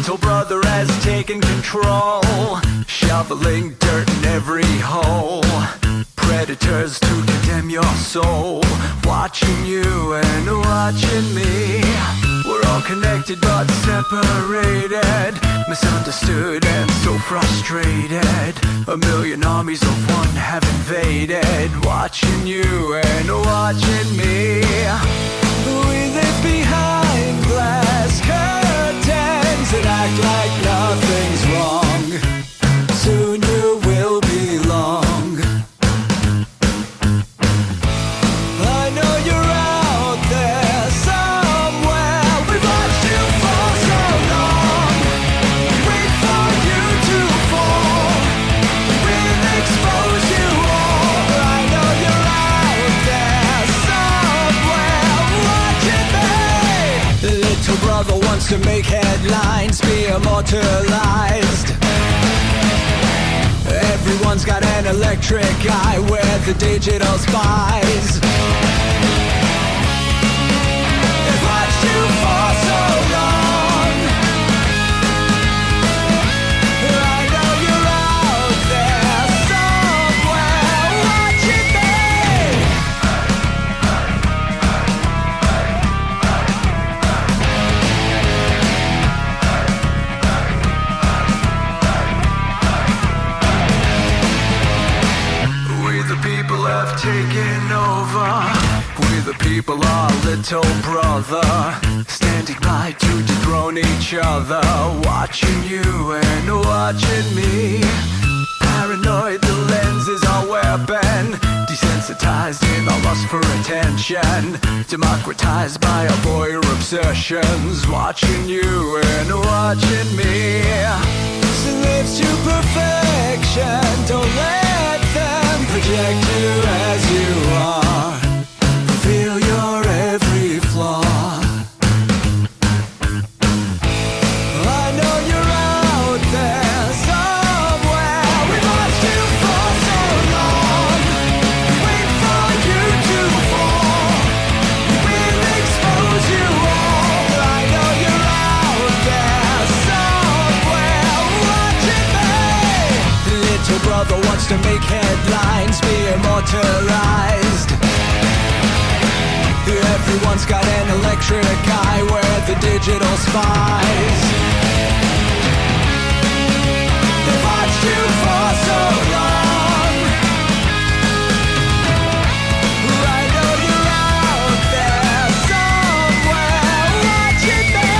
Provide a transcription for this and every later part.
Little brother has taken control, shoveling dirt in every hole. Predators to condemn your soul, watching you and watching me. We're all connected but separated, misunderstood and so frustrated. A million armies of one have invaded, watching you and watching me. We live behind glass curtains that act like nothing's wrong. Soon you will belong. I know you're out there somewhere. We've watched you for so long. Wait for you to fall. We'll expose you all. I know you're out there somewhere watching me. Little brother wants to make headlines, be immortalized. Everyone's got an electric eye, we're the digital spies. They've watched you for so long. I know you're out there somewhere watching have taken over. We the people are little brother, standing by to dethrone each other, watching you and watching me. Paranoid, the lens is our weapon, desensitized in our lust for attention, democratized by our voyeur obsessions, watching you and watching me. Slaves to perfection, don't let them project you as you are, reveal your every flaw. I know you're out there somewhere. We've watched you for so long. Wait for you to fall. We'll expose you all. I know you're out there somewhere watching me. Little brother wants to make headlines, be immortalized. Everyone's got an electric eye, we're the digital spies. They've watched you for so long. I know you're out there somewhere watching me.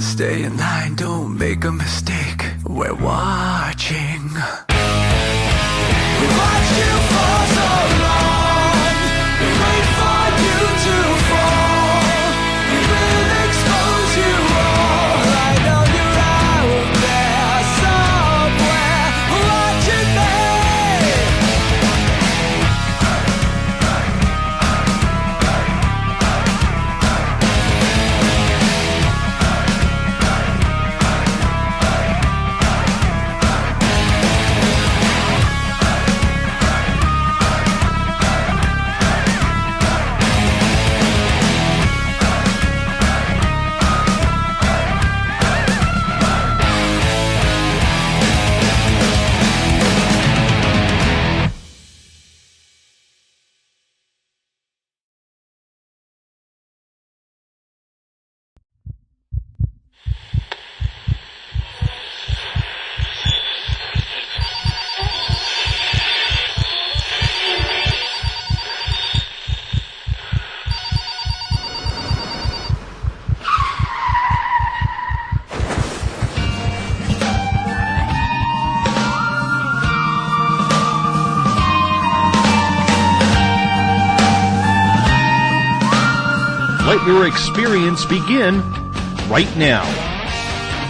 Stay in line, don't make a mistake. We're watching. We've watched you for so long. We wait for you to fall. We will expose you all. I know you're out there somewhere watching me. let your experience begin right now.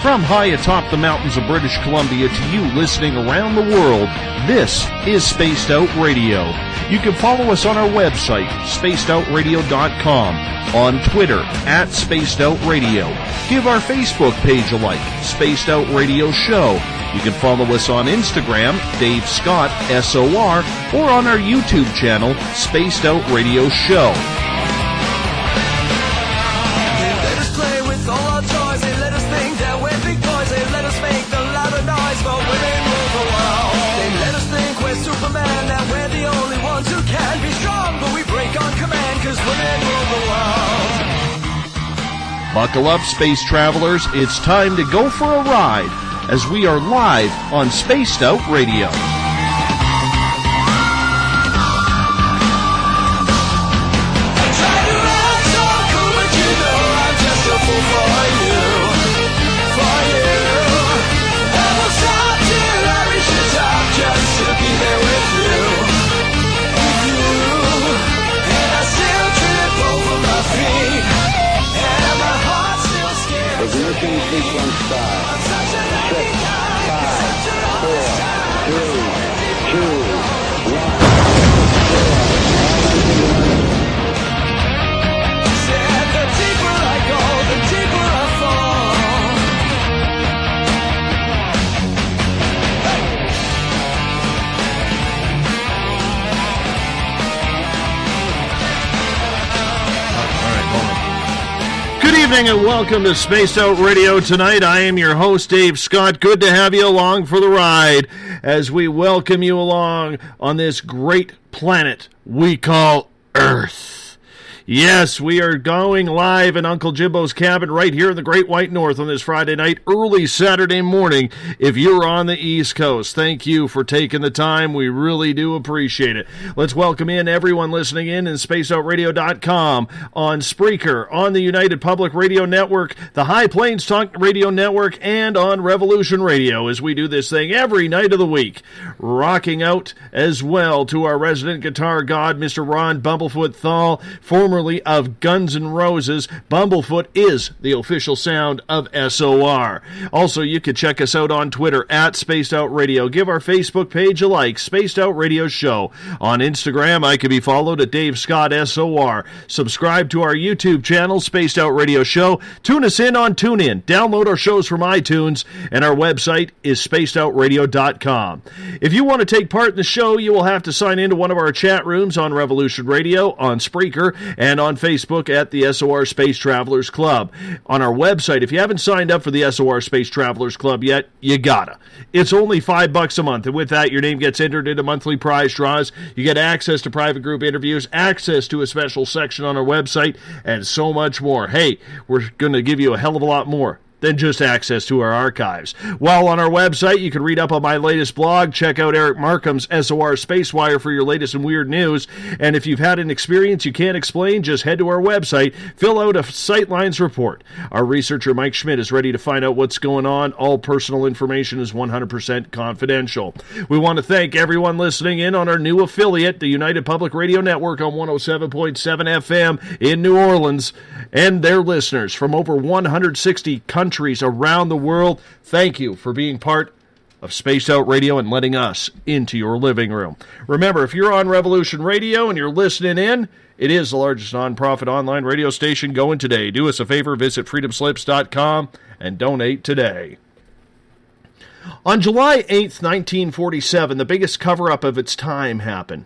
From high atop the mountains of British Columbia to you listening around the world, this is Spaced Out Radio. You can follow us on our website, spacedoutradio.com, on Twitter, @SpacedOutRadio. Give our Facebook page a like, Spaced Out Radio Show. You can follow us on Instagram, Dave Scott, SOR, or on our YouTube channel, Spaced Out Radio Show. Buckle up, space travelers. It's time to go for a ride as we are live on Spaced Out Radio. Ignition sequence start. 6, 5, 4, 3, 2, 1. The deeper I go, the deeper I fall. All right, hold on. Good evening and welcome to Spaced Out Radio tonight. I am your host, Dave Scott. Good to have you along for the ride as we welcome you along on this great planet we call Earth. Yes, we are going live in Uncle Jimbo's cabin right here in the Great White North on this Friday night, early Saturday morning. If you're on the East Coast, thank you for taking the time. We really do appreciate it. Let's welcome in everyone listening in SpaceOutRadio.com, on Spreaker, on the United Public Radio Network, the High Plains Talk Radio Network, and on Revolution Radio as we do this thing every night of the week. Rocking out as well to our resident guitar god, Mr. Ron Bumblefoot Thal, formerly of Guns N' Roses. Bumblefoot is the official sound of SOR. Also, you can check us out on Twitter @SpacedOutRadio. Give our Facebook page a like, Spaced Out Radio Show. On Instagram, I can be followed at Dave Scott SOR. Subscribe to our YouTube channel, Spaced Out Radio Show. Tune us in on TuneIn. Download our shows from iTunes, and our website is spacedoutradio.com. If you want to take part in the show, you will have to sign into one of our chat rooms on Revolution Radio, on Spreaker, and on Facebook at the SOR Space Travelers Club. On our website, if you haven't signed up for the SOR Space Travelers Club yet, you gotta. It's only $5 a month, and with that, your name gets entered into monthly prize draws. You get access to private group interviews, access to a special section on our website, and so much more. Hey, we're going to give you a hell of a lot more than just access to our archives. While on our website, you can read up on my latest blog, check out Eric Markham's SOR Spacewire for your latest and weird news, and if you've had an experience you can't explain, just head to our website, fill out a Sightlines report. Our researcher Mike Schmidt is ready to find out what's going on. All personal information is 100% confidential. We want to thank everyone listening in on our new affiliate, the United Public Radio Network on 107.7 FM in New Orleans, and their listeners from over 160 countries around the world. Thank you for being part of Spaced Out Radio and letting us into your living room. Remember, if you're on Revolution Radio and you're listening in, it is the largest non-profit online radio station going today. Do us a favor, visit freedomslips.com and donate today. On July 8th, 1947, the biggest cover-up of its time happened.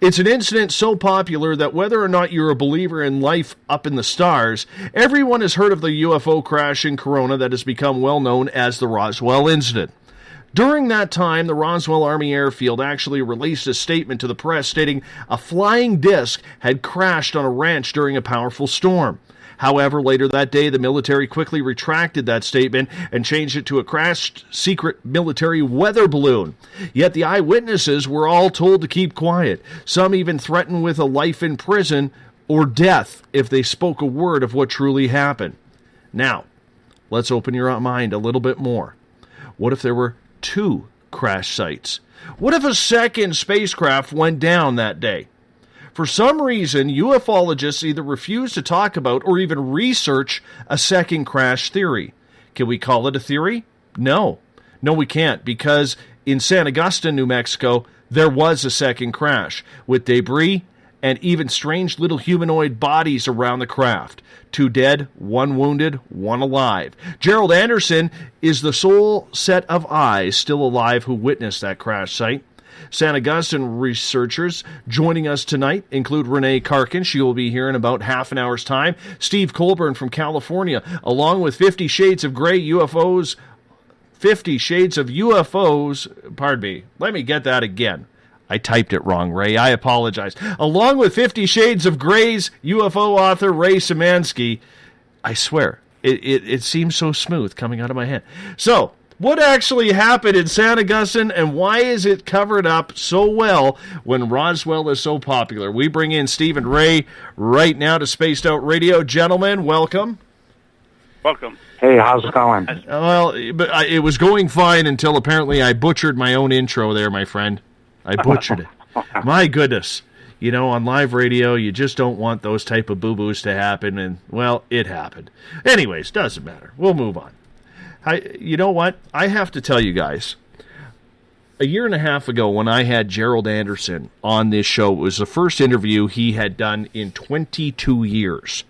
It's an incident so popular that whether or not you're a believer in life up in the stars, everyone has heard of the UFO crash in Corona that has become well known as the Roswell incident. During that time, the Roswell Army Airfield actually released a statement to the press stating a flying disc had crashed on a ranch during a powerful storm. However, later that day, the military quickly retracted that statement and changed it to a crashed secret military weather balloon. Yet the eyewitnesses were all told to keep quiet. Some even threatened with a life in prison or death if they spoke a word of what truly happened. Now, let's open your mind a little bit more. What if there were two crash sites? What if a second spacecraft went down that day? For some reason, ufologists either refuse to talk about or even research a second crash theory. Can we call it a theory? No. No, we can't, because in San Augustine, New Mexico, there was a second crash with debris and even strange little humanoid bodies around the craft. 2 dead, 1 wounded, 1 alive. Gerald Anderson is the sole set of eyes still alive who witnessed that crash site. San Augustine researchers joining us tonight include Renee Carkin. She will be here in about half an hour's time. Steve Colbern from California, along with 50 Shades of Grey UFOs. 50 Shades of UFOs. Pardon me. Let me get that again. I typed it wrong, Ray. I apologize. Along with 50 Shades of Grey's UFO author, Ray Szymanski. I swear, it seems so smooth coming out of my head. So, what actually happened in San Augustine, and why is it covered up so well when Roswell is so popular? We bring in Steve and Ray right now to Spaced Out Radio. Gentlemen, welcome. Welcome. Hey, how's it going? Well, but it was going fine until apparently I butchered my own intro there, my friend. I butchered it. My goodness. You know, on live radio, you just don't want those type of boo-boos to happen, and, well, it happened. Anyways, doesn't matter. We'll move on. You know what? I have to tell you guys, a year and a half ago when I had Gerald Anderson on this show, it was the first interview he had done in 22 years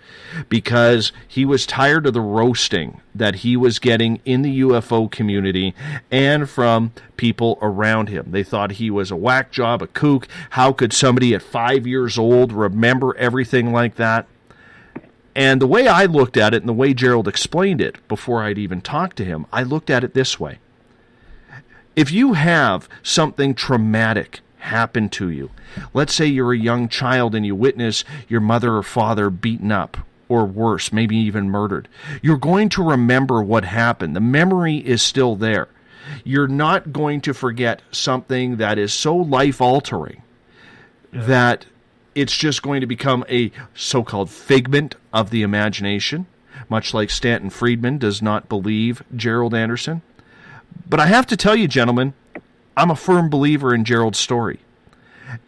because he was tired of the roasting that he was getting in the UFO community and from people around him. They thought he was a whack job, a kook. How could somebody at 5 years old remember everything like that? And the way I looked at it and the way Gerald explained it before I'd even talked to him, I looked at it this way. If you have something traumatic happen to you, let's say you're a young child and you witness your mother or father beaten up, or worse, maybe even murdered, you're going to remember what happened. The memory is still there. You're not going to forget something that is so life-altering that it's just going to become a so-called figment of the imagination, much like Stanton Friedman does not believe Gerald Anderson. But I have to tell you, gentlemen, I'm a firm believer in Gerald's story.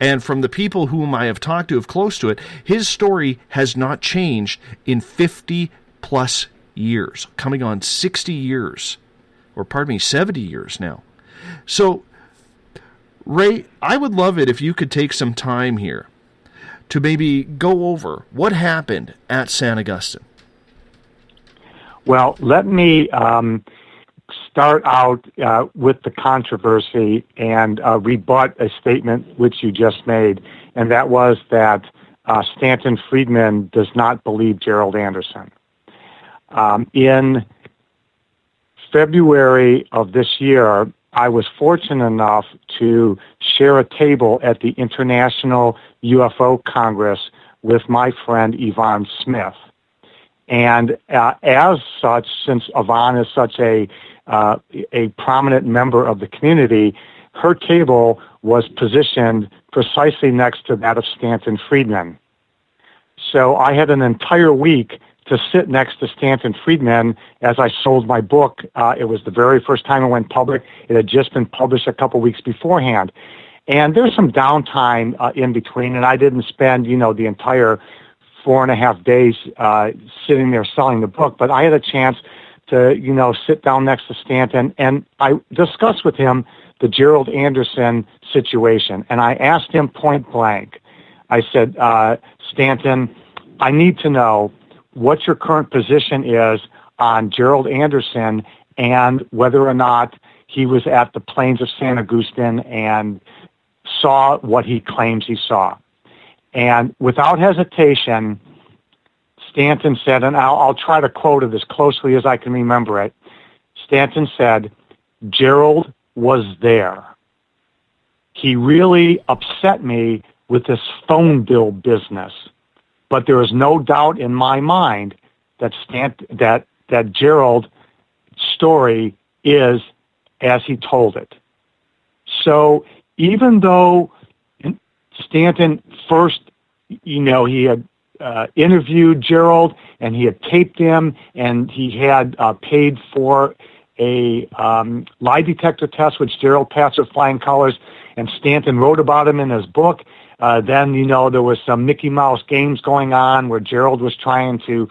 And from the people whom I have talked to, close to it, his story has not changed in 50-plus years, coming on 60 years, or pardon me, 70 years now. So, Ray, I would love it if you could take some time here to maybe go over what happened at San Augustine. Well, let me start out with the controversy and rebut a statement which you just made, and that was that Stanton Friedman does not believe Gerald Anderson. In February of this year, I was fortunate enough to share a table at the International UFO Congress with my friend Yvonne Smith. And as such, since Yvonne is such a prominent member of the community, her table was positioned precisely next to that of Stanton Friedman. So I had an entire week to sit next to Stanton Friedman as I sold my book. It was the very first time it went public. It had just been published a couple weeks beforehand. And there's some downtime in between, and I didn't spend, the entire 4.5 days sitting there selling the book, but I had a chance to, sit down next to Stanton, and I discussed with him the Gerald Anderson situation. And I asked him point blank, I said, Stanton, I need to know what your current position is on Gerald Anderson and whether or not he was at the plains of San Augustine and saw what he claims he saw. And without hesitation, Stanton said, and I'll try to quote it as closely as I can remember it. Stanton said, Gerald was there. He really upset me with this phone bill business. But there is no doubt in my mind that that Gerald's story is as he told it. So even though Stanton first, he had interviewed Gerald and he had taped him and he had paid for a lie detector test, which Gerald passed with flying colors, and Stanton wrote about him in his book. Then, there was some Mickey Mouse games going on where Gerald was trying to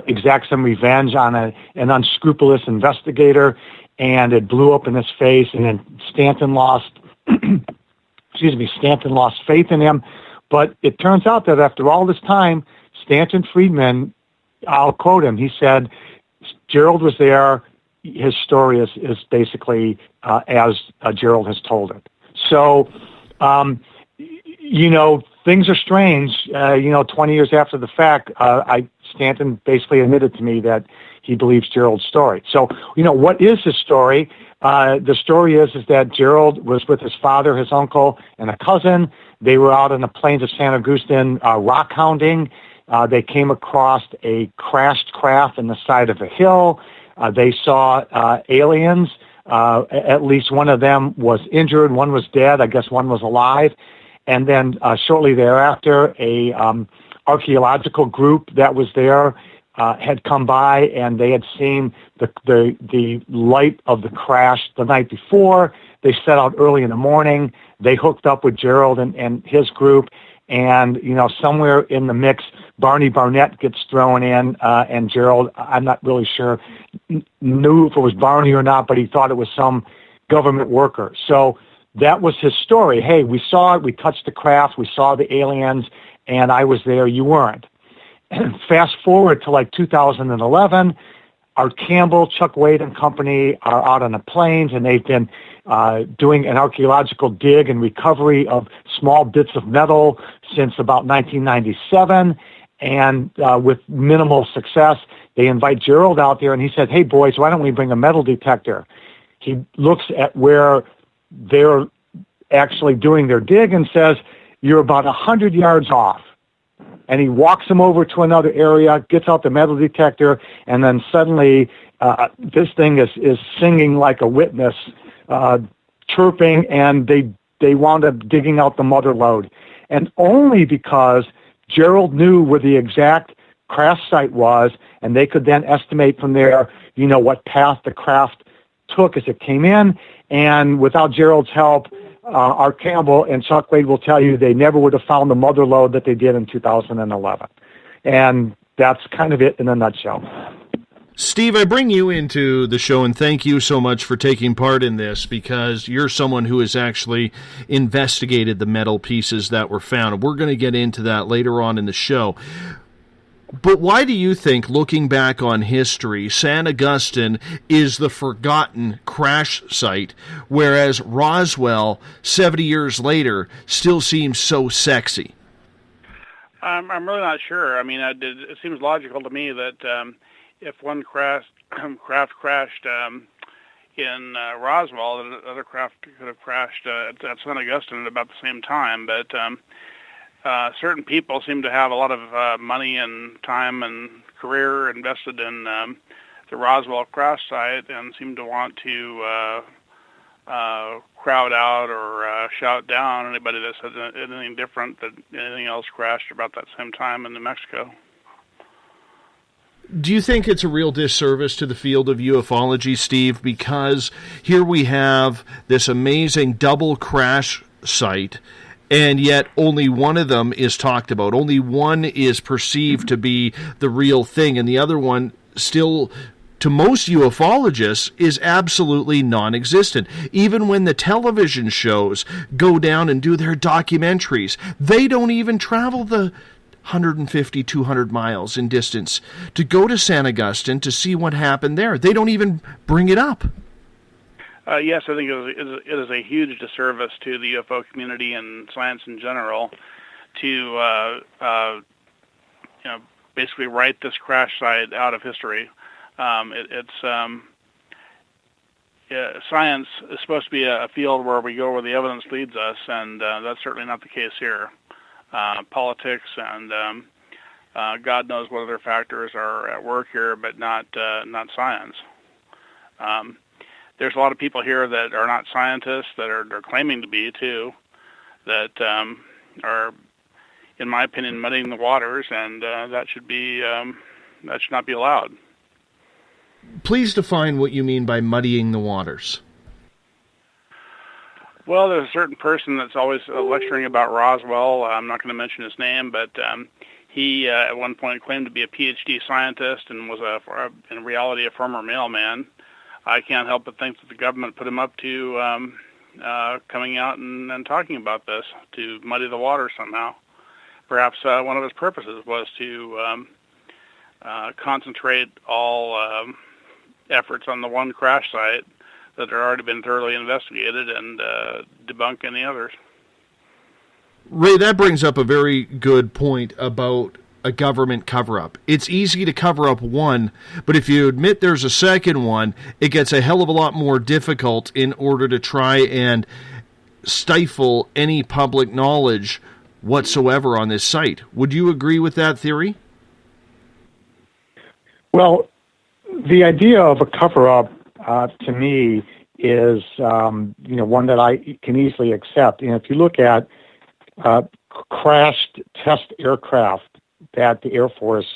exact some revenge on an unscrupulous investigator, and it blew up in his face, and then Stanton lost, Stanton lost faith in him. But it turns out that after all this time, Stanton Friedman, I'll quote him, he said, Gerald was there. His story is basically as Gerald has told it. So, things are strange. 20 years after the fact, Stanton basically admitted to me that he believes Gerald's story. So, what is his story? The story is that Gerald was with his father, his uncle, and a cousin. They were out on the plains of San Augustine rock hounding. They came across a crashed craft in the side of a hill. They saw aliens. At least one of them was injured. One was dead. I guess one was alive. And then shortly thereafter, a archaeological group that was there had come by, and they had seen the light of the crash the night before. They set out early in the morning. They hooked up with Gerald and his group. And, somewhere in the mix, Barney Barnett gets thrown in, and Gerald, I'm not really sure, knew if it was Barney or not, but he thought it was some government worker. So that was his story. Hey, we saw it, we touched the craft, we saw the aliens, and I was there, you weren't. And fast forward to like 2011, Art Campbell, Chuck Wade and company are out on the plains, and they've been doing an archaeological dig and recovery of small bits of metal since about 1997, and with minimal success. They invite Gerald out there, and he said, hey, boys, why don't we bring a metal detector? He looks at where they're actually doing their dig and says, you're about 100 yards off. And he walks them over to another area, gets out the metal detector, and then suddenly this thing is singing like a witness, chirping, and they wound up digging out the mother lode. And only because Gerald knew where the exact crash site was, and they could then estimate from there, what path the craft took as it came in. And without Gerald's help, Art Campbell and Chuck Wade will tell you they never would have found the mother lode that they did in 2011. And that's kind of it in a nutshell. Steve, I bring you into the show, and thank you so much for taking part in this, because you're someone who has actually investigated the metal pieces that were found. And we're going to get into that later on in the show. But why do you think, looking back on history, San Augustine is the forgotten crash site, whereas Roswell, 70 years later, still seems so sexy? I'm really not sure. I mean, it seems logical to me that if one craft crashed in Roswell, the other craft could have crashed at San Augustine at about the same time. But certain people seem to have a lot of money and time and career invested in the Roswell crash site, and seem to want to crowd out or shout down anybody that says anything different, that anything else crashed about that same time in New Mexico. Do you think it's a real disservice to the field of ufology, Steve? Because here we have this amazing double crash site, and yet only one of them is talked about. Only one is perceived to be the real thing, and the other one still, to most ufologists, is absolutely non-existent. Even when the television shows go down and do their documentaries, they don't even travel the 150, 200 miles in distance to go to San Augustine to see what happened there. They don't even bring it up. Yes, I think it is a huge disservice to the UFO community and science in general to basically write this crash site out of history. Science is supposed to be a field where we go where the evidence leads us, and that's certainly not the case here. Politics and God knows what other factors are at work here, but not science. There's a lot of people here that are not scientists, that are claiming to be too, that are, in my opinion, muddying the waters, and that should not be allowed. Please define what you mean by muddying the waters. Well, there's a certain person that's always lecturing about Roswell. I'm not going to mention his name, but he at one point claimed to be a PhD scientist and was in reality a former mailman. I can't help but think that the government put him up to coming out and talking about this to muddy the water somehow. Perhaps one of his purposes was to concentrate all efforts on the one crash site that had already been thoroughly investigated and debunk any others. Ray, that brings up a very good point about a government cover-up. It's easy to cover up one, but if you admit there's a second one, it gets a hell of a lot more difficult in order to try and stifle any public knowledge whatsoever on this site. Would you agree with that theory? Well, the idea of a cover-up, to me, is one that I can easily accept. And if you look at crashed test aircraft that the Air Force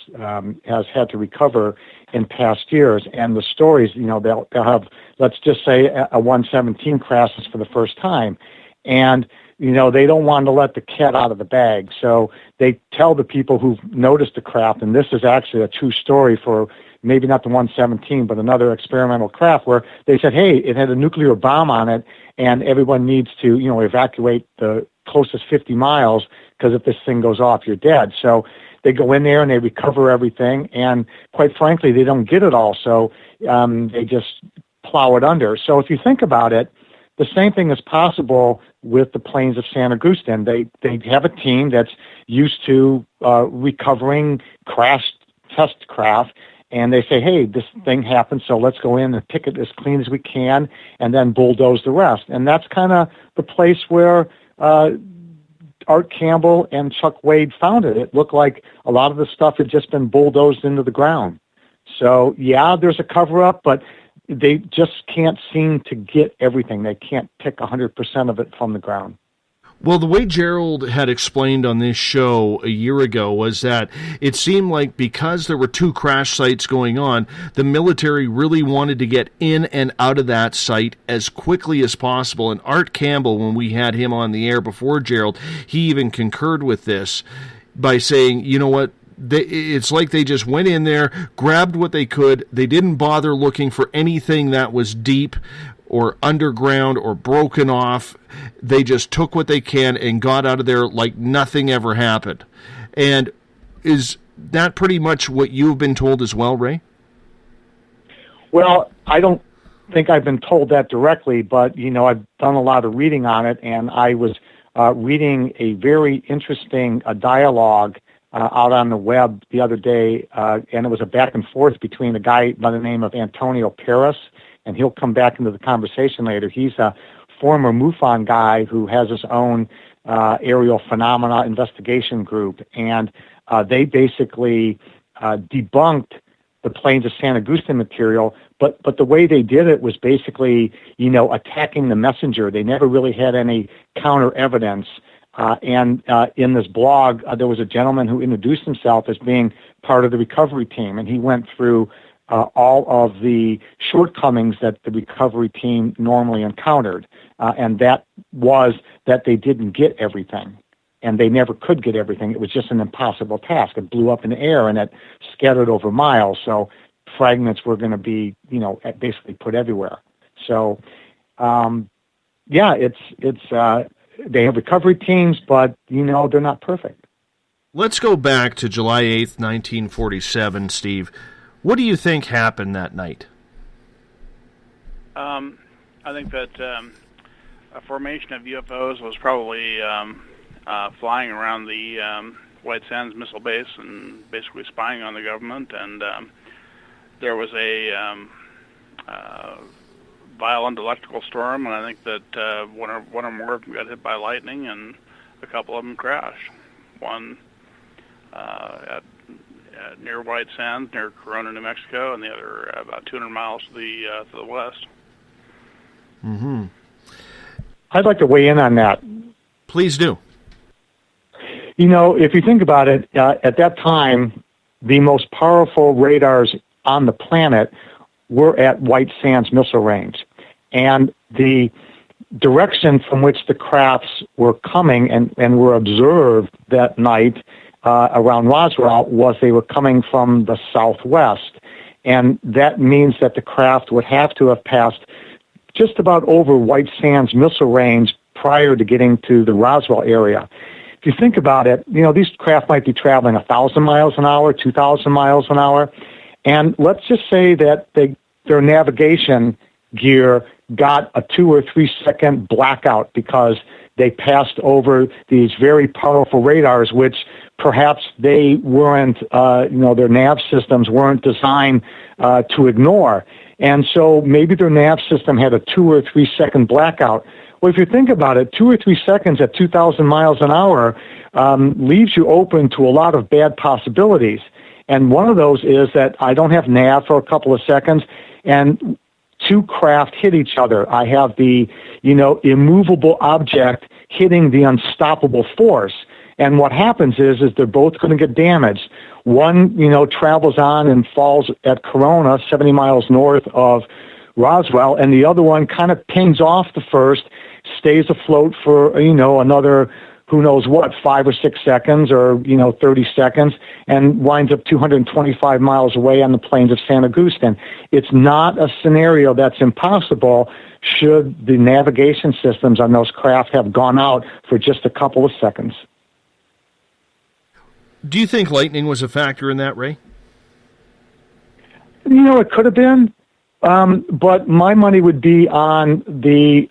has had to recover in past years, and the stories, they'll have, let's just say, a 117 crashes for the first time, and they don't want to let the cat out of the bag, so they tell the people who've noticed the craft, and this is actually a true story for maybe not the 117, but another experimental craft, where they said, hey, it had a nuclear bomb on it, and everyone needs to, evacuate the closest 50 miles, because if this thing goes off, you're dead. So they go in there and they recover everything, and quite frankly, they don't get it all, so they just plow it under. So if you think about it, the same thing is possible with the planes of San Augustine. They have a team that's used to recovering crashed test craft, and they say, hey, this thing happened, so let's go in and pick it as clean as we can and then bulldoze the rest. And that's kind of the place where Art Campbell and Chuck Wade found it. It looked like a lot of the stuff had just been bulldozed into the ground. So, yeah, there's a cover-up, but they just can't seem to get everything. They can't pick 100% of it from the ground. Well, the way Gerald had explained on this show a year ago was that it seemed like because there were two crash sites going on, the military really wanted to get in and out of that site as quickly as possible. And Art Campbell, when we had him on the air before Gerald, he even concurred with this by saying, you know what, it's like they just went in there, grabbed what they could. They didn't bother looking for anything that was deep or underground or broken off. They just took what they can and got out of there like nothing ever happened. And is that pretty much what you've been told as well, Ray? Well, I don't think I've been told that directly, but, I've done a lot of reading on it, and I was reading a very interesting dialogue out on the web the other day, and it was a back and forth between a guy by the name of Antonio Paris, and he'll come back into the conversation later. He's a former MUFON guy who has his own aerial phenomena investigation group, and they basically debunked the planes of San Augustine material, but the way they did it was basically, attacking the messenger. They never really had any counter evidence. And in this blog, there was a gentleman who introduced himself as being part of the recovery team, and he went through all of the shortcomings that the recovery team normally encountered, and that was that they didn't get everything, and they never could get everything. It was just an impossible task. It blew up in the air, and it scattered over miles, so fragments were going to be, basically put everywhere. So, it's they have recovery teams, but, they're not perfect. Let's go back to July 8th, 1947, Steve. What do you think happened that night? I think that a formation of UFOs was probably flying around the White Sands Missile Base and basically spying on the government. And there was a violent electrical storm, and I think that one or more of them got hit by lightning, and a couple of them crashed. One at near White Sands, near Corona, New Mexico, and the other about 200 miles to the west. Mm-hmm. I'd like to weigh in on that. Please do. If you think about it, at that time, the most powerful radars on the planet were at White Sands Missile Range. And the direction from which the crafts were coming and were observed that night around Roswell was they were coming from the southwest. And that means that the craft would have to have passed just about over White Sands missile range prior to getting to the Roswell area. If you think about it, these craft might be traveling 1,000 miles an hour, 2,000 miles an hour. And let's just say that their navigation gear got a 2 or 3 second blackout because they passed over these very powerful radars, which perhaps they weren't, their nav systems weren't designed to ignore. And so maybe their nav system had a 2 or 3 second blackout. Well, if you think about it, 2 or 3 seconds at 2,000 miles an hour leaves you open to a lot of bad possibilities. And one of those is that I don't have nav for a couple of seconds, and two craft hit each other. I have the, immovable object hitting the unstoppable force. And what happens is they're both going to get damaged. One, travels on and falls at Corona, 70 miles north of Roswell, and the other one kind of pings off the first, stays afloat for, another, who knows what, 5 or 6 seconds or, 30 seconds, and winds up 225 miles away on the plains of San Augustine. It's not a scenario that's impossible should the navigation systems on those craft have gone out for just a couple of seconds. Do you think lightning was a factor in that, Ray? It could have been. But my money would be on the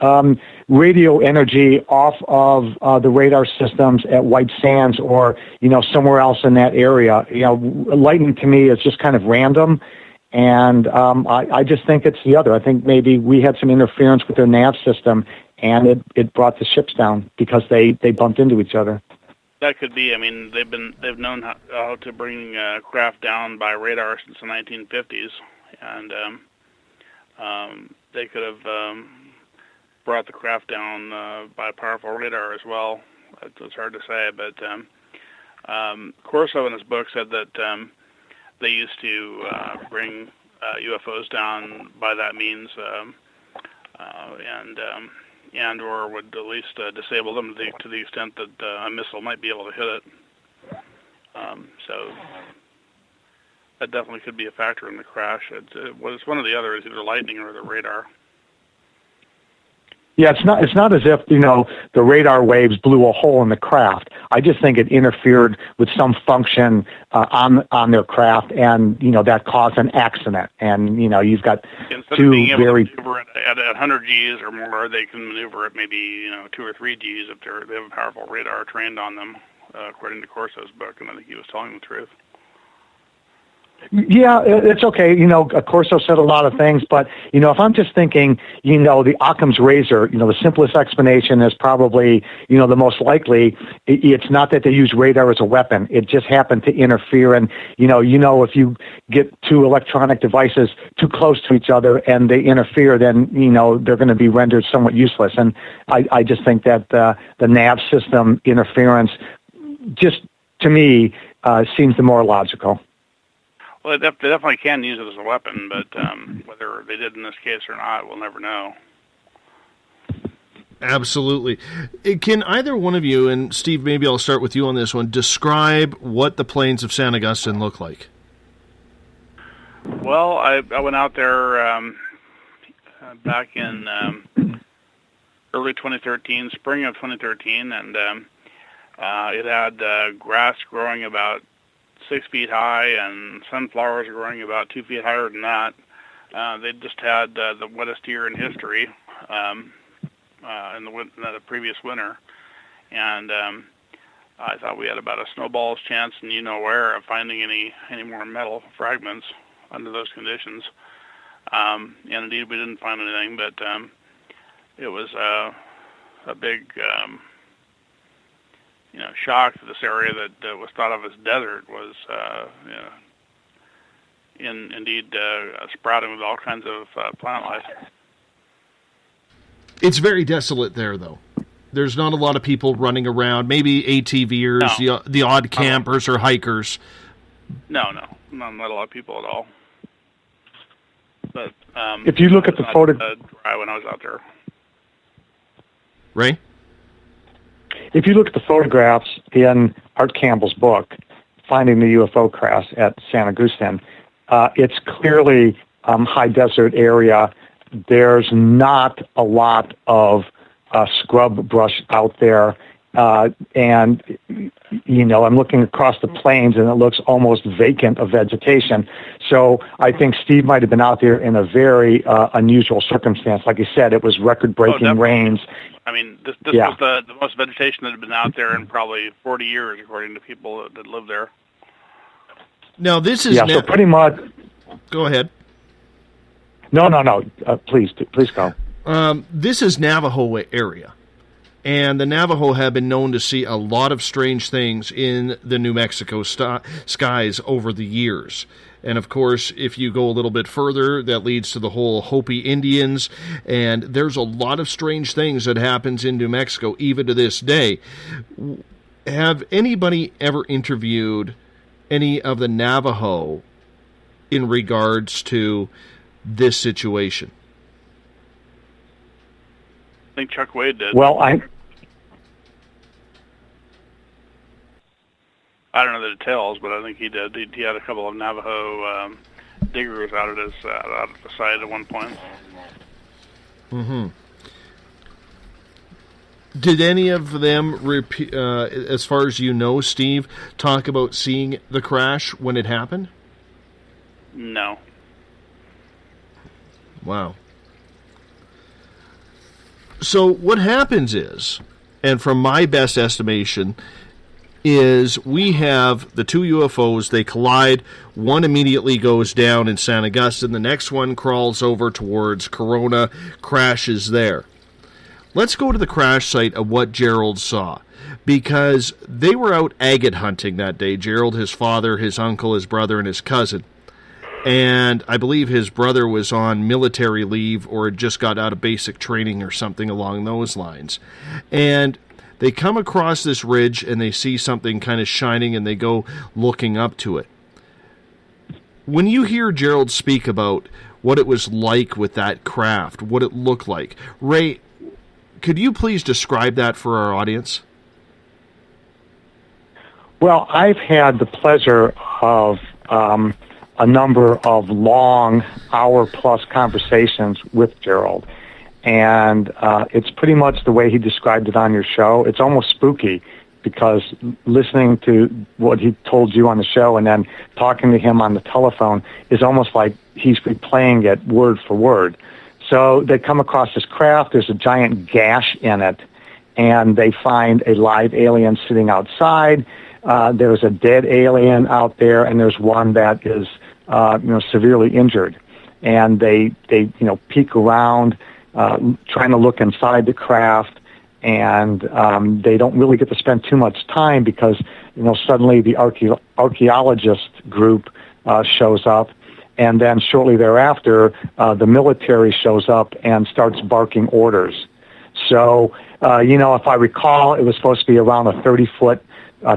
radio energy off of the radar systems at White Sands or, somewhere else in that area. Lightning to me is just kind of random. And I just think it's the other. I think maybe we had some interference with their nav system and it brought the ships down because they bumped into each other. That could be. I mean, they've known how to bring craft down by radar since the 1950s, and they could have brought the craft down by powerful radar as well. It's hard to say, but Corso in his book said that they used to bring UFOs down by that means, and or would at least disable them to the extent that a missile might be able to hit it. So that definitely could be a factor in the crash. It's one or the other. It's either lightning or the radar. Yeah, it's not as if, the radar waves blew a hole in the craft. I just think it interfered with some function on their craft, and, that caused an accident. And, you've got instead two of being able very... to maneuver it at 100 Gs or more, they can maneuver it maybe, 2 or 3 Gs if they have a powerful radar trained on them, according to Corso's book, and I think he was telling the truth. Yeah, it's okay. Corso said a lot of things, but, if I'm just thinking, the Occam's razor, the simplest explanation is probably, the most likely. It's not that they use radar as a weapon. It just happened to interfere. And, if you get two electronic devices too close to each other and they interfere, then, they're going to be rendered somewhat useless. And I just think that the nav system interference just, to me, seems the more logical. Well, they definitely can use it as a weapon, but whether they did in this case or not, we'll never know. Absolutely. Can either one of you, and Steve, maybe I'll start with you on this one, describe what the plains of San Augustine look like? Well, I went out there back in early 2013, spring of 2013, and it had grass growing about 6 feet high, and sunflowers growing about 2 feet higher than that. They just had the wettest year in history in the previous winter, and I thought we had about a snowball's chance, and where of finding any more metal fragments under those conditions. And indeed, we didn't find anything, but it was a big shock to this area that was thought of as desert was indeed sprouting with all kinds of plant life. It's very desolate there, though. There's not a lot of people running around, maybe ATVers, No. the odd campers or hikers. No, not a lot of people at all. But if you look at the photo... dry when I was out there. Ray? If you look at the photographs in Art Campbell's book, Finding the UFO Crash at San Augustine, it's clearly high desert area. There's not a lot of scrub brush out there. And, I'm looking across the plains and it looks almost vacant of vegetation. So I think Steve might have been out there in a very unusual circumstance. Like you said, it was record-breaking rains. I mean, this was the most vegetation that had been out there in probably 40 years, according to people that live there. Now, this is... so pretty much... Go ahead. No. Please go. This is Navajo area. And the Navajo have been known to see a lot of strange things in the New Mexico skies over the years. And, of course, if you go a little bit further, that leads to the whole Hopi Indians. And there's a lot of strange things that happens in New Mexico, even to this day. Have anybody ever interviewed any of the Navajo in regards to this situation? I think Chuck Wade did. Well, I don't know the details, but I think he did. He had a couple of Navajo diggers out at the site at one point. Mm-hmm. Did any of them, as far as you know, Steve, talk about seeing the crash when it happened? No. Wow. So what happens is, and from my best estimation, is we have the two UFOs, they collide, one immediately goes down in San Augustine, the next one crawls over towards Corona, crashes there. Let's go to the crash site of what Gerald saw, because they were out agate hunting that day. Gerald, his father, his uncle, his brother, and his cousin. And I believe his brother was on military leave or had just got out of basic training or something along those lines. And they come across this ridge and they see something kind of shining and they go looking up to it. When you hear Gerald speak about what it was like with that craft, what it looked like, Ray, could you please describe that for our audience? Well, I've had the pleasure of a number of long, hour-plus conversations with Gerald. And it's pretty much the way he described it on your show. It's almost spooky because listening to what he told you on the show and then talking to him on the telephone is almost like he's replaying it word for word. So they come across this craft. There's a giant gash in it, and they find a live alien sitting outside. There's a dead alien out there, and there's one that is severely injured. And they peek around, trying to look inside the craft, and they don't really get to spend too much time because suddenly the archaeologist group shows up, and then shortly thereafter the military shows up and starts barking orders. So if I recall, it was supposed to be around a 30-foot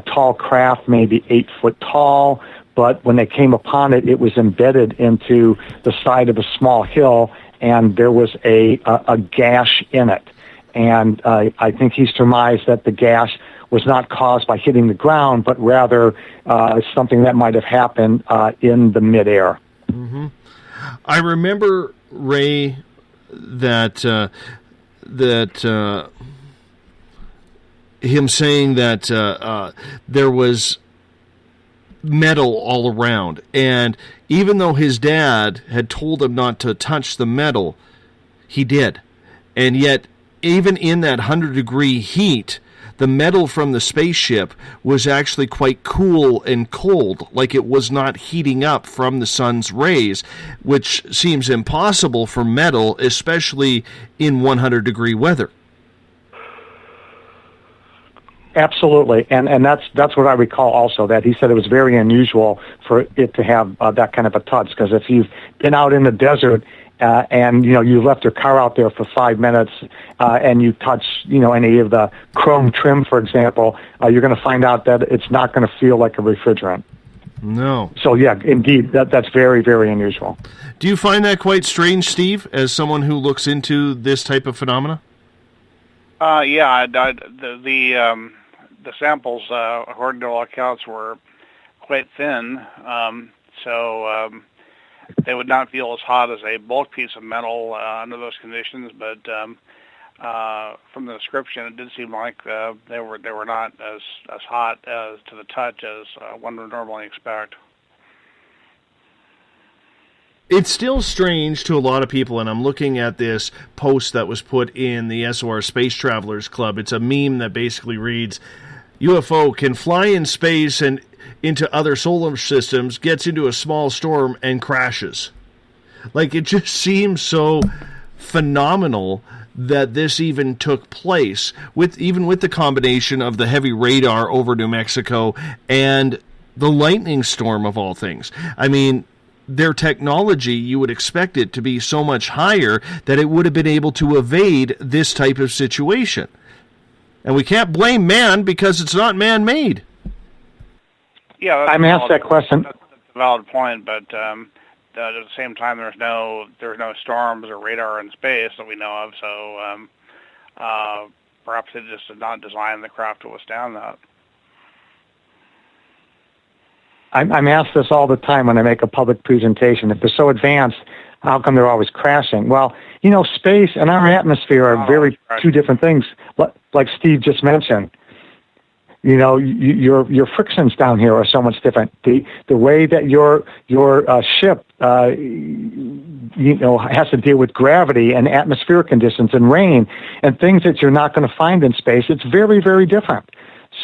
tall craft, maybe 8 foot tall. But when they came upon it, it was embedded into the side of a small hill, and there was a gash in it. And I think he surmised that the gash was not caused by hitting the ground, but rather something that might have happened in the midair. Mm-hmm. I remember, Ray, that him saying that there was metal all around, and even though his dad had told him not to touch the metal, he did. And yet, even in that 100-degree heat, the metal from the spaceship was actually quite cool and cold, like it was not heating up from the sun's rays, which seems impossible for metal, especially in 100-degree weather. Absolutely, and that's what I recall also, that he said it was very unusual for it to have that kind of a touch, because if you've been out in the desert and you left your car out there for 5 minutes and you touch any of the chrome trim, for example, you're going to find out that it's not going to feel like a refrigerant. No. So yeah, indeed, that's very, very unusual. Do you find that quite strange, Steve, as someone who looks into this type of phenomena? The samples, according to all accounts, were quite thin, so they would not feel as hot as a bulk piece of metal under those conditions. But from the description, it did seem like they were not as hot as to the touch as one would normally expect. It's still strange to a lot of people, and I'm looking at this post that was put in the SOR Space Travelers Club. It's a meme that basically reads, UFO can fly in space and into other solar systems, gets into a small storm, and crashes. Like, it just seems so phenomenal that this even took place, with the combination of the heavy radar over New Mexico and the lightning storm of all things. I mean, their technology, you would expect it to be so much higher that it would have been able to evade this type of situation. And we can't blame man because it's not man-made. Yeah, I'm asked that question. That's a valid point, but at the same time, there's no storms or radar in space that we know of, so perhaps they just did not design the craft to withstand that. I'm asked this all the time when I make a public presentation. If they're so advanced, how come they're always crashing? Well, space and our atmosphere are very two different things, like Steve just mentioned. Your frictions down here are so much different. The way that your ship has to deal with gravity and atmospheric conditions and rain and things that you're not going to find in space, it's very, very different.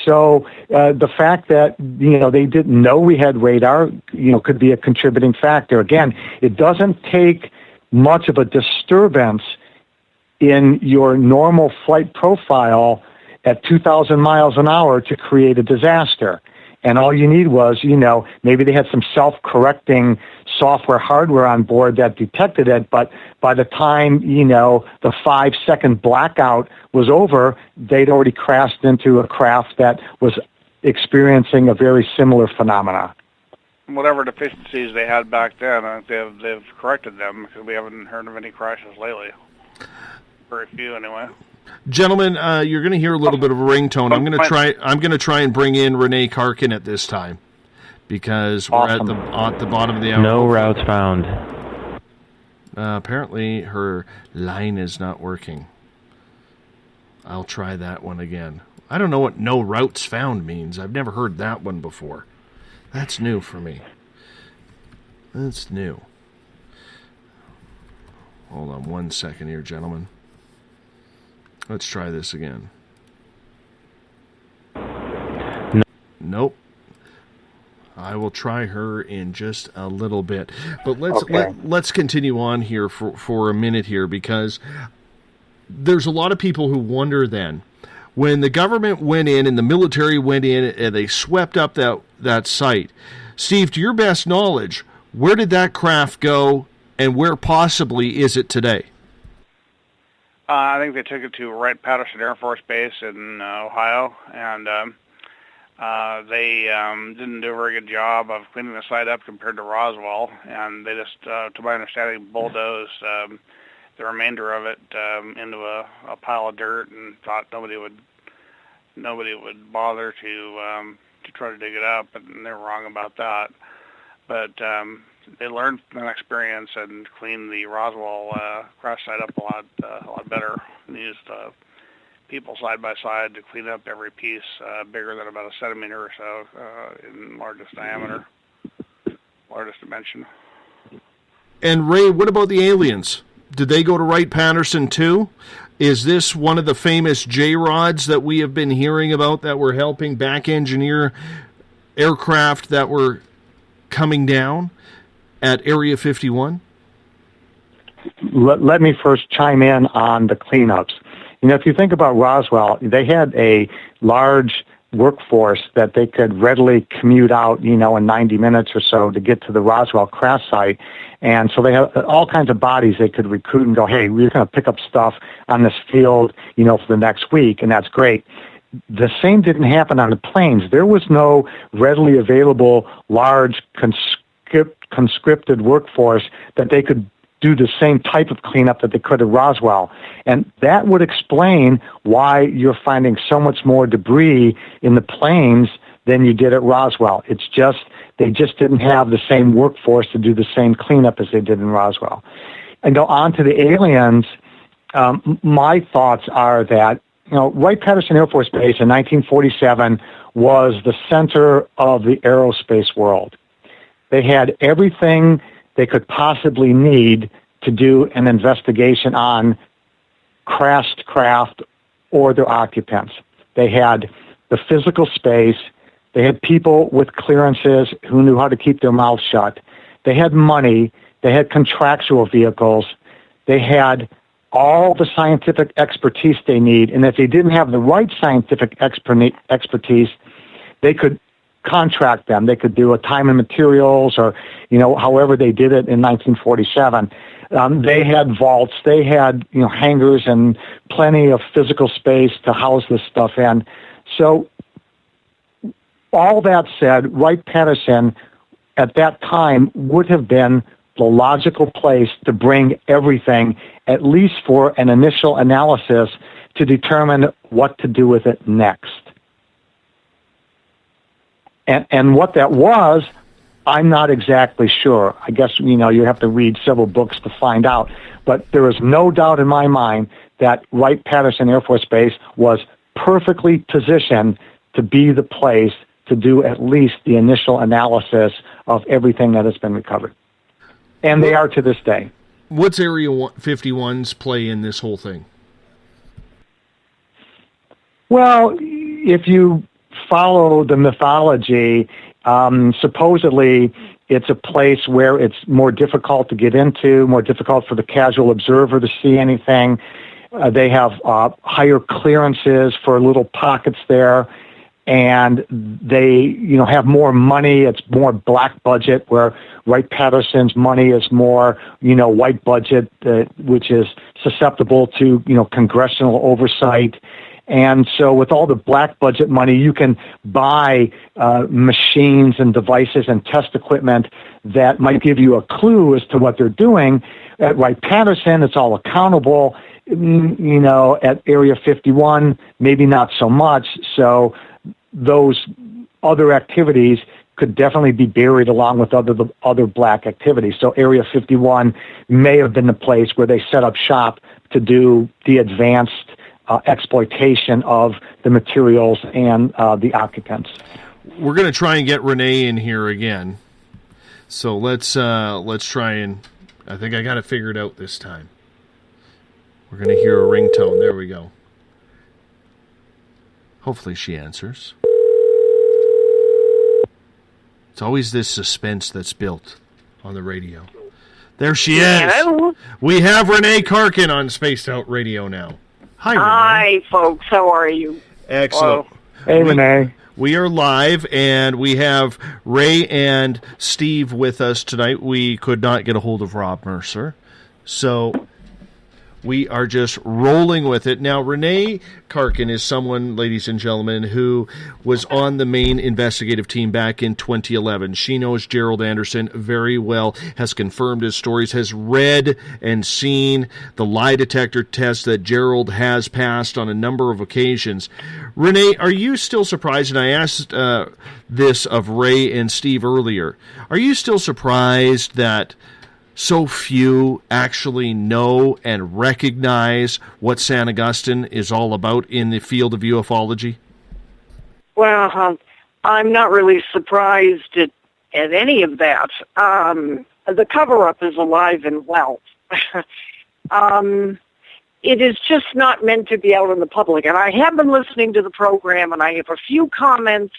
So the fact that they didn't know we had radar could be a contributing factor. Again, it doesn't take much of a disturbance in your normal flight profile at 2,000 miles an hour to create a disaster. And all you need was, maybe they had some self-correcting software hardware on board that detected it, but by the time, the 5-second blackout was over, they'd already crashed into a craft that was experiencing a very similar phenomena. Whatever deficiencies they had back then, they've corrected them, because we haven't heard of any crashes lately. Very few, anyway. Gentlemen, you're going to hear a little bit of a ringtone. I'm going to try and bring in Renee Carkin at this time, because we're at the bottom of the hour. No routes found. Apparently, her line is not working. I'll try that one again. I don't know what no routes found means. I've never heard that one before. That's new for me. That's new. Hold on 1 second here, gentlemen. Let's try this again. Nope. I will try her in just a little bit. But let's continue on here for a minute here, because there's a lot of people who wonder then, when the government went in and the military went in and they swept up that site. Steve, to your best knowledge, where did that craft go and where possibly is it today? I think they took it to Wright-Patterson Air Force Base in Ohio, and they didn't do a very good job of cleaning the site up compared to Roswell, and they just, to my understanding, bulldozed the remainder of it into a pile of dirt, and thought nobody would bother to try to dig it up, and they're wrong about that. But they learned from that experience and cleaned the Roswell crash site up a lot better, and used people side by side to clean up every piece bigger than about a centimeter or so in largest diameter, largest dimension. And Ray, what about the aliens? Did they go to Wright-Patterson too? Is this one of the famous J-rods that we have been hearing about that were helping back engineer aircraft that were coming down at Area 51? Let me first chime in on the cleanups. If you think about Roswell, they had a large workforce that they could readily commute out, in 90 minutes or so to get to the Roswell crash site. And so they have all kinds of bodies they could recruit and go, hey, we're going to pick up stuff on this field, for the next week, and that's great. The same didn't happen on the planes. There was no readily available large conscripted workforce that they could do the same type of cleanup that they could at Roswell. And that would explain why you're finding so much more debris in the plains than you did at Roswell. It's just, they just didn't have the same workforce to do the same cleanup as they did in Roswell. And go on to the aliens, my thoughts are that, Wright-Patterson Air Force Base in 1947 was the center of the aerospace world. They had everything they could possibly need to do an investigation on crashed craft or their occupants. They had the physical space. They had people with clearances who knew how to keep their mouths shut. They had money. They had contractual vehicles. They had all the scientific expertise they need. And if they didn't have the right scientific expertise, they could contract them. They could do a time and materials or, however they did it in 1947. They had vaults. They had, hangars and plenty of physical space to house this stuff in. So all that said, Wright-Patterson at that time would have been the logical place to bring everything, at least for an initial analysis, to determine what to do with it next. And what that was, I'm not exactly sure. I guess, you have to read several books to find out. But there is no doubt in my mind that Wright-Patterson Air Force Base was perfectly positioned to be the place to do at least the initial analysis of everything that has been recovered. And they are to this day. What's Area 51's play in this whole thing? Well, if you follow the mythology, supposedly it's a place where it's more difficult to get into, more difficult for the casual observer to see anything. They have higher clearances for little pockets there. And they, have more money. It's more black budget, where Wright-Patterson's money is more, white budget, which is susceptible to, congressional oversight. And so with all the black budget money, you can buy machines and devices and test equipment that might give you a clue as to what they're doing. At Wright-Patterson, it's all accountable. At Area 51, maybe not so much. So those other activities could definitely be buried along with other black activities. So Area 51 may have been the place where they set up shop to do the advanced exploitation of the materials and the occupants. We're going to try and get Renee in here again. So let's try and, I think I got it figured out this time. We're going to hear a ringtone. There we go. Hopefully she answers. It's always this suspense that's built on the radio. There she is. Hello. We have Renee Carkin on Spaced Out Radio now. Hi, Renee. Hi, folks. How are you? Excellent. Hey, Renee. We are live, and we have Ray and Steve with us tonight. We could not get a hold of Rob Mercer, so we are just rolling with it. Now, Renee Carkin is someone, ladies and gentlemen, who was on the main investigative team back in 2011. She knows Gerald Anderson very well, has confirmed his stories, has read and seen the lie detector test that Gerald has passed on a number of occasions. Renee, are you still surprised, and I asked this of Ray and Steve earlier, are you still surprised that so few actually know and recognize what San Augustine is all about in the field of ufology? Well, I'm not really surprised at any of that. The cover-up is alive and well. It is just not meant to be out in the public. And I have been listening to the program, and I have a few comments,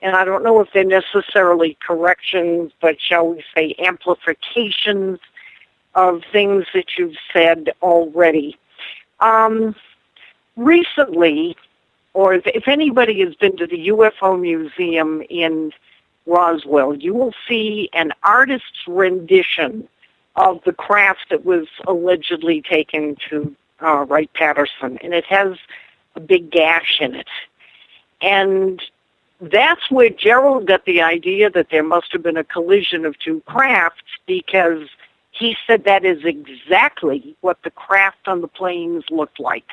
and I don't know if they're necessarily corrections, but shall we say amplifications of things that you've said already. Recently, or if anybody has been to the UFO Museum in Roswell, you will see an artist's rendition of the craft that was allegedly taken to Wright-Patterson, and it has a big gash in it. And that's where Gerald got the idea that there must have been a collision of two crafts, because he said that is exactly what the craft on the plains looked like.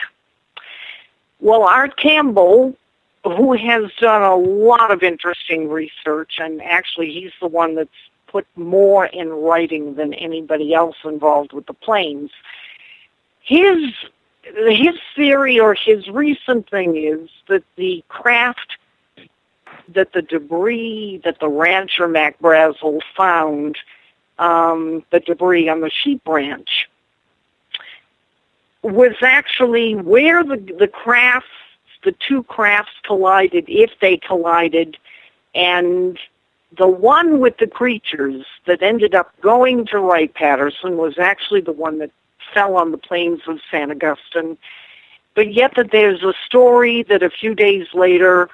Well, Art Campbell, who has done a lot of interesting research, and actually he's the one that's put more in writing than anybody else involved with the planes, his theory or his recent thing is that the craft, that the debris that the rancher Mac Brazel found, the debris on the sheep ranch, was actually where the crafts, the two crafts collided, if they collided, and the one with the creatures that ended up going to Wright-Patterson was actually the one that fell on the plains of San Augustine. But yet that there's a story that a few days later,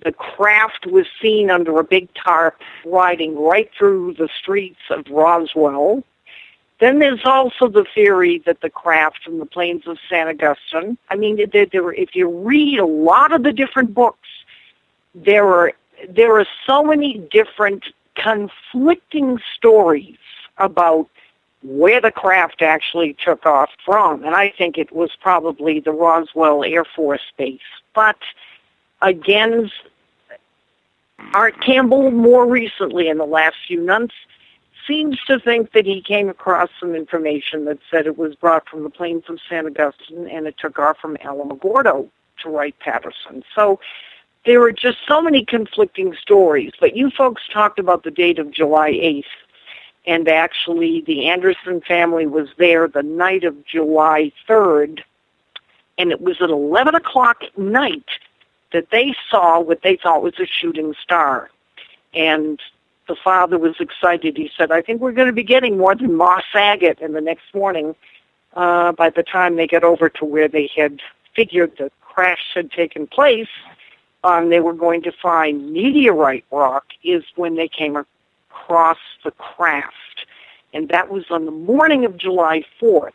the craft was seen under a big tarp riding right through the streets of Roswell. Then there's also the theory that the craft from the plains of San Augustine, I mean, if you read a lot of the different books, there are so many different conflicting stories about where the craft actually took off from. And I think it was probably the Roswell Air Force Base. But again, Art Campbell, more recently in the last few months, seems to think that he came across some information that said it was brought from the plains of San Augustine and it took off from Alamogordo to Wright-Patterson. So there are just so many conflicting stories. But you folks talked about the date of July 8th, and actually the Anderson family was there the night of July 3rd, and it was at 11 o'clock at night that they saw what they thought was a shooting star. And the father was excited. He said, I think we're going to be getting more than Moss Agate. And the next morning, by the time they got over to where they had figured the crash had taken place, they were going to find meteorite rock, is when they came across the craft. And that was on the morning of July 4th.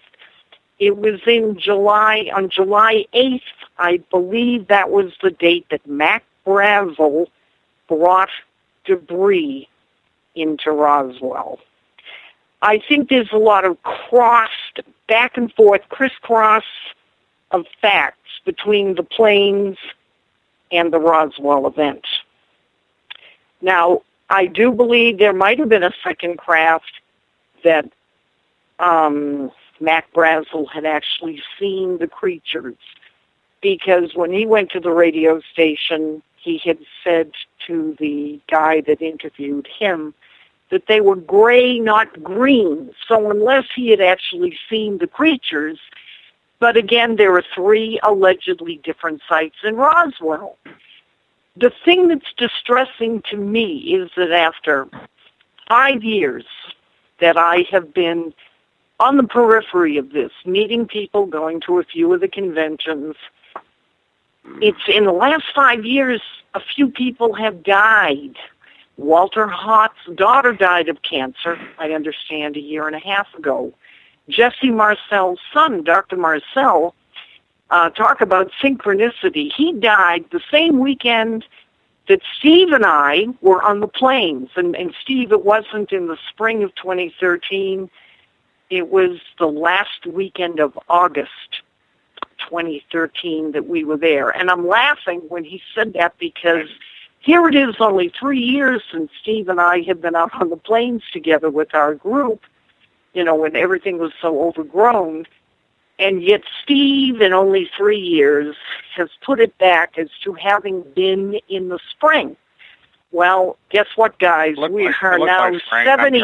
It was on July 8th, I believe that was the date that Mac Brazel brought debris into Roswell. I think there's a lot of crossed, back and forth, crisscross of facts between the planes and the Roswell event. Now, I do believe there might have been a second craft that Mac Brazel had actually seen the creatures, because when he went to the radio station, he had said to the guy that interviewed him that they were gray, not green. So unless he had actually seen the creatures, but again, there are 3 allegedly different sites in Roswell. The thing that's distressing to me is that after 5 years that I have been on the periphery of this, meeting people, going to a few of the conventions, it's in the last 5 years, a few people have died. Walter Haught's daughter died of cancer, I understand, 1.5 years ago. Jesse Marcel's son, Dr. Marcel, talk about synchronicity. He died the same weekend that Steve and I were on the plains. And Steve, it wasn't in the spring of 2013. It was the last weekend of August 2013 that we were there. And I'm laughing when he said that because here it is only 3 years since Steve and I had been out on the plains together with our group, when everything was so overgrown. And yet Steve, in only 3 years, has put it back as to having been in the spring. Well, guess what, guys? We are now 70.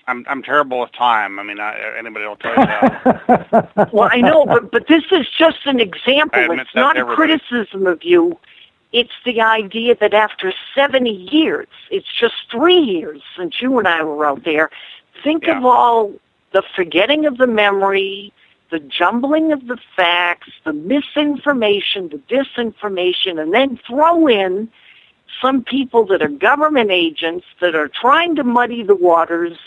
I'm terrible with time. I mean, anybody will tell you that. Well, I know, but this is just an example. It's not a criticism of you. It's the idea that after 70 years, it's just 3 years since you and I were out there. Think of all the forgetting of the memory, the jumbling of the facts, the misinformation, the disinformation, and then throw in some people that are government agents that are trying to muddy the waters,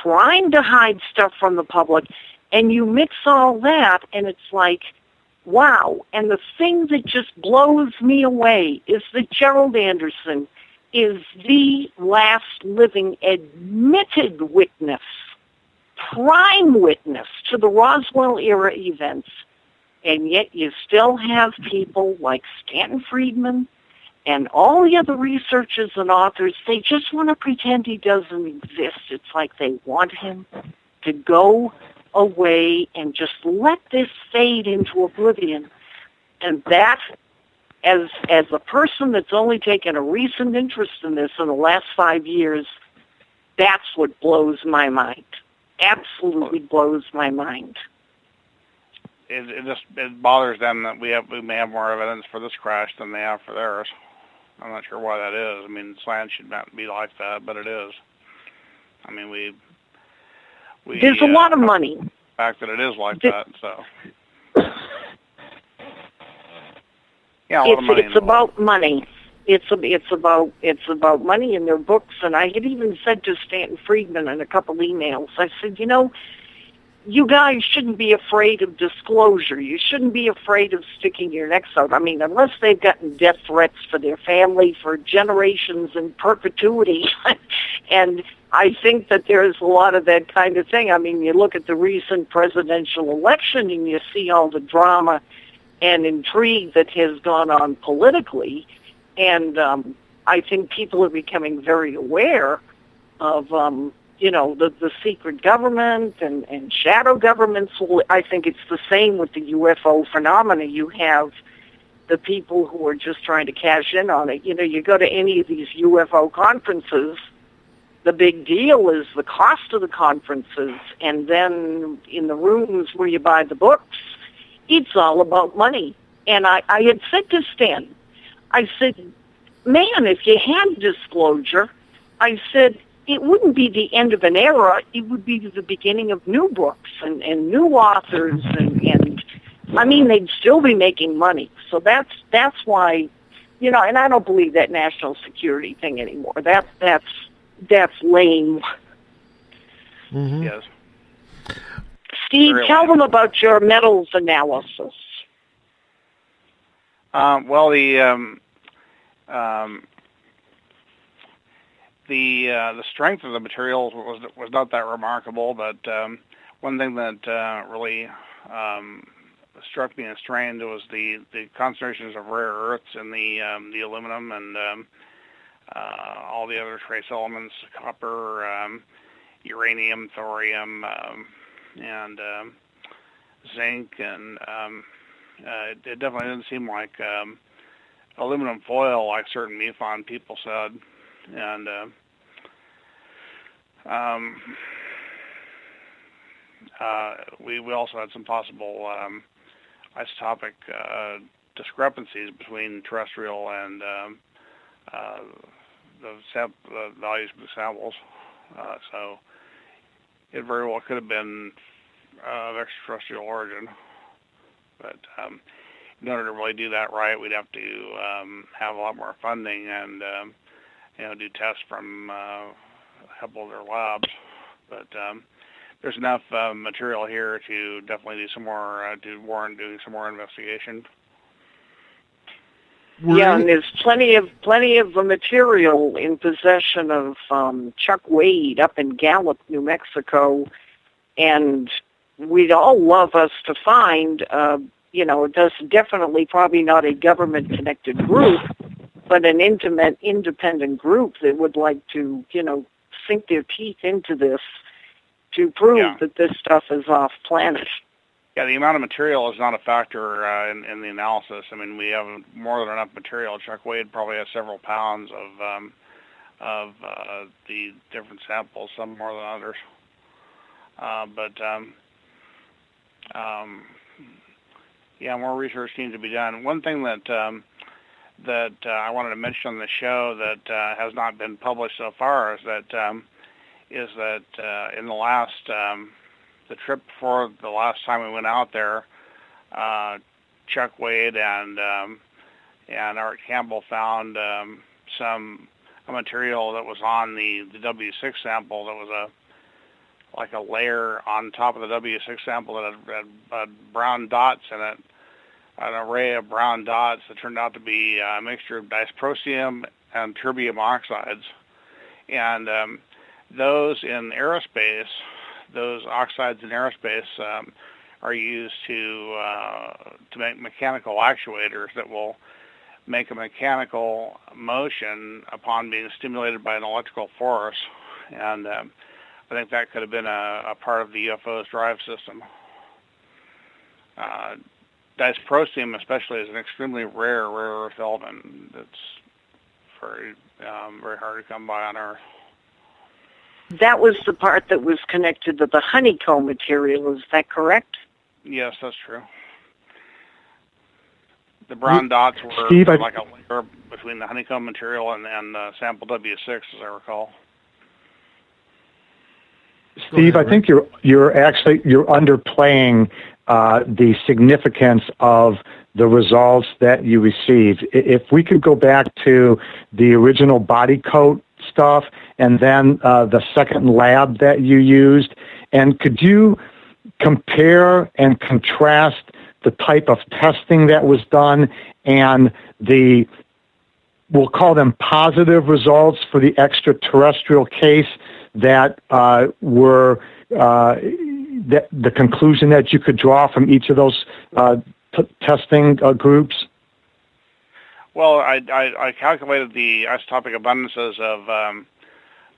trying to hide stuff from the public, and you mix all that, and it's like, wow. And the thing that just blows me away is that Gerald Anderson is the last living admitted witness prime witness to the Roswell era events, and yet you still have people like Stanton Friedman and all the other researchers and authors. They just want to pretend he doesn't exist. It's like they want him to go away and just let this fade into oblivion. And that, as a person that's only taken a recent interest in this in the last 5 years, that's what blows my mind. Absolutely blows my mind. It bothers them that we may have more evidence for this crash than they have for theirs. I'm not sure why that is. I mean, science should not be like that, but it is. I mean, we there's a lot of money. The fact that it is like that, so yeah, a lot of money. It's about money. It's about money in their books. And I had even said to Stanton Friedman in a couple emails, I said, you guys shouldn't be afraid of disclosure. You shouldn't be afraid of sticking your necks out. I mean, unless they've gotten death threats for their family for generations in perpetuity. And I think that there's a lot of that kind of thing. I mean, you look at the recent presidential election and you see all the drama and intrigue that has gone on politically. And I think people are becoming very aware of, the secret government and shadow governments. I think it's the same with the UFO phenomena. You have the people who are just trying to cash in on it. You go to any of these UFO conferences, the big deal is the cost of the conferences. And then in the rooms where you buy the books, it's all about money. And I had said to Stan, I said, man, if you had disclosure, I said, it wouldn't be the end of an era. It would be the beginning of new books and new authors. And I mean, they'd still be making money. So that's why, and I don't believe that national security thing anymore. That's lame. Mm-hmm. Yes. Steve, tell them about your metals analysis. Well, the strength of the materials was not that remarkable, but one thing that really struck me as strange was the concentrations of rare earths in the aluminum and all the other trace elements, copper, uranium, thorium, and zinc, and it definitely didn't seem like aluminum foil like certain MUFON people said. And we also had some possible isotopic discrepancies between terrestrial and the values of the samples. So it very well could have been of extraterrestrial origin. But in order to really do that right, we'd have to have a lot more funding and do tests from a couple of their labs. But there's enough material here to definitely do some more, to warrant doing some more investigation. And there's plenty of the material in possession of Chuck Wade up in Gallup, New Mexico, and we'd all love us to find, it's definitely probably not a government-connected group, but an intimate, independent group that would like to, sink their teeth into this to prove that this stuff is off-planet. Yeah, the amount of material is not a factor in the analysis. I mean, we have more than enough material. Chuck Wade probably has several pounds of the different samples, some more than others. More research needs to be done. One thing that I wanted to mention on the show that has not been published so far is that in the last the trip before the last time we went out there, Chuck Wade and Art Campbell found some material that was on the W6 sample that was like a layer on top of the W6 sample that had brown dots in it, an array of brown dots that turned out to be a mixture of dysprosium and terbium oxides. And those in aerospace, those oxides in aerospace are used to make mechanical actuators that will make a mechanical motion upon being stimulated by an electrical force, and I think that could have been a part of the UFO's drive system. Dysprosium especially is an extremely rare earth element that's very hard to come by on Earth. That was the part that was connected to the honeycomb material, is that correct? Yes, that's true. The brown dots were Steve, like a layer between the honeycomb material and sample W6, as I recall. Steve, I think you're underplaying the significance of the results that you received. If we could go back to the original body coat stuff and then the second lab that you used, and could you compare and contrast the type of testing that was done and the, we'll call them positive results for the extraterrestrial case that were the conclusion that you could draw from each of those testing groups? Well, I calculated the isotopic abundances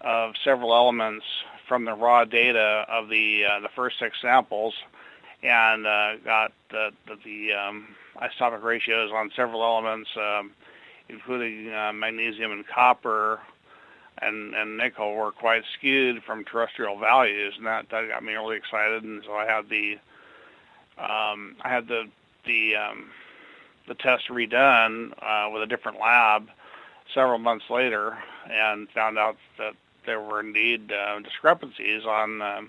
of several elements from the raw data of the first 6 samples, and got the isotopic ratios on several elements, including magnesium and copper and nickel, were quite skewed from terrestrial values, and that got me really excited. And so I had the test redone with a different lab several months later, and found out that there were indeed discrepancies on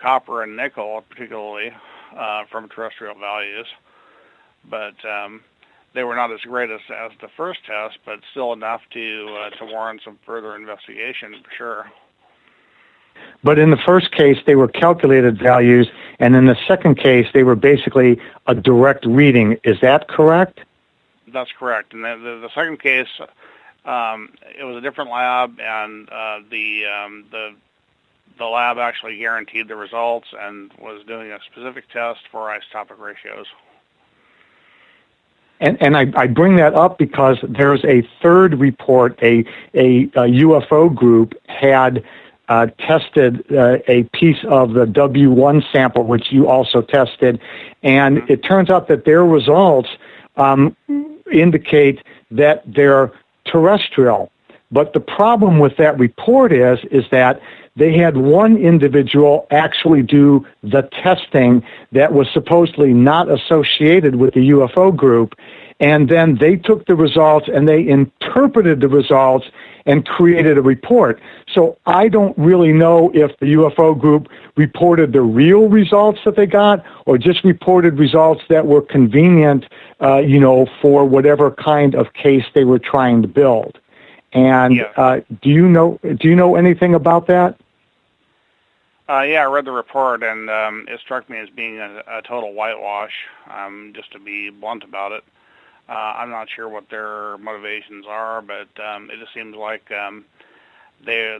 copper and nickel, particularly from terrestrial values, but they were not as great as the first test, but still enough to warrant some further investigation for sure. But in the first case, they were calculated values, and in the second case, they were basically a direct reading. Is that correct? That's correct. And the second case, it was a different lab, and the lab actually guaranteed the results and was doing a specific test for isotopic ratios. And I bring that up because there's a third report. A UFO group had tested a piece of the W1 sample, which you also tested, and it turns out that their results indicate that they're terrestrial. But the problem with that report is that they had one individual actually do the testing that was supposedly not associated with the UFO group, and then they took the results and they interpreted the results and created a report. So I don't really know if the UFO group reported the real results that they got or just reported results that were convenient, for whatever kind of case they were trying to build. And do you know anything about that? Yeah, I read the report, and it struck me as being a total whitewash, just to be blunt about it. I'm not sure what their motivations are, but it just seems like their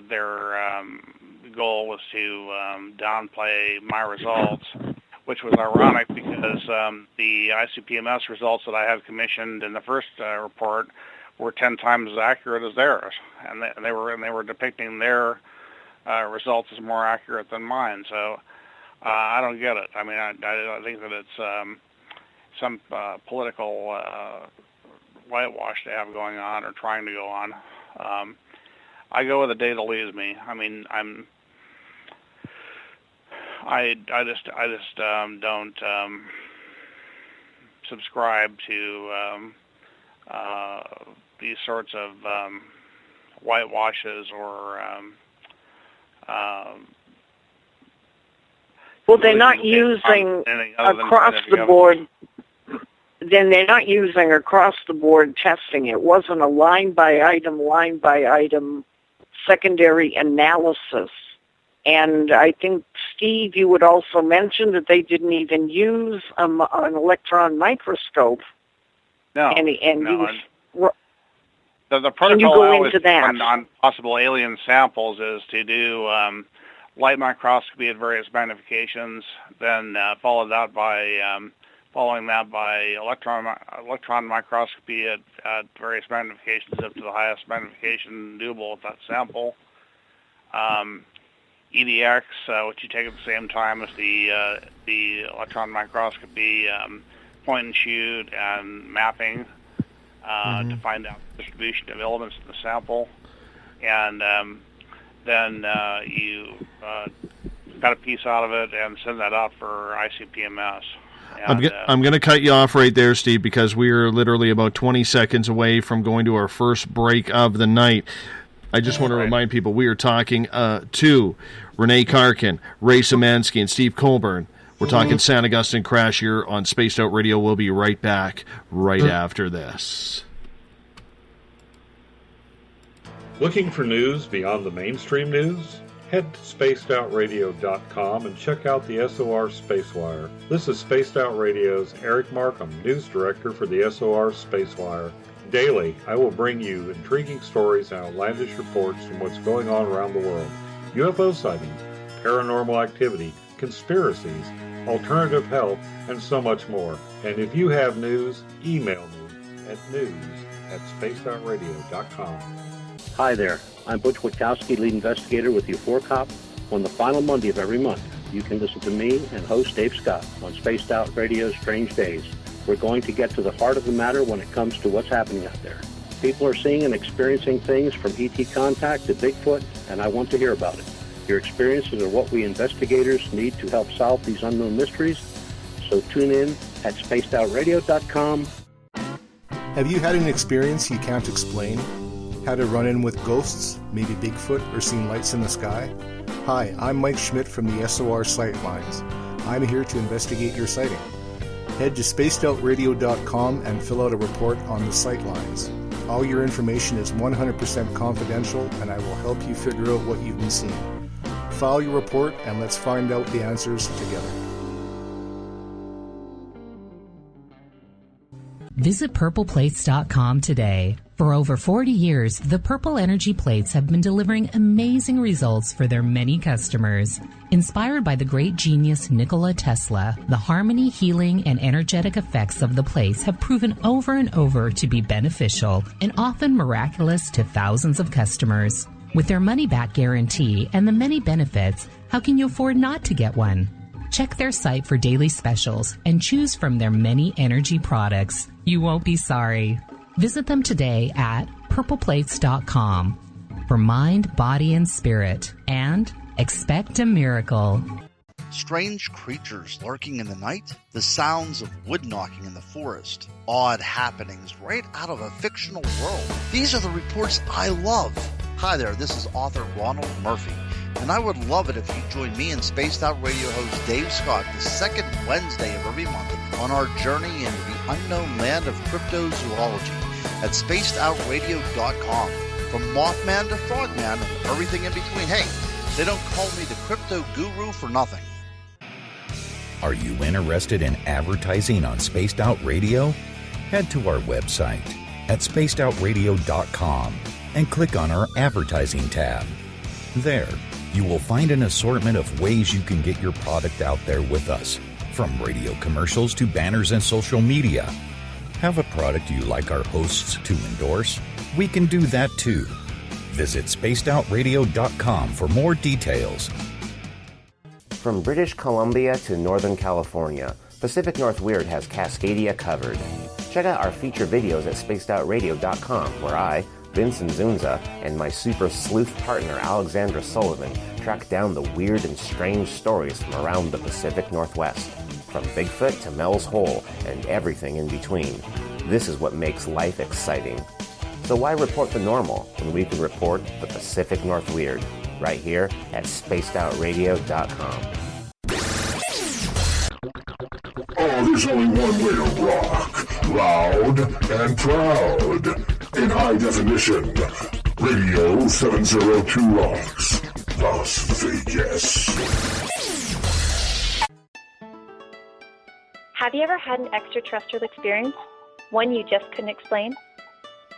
goal was to downplay my results, which was ironic because the ICP-MS results that I had commissioned in the first report were 10 times as accurate as theirs, and they were depicting their results as more accurate than mine. So I don't get it. I mean, I think that it's some political whitewash to have going on or trying to go on. I go where the data leads me. I mean, I just don't subscribe to these sorts of whitewashes or well, they're not using across the board. Then they're not using across the board testing. It wasn't a line by item secondary analysis. And I think, Steve, you would also mention that they didn't even use an electron microscope. No, The protocol go into that on possible alien samples is to do light microscopy at various magnifications, then following that by electron microscopy at various magnifications up to the highest magnification doable with that sample. EDX, which you take at the same time as the electron microscopy, point and shoot and mapping to find out the distribution of elements in the sample, and then you got a piece out of it and send that out for ICP-MS. And, I'm going to cut you off right there, Steve, because we are literally about 20 seconds away from going to our first break of the night. I just want to remind people we are talking to Renee Carkin, Ray Szymanski, and Steve Colbern. We're talking San Augustine Crash here on Spaced Out Radio. We'll be right back right after this. Looking for news beyond the mainstream news? Head to spacedoutradio.com and check out the SOR Spacewire. This is Spaced Out Radio's Eric Markham, news director for the SOR Spacewire. Daily, I will bring you intriguing stories and outlandish reports from what's going on around the world. UFO sightings, paranormal activity, conspiracies, alternative health, and so much more. And if you have news, email me at news@spacedoutradio.com. Hi there, I'm Butch Witkowski, lead investigator with UFO Crash. On the final Monday of every month, you can listen to me and host Dave Scott on Spaced Out Radio's Strange Days. We're going to get to the heart of the matter when it comes to what's happening out there. People are seeing and experiencing things from ET contact to Bigfoot, and I want to hear about it. Your experiences are what we investigators need to help solve these unknown mysteries, so tune in at spacedoutradio.com. Have you had an experience you can't explain? Had a run-in with ghosts, maybe Bigfoot, or seen lights in the sky? Hi, I'm Mike Schmidt from the SOR Sightlines. I'm here to investigate your sighting. Head to spacedoutradio.com and fill out a report on the sightlines. All your information is 100% confidential, and I will help you figure out what you've been seeing. File your report, and let's find out the answers together. Visit purpleplates.com today. For over 40 years, the Purple Energy Plates have been delivering amazing results for their many customers. Inspired by the great genius Nikola Tesla, the harmony, healing, and energetic effects of the plates have proven over and over to be beneficial and often miraculous to thousands of customers. With their money-back guarantee and the many benefits, how can you afford not to get one? Check their site for daily specials and choose from their many energy products. You won't be sorry. Visit them today at purpleplates.com for mind, body, and spirit, and expect a miracle. Strange creatures lurking in the night, the sounds of wood knocking in the forest, odd happenings right out of a fictional world. These are the reports I love. Hi there, this is author Ronald Murphy, and I would love it if you join me and Spaced Out Radio host Dave Scott the second Wednesday of every month on our journey into the unknown land of cryptozoology at spacedoutradio.com. From Mothman to Frogman and everything in between. Hey, they don't call me the crypto guru for nothing. Are you interested in advertising on Spaced Out Radio? Head to our website at spacedoutradio.com and click on our advertising tab. There, you will find an assortment of ways you can get your product out there with us, from radio commercials to banners and social media. Have a product you like our hosts to endorse? We can do that too. Visit spacedoutradio.com for more details. From British Columbia to Northern California, Pacific North Weird has Cascadia covered. Check out our feature videos at spacedoutradio.com, where I, Vincent Zunza, and my super sleuth partner Alexandra Sullivan track down the weird and strange stories from around the Pacific Northwest. From Bigfoot to Mel's Hole and everything in between. This is what makes life exciting. So why report the normal when we can report the Pacific North Weird right here at spacedoutradio.com. Oh, there's only one way to rock. Loud and proud. In high definition. Radio 702 rocks. Las Vegas. Have you ever had an extraterrestrial experience? One you just couldn't explain?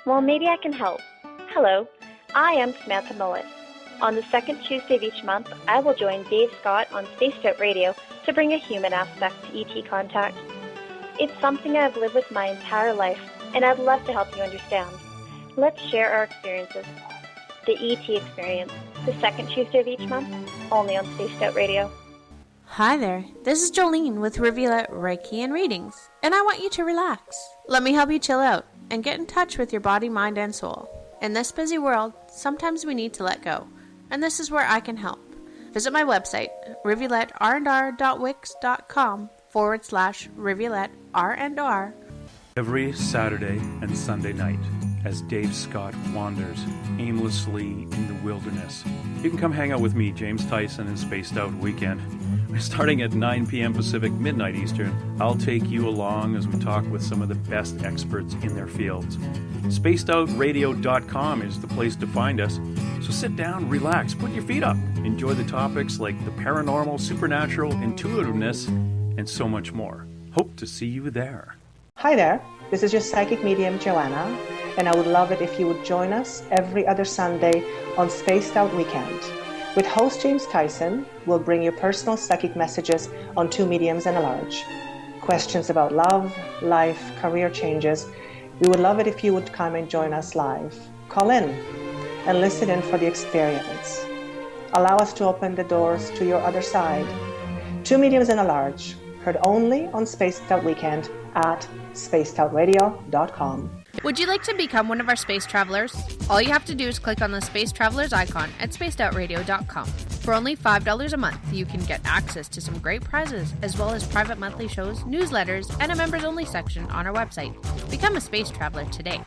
Well, maybe I can help. Hello, I am Samantha Mullet. On the second Tuesday of each month, I will join Dave Scott on Spaced Out Radio to bring a human aspect to ET contact. It's something I've lived with my entire life, and I'd love to help you understand. Let's share our experiences. The ET Experience, the second Tuesday of each month, only on Spaced Out Radio. Hi there, this is Jolene with Rivulet Reiki and Readings, and I want you to relax. Let me help you chill out and get in touch with your body, mind, and soul. In this busy world, sometimes we need to let go, and this is where I can help. Visit my website, rivuletrndr.wix.com/rivuletrndr. Every Saturday and Sunday night, as Dave Scott wanders aimlessly in the wilderness, you can come hang out with me, James Tyson, in Spaced Out Weekend. Starting at 9 p.m. Pacific, midnight Eastern, I'll take you along as we talk with some of the best experts in their fields. SpacedOutRadio.com is the place to find us. So sit down, relax, put your feet up. Enjoy the topics like the paranormal, supernatural, intuitiveness, and so much more. Hope to see you there. Hi there, this is your psychic medium, Joanna, and I would love it if you would join us every other Sunday on Spaced Out Weekend. With host James Tyson, we'll bring you personal psychic messages on two mediums and a large. Questions about love, life, career changes. We would love it if you would come and join us live. Call in and listen in for the experience. Allow us to open the doors to your other side. Two mediums and a large, heard only on Spaced Out Weekend at spacedoutradio.com. Would you like to become one of our space travelers? All you have to do is click on the Space Travelers icon at spacedoutradio.com. For only $5 a month, you can get access to some great prizes, as well as private monthly shows, newsletters, and a members-only section on our website. Become a space traveler today.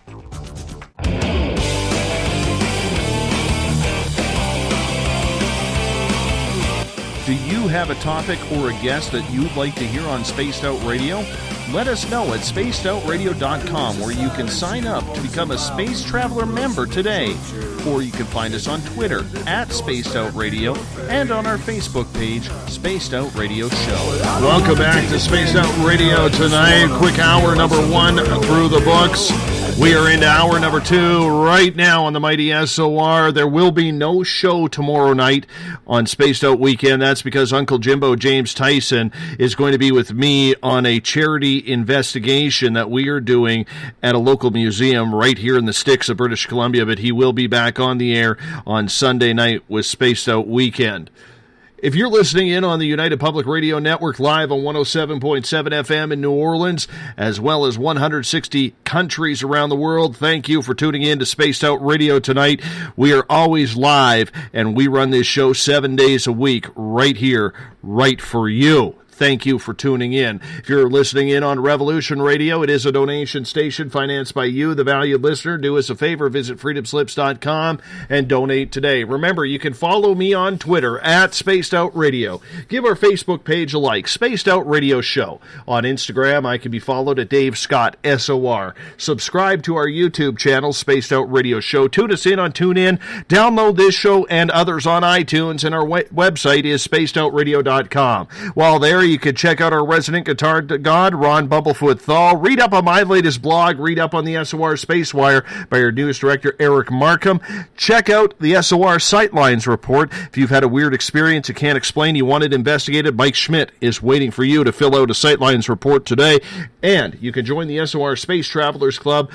Do you have a topic or a guest that you'd like to hear on Spaced Out Radio? Let us know at spacedoutradio.com, where you can sign up to become a Space Traveler member today. Or you can find us on Twitter at Spaced Out Radio and on our Facebook page, Spaced Out Radio Show. Welcome back to Spaced Out Radio tonight. Quick hour number 1 through the books. We are into hour number 2 right now on the mighty SOR. There will be no show tomorrow night on Spaced Out Weekend. That's because Uncle Jimbo James Tyson is going to be with me on a charity investigation that we are doing at a local museum right here in the sticks of British Columbia, but he will be back on the air on Sunday night with Spaced Out Weekend. If you're listening in on the United Public Radio Network live on 107.7 FM in New Orleans, as well as 160 countries around the world, thank you for tuning in to Spaced Out Radio tonight. We are always live, and we run this show 7 days a week right here, right for you. Thank you for tuning in. If you're listening in on Revolution Radio, it is a donation station financed by you, the valued listener. Do us a favor, visit freedomslips.com and donate today. Remember, you can follow me on Twitter at Spaced Out Radio. Give our Facebook page a like, Spaced Out Radio Show. On Instagram, I can be followed at Dave Scott, SOR. Subscribe to our YouTube channel, Spaced Out Radio Show. Tune us in on TuneIn. Download this show and others on iTunes, and our website is spacedoutradio.com. While there, you can check out our resident guitar god, Ron Bumblefoot Thal. Read up on my latest blog. Read up on the SOR Spacewire by our news director, Eric Markham. Check out the SOR Sightlines report. If you've had a weird experience you can't explain, you want it investigated, Mike Schmidt is waiting for you to fill out a Sightlines report today. And you can join the SOR Space Travelers Club.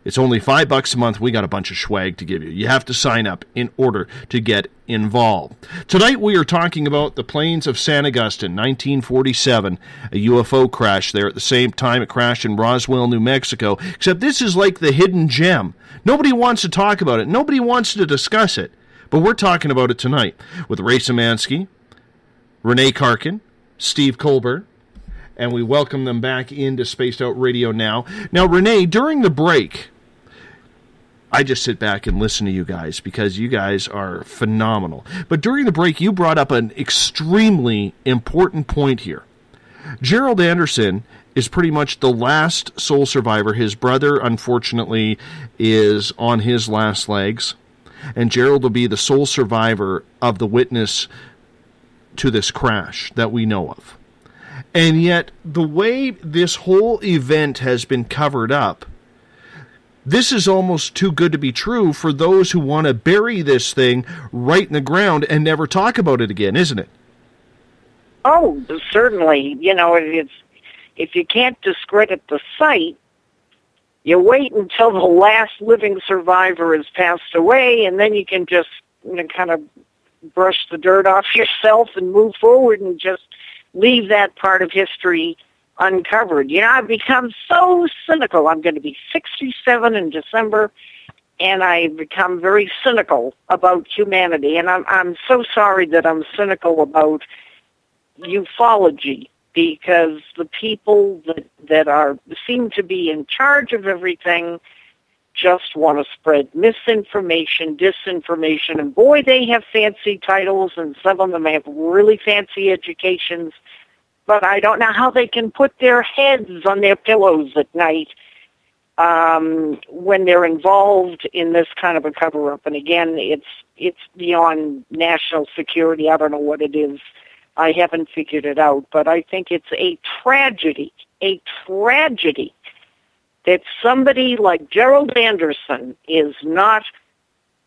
It's only $5 a month. We got a bunch of swag to give you. You have to sign up in order to get involved. Tonight we are talking about the plains of San Augustine, 1947, a UFO crash there at the same time it crashed in Roswell, New Mexico, except this is like the hidden gem. Nobody wants to talk about it. Nobody wants to discuss it. But we're talking about it tonight with Ray Szymanski, Renee Carkin, Steve Colbern, and we welcome them back into Spaced Out Radio now. Now, Renee, during the break, I just sit back and listen to you guys because you guys are phenomenal. But during the break, you brought up an extremely important point here. Gerald Anderson is pretty much the last sole survivor. His brother, unfortunately, is on his last legs. And Gerald will be the sole survivor of the witness to this crash that we know of. And yet, the way this whole event has been covered up, this is almost too good to be true for those who want to bury this thing right in the ground and never talk about it again, isn't it? Oh, certainly. It's if you can't discredit the site, you wait until the last living survivor has passed away, and then you can just kind of brush the dirt off yourself and move forward and just leave that part of history uncovered. I've become so cynical. I'm going to be 67 in December, and I've become very cynical about humanity. And I'm so sorry that I'm cynical about ufology, because the people that seem to be in charge of everything just want to spread misinformation, disinformation, and boy, they have fancy titles, and some of them have really fancy educations, but I don't know how they can put their heads on their pillows at night when they're involved in this kind of a cover-up. And again, it's beyond national security. I don't know what it is. I haven't figured it out, but I think it's a tragedy that somebody like Gerald Anderson is not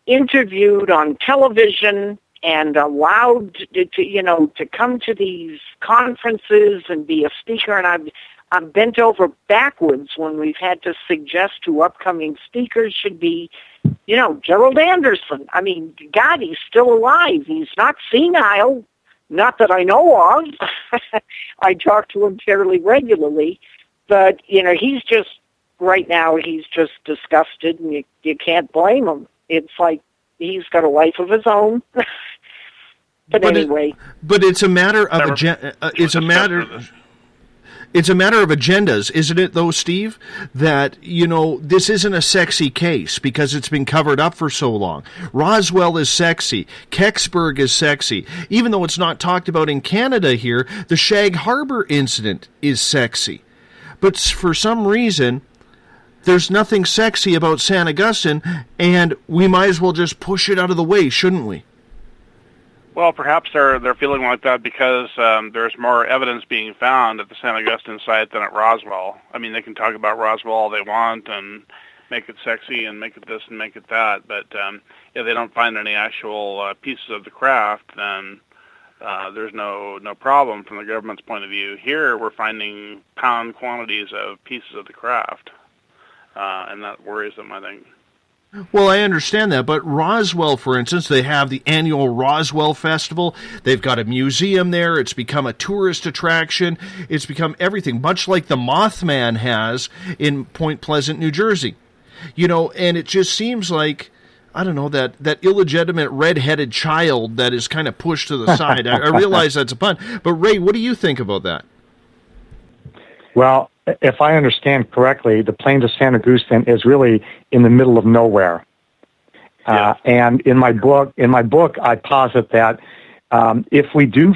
interviewed on television and allowed to come to these conferences and be a speaker. And I'm bent over backwards when we've had to suggest who upcoming speakers should be. Gerald Anderson. I mean, God, he's still alive. He's not senile. Not that I know of. I talk to him fairly regularly, but he's just right now. He's just disgusted, and you can't blame him. It's like he's got a life of his own. But anyway, but it's a matter of It's a matter of agendas, isn't it, though, Steve? That, this isn't a sexy case because it's been covered up for so long. Roswell is sexy. Kecksburg is sexy. Even though it's not talked about in Canada here, the Shag Harbor incident is sexy. But for some reason, there's nothing sexy about San Augustine, and we might as well just push it out of the way, shouldn't we? Well, perhaps they're feeling like that because there's more evidence being found at the San Augustine site than at Roswell. I mean, they can talk about Roswell all they want and make it sexy and make it this and make it that, but if they don't find any actual pieces of the craft, then there's no problem from the government's point of view. Here, we're finding pound quantities of pieces of the craft, and that worries them, I think. Well, I understand that, but Roswell, for instance, they have the annual Roswell Festival. They've got a museum there. It's become a tourist attraction. It's become everything, much like the Mothman has in Point Pleasant, New Jersey. And it just seems like, I don't know, that illegitimate red-headed child that is kind of pushed to the side. I realize that's a pun, but Ray, what do you think about that? Well, if I understand correctly, the plains of San Augustine is really in the middle of nowhere. And in my book, I posit that if we do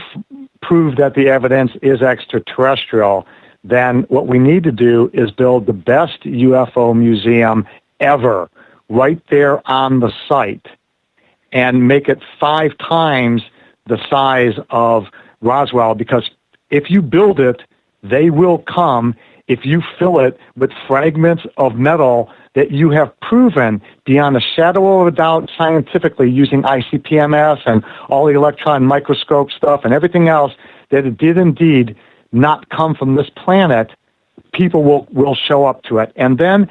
prove that the evidence is extraterrestrial, then what we need to do is build the best UFO museum ever right there on the site and make it 5 times the size of Roswell, because if you build it, they will come if you fill it with fragments of metal that you have proven beyond a shadow of a doubt scientifically using ICP-MS and all the electron microscope stuff and everything else that it did indeed not come from this planet. People will show up to it. And then,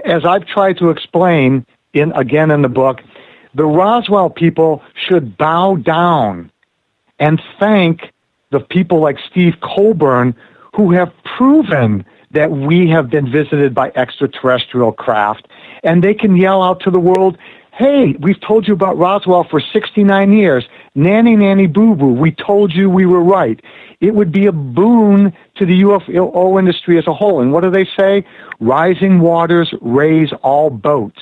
as I've tried to explain in the book, the Roswell people should bow down and thank the people like Steve Colbern who have proven that we have been visited by extraterrestrial craft, and they can yell out to the world, hey, we've told you about Roswell for 69 years. Nanny, nanny, boo-boo, we told you we were right. It would be a boon to the UFO industry as a whole. And what do they say? Rising waters raise all boats.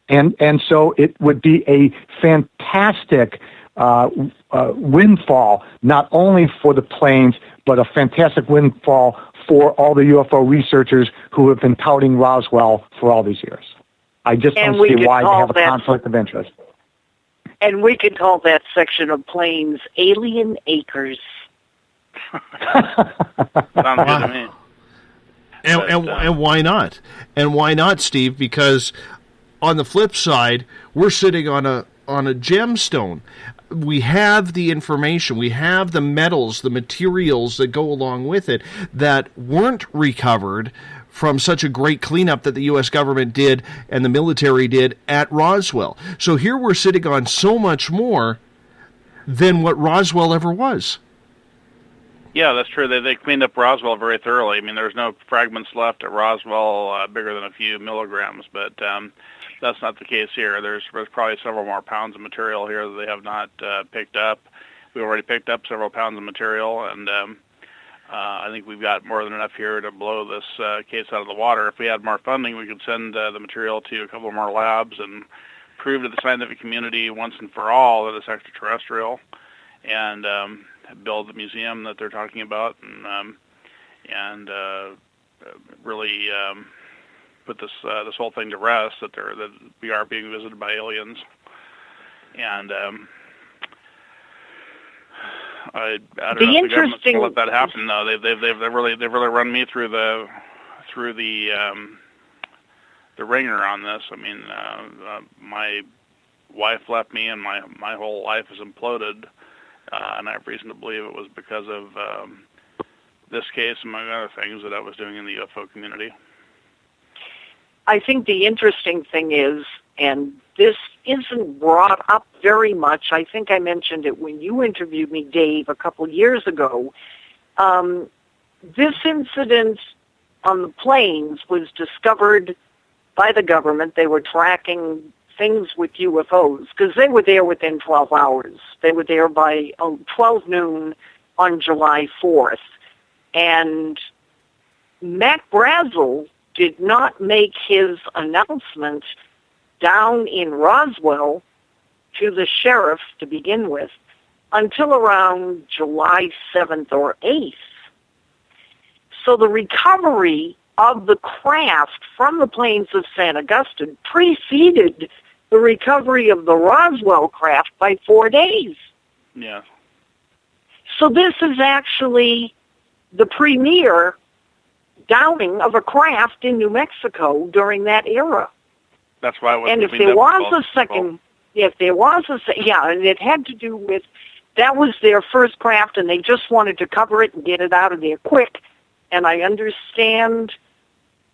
And so it would be a fantastic windfall, not only for the planes, but a fantastic windfall for all the UFO researchers who have been touting Roswell for all these years. I just don't see why they have a conflict of interest. And we could call that section of planes Alien Acres. Sounds good to me. And why not? And why not, Steve? Because on the flip side, we're sitting on a gemstone. We have the information, we have the metals, the materials that go along with it that weren't recovered from such a great cleanup that the U.S. government did and the military did at Roswell. So here we're sitting on so much more than what Roswell ever was. Yeah, that's true. They cleaned up Roswell very thoroughly. I mean, there's no fragments left at Roswell bigger than a few milligrams, but that's not the case here. There's probably several more pounds of material here that they have not picked up. We already picked up several pounds of material, and I think we've got more than enough here to blow this case out of the water. If we had more funding, we could send the material to a couple more labs and prove to the scientific community once and for all that it's extraterrestrial, and build the museum that they're talking about, and really put this whole thing to rest, that we are being visited by aliens. And I don't know if the government's going to let that happen. though. They've really run me through the ringer on this. I mean, my wife left me, and my whole life has imploded. And I have reason to believe it was because of this case, among other things, that I was doing in the UFO community. I think the interesting thing is, and this isn't brought up very much, I think I mentioned it when you interviewed me, Dave, a couple of years ago, this incident on the plains was discovered by the government. They were tracking things with UFOs, because they were there within 12 hours. They were there by 12 noon on July 4th. And Matt Brazel did not make his announcement down in Roswell to the sheriff to begin with until around July 7th or 8th. So the recovery of the craft from the plains of San Augustine preceded the recovery of the Roswell craft by 4 days. Yeah. So this is actually the premier downing of a craft in New Mexico during that era. That's why. And if there was a second, and it had to do with, that was their first craft, and they just wanted to cover it and get it out of there quick. And I understand,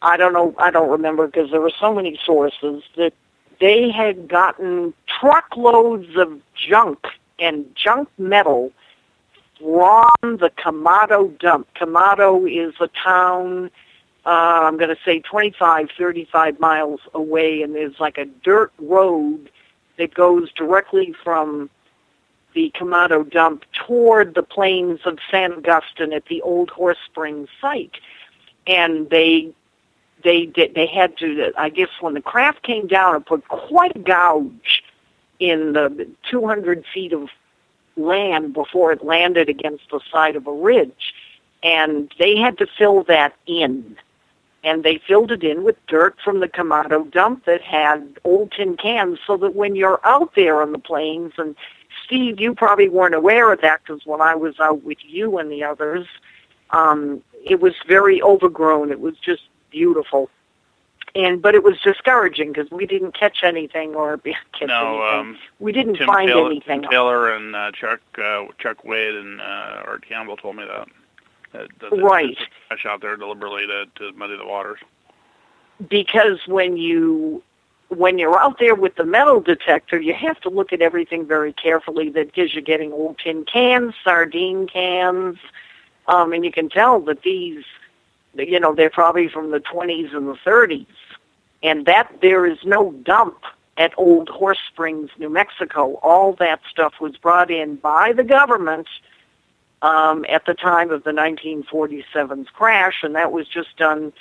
I don't remember because there were so many sources, that they had gotten truckloads of junk and junk metal from the Camado dump. Camado is a town, I'm going to say 25, 35 miles away, and there's like a dirt road that goes directly from the Camado dump toward the plains of San Augustine at the old Horse Springs site. And they had to, I guess when the craft came down, it put quite a gouge in the 200 feet of land before it landed against the side of a ridge. And they had to fill that in. And they filled it in with dirt from the Camado dump that had old tin cans, so that when you're out there on the plains, and Steve, you probably weren't aware of that because when I was out with you and the others, it was very overgrown. It was just beautiful. But it was discouraging because we didn't catch anything anything. We didn't find anything. Tim Taylor and Chuck Wade and Art Campbell told me that. Right. I shot there deliberately to muddy the waters. Because when you're out there with the metal detector, you have to look at everything very carefully, because you're getting old tin cans, sardine cans, and you can tell that these, they're probably from the 20s and the 30s, and that there is no dump at Old Horse Springs, New Mexico. All that stuff was brought in by the government at the time of the 1947's crash, and that was just done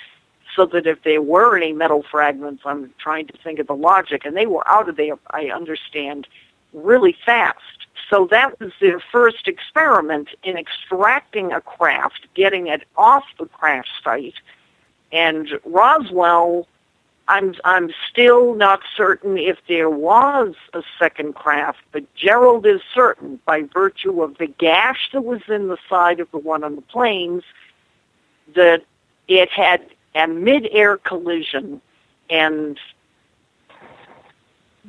so that if there were any metal fragments, I'm trying to think of the logic, and they were out of there, I understand, really fast. So that was their first experiment in extracting a craft, getting it off the crash site. And Roswell, I'm still not certain if there was a second craft, but Gerald is certain by virtue of the gash that was in the side of the one on the plains that it had and mid-air collision, and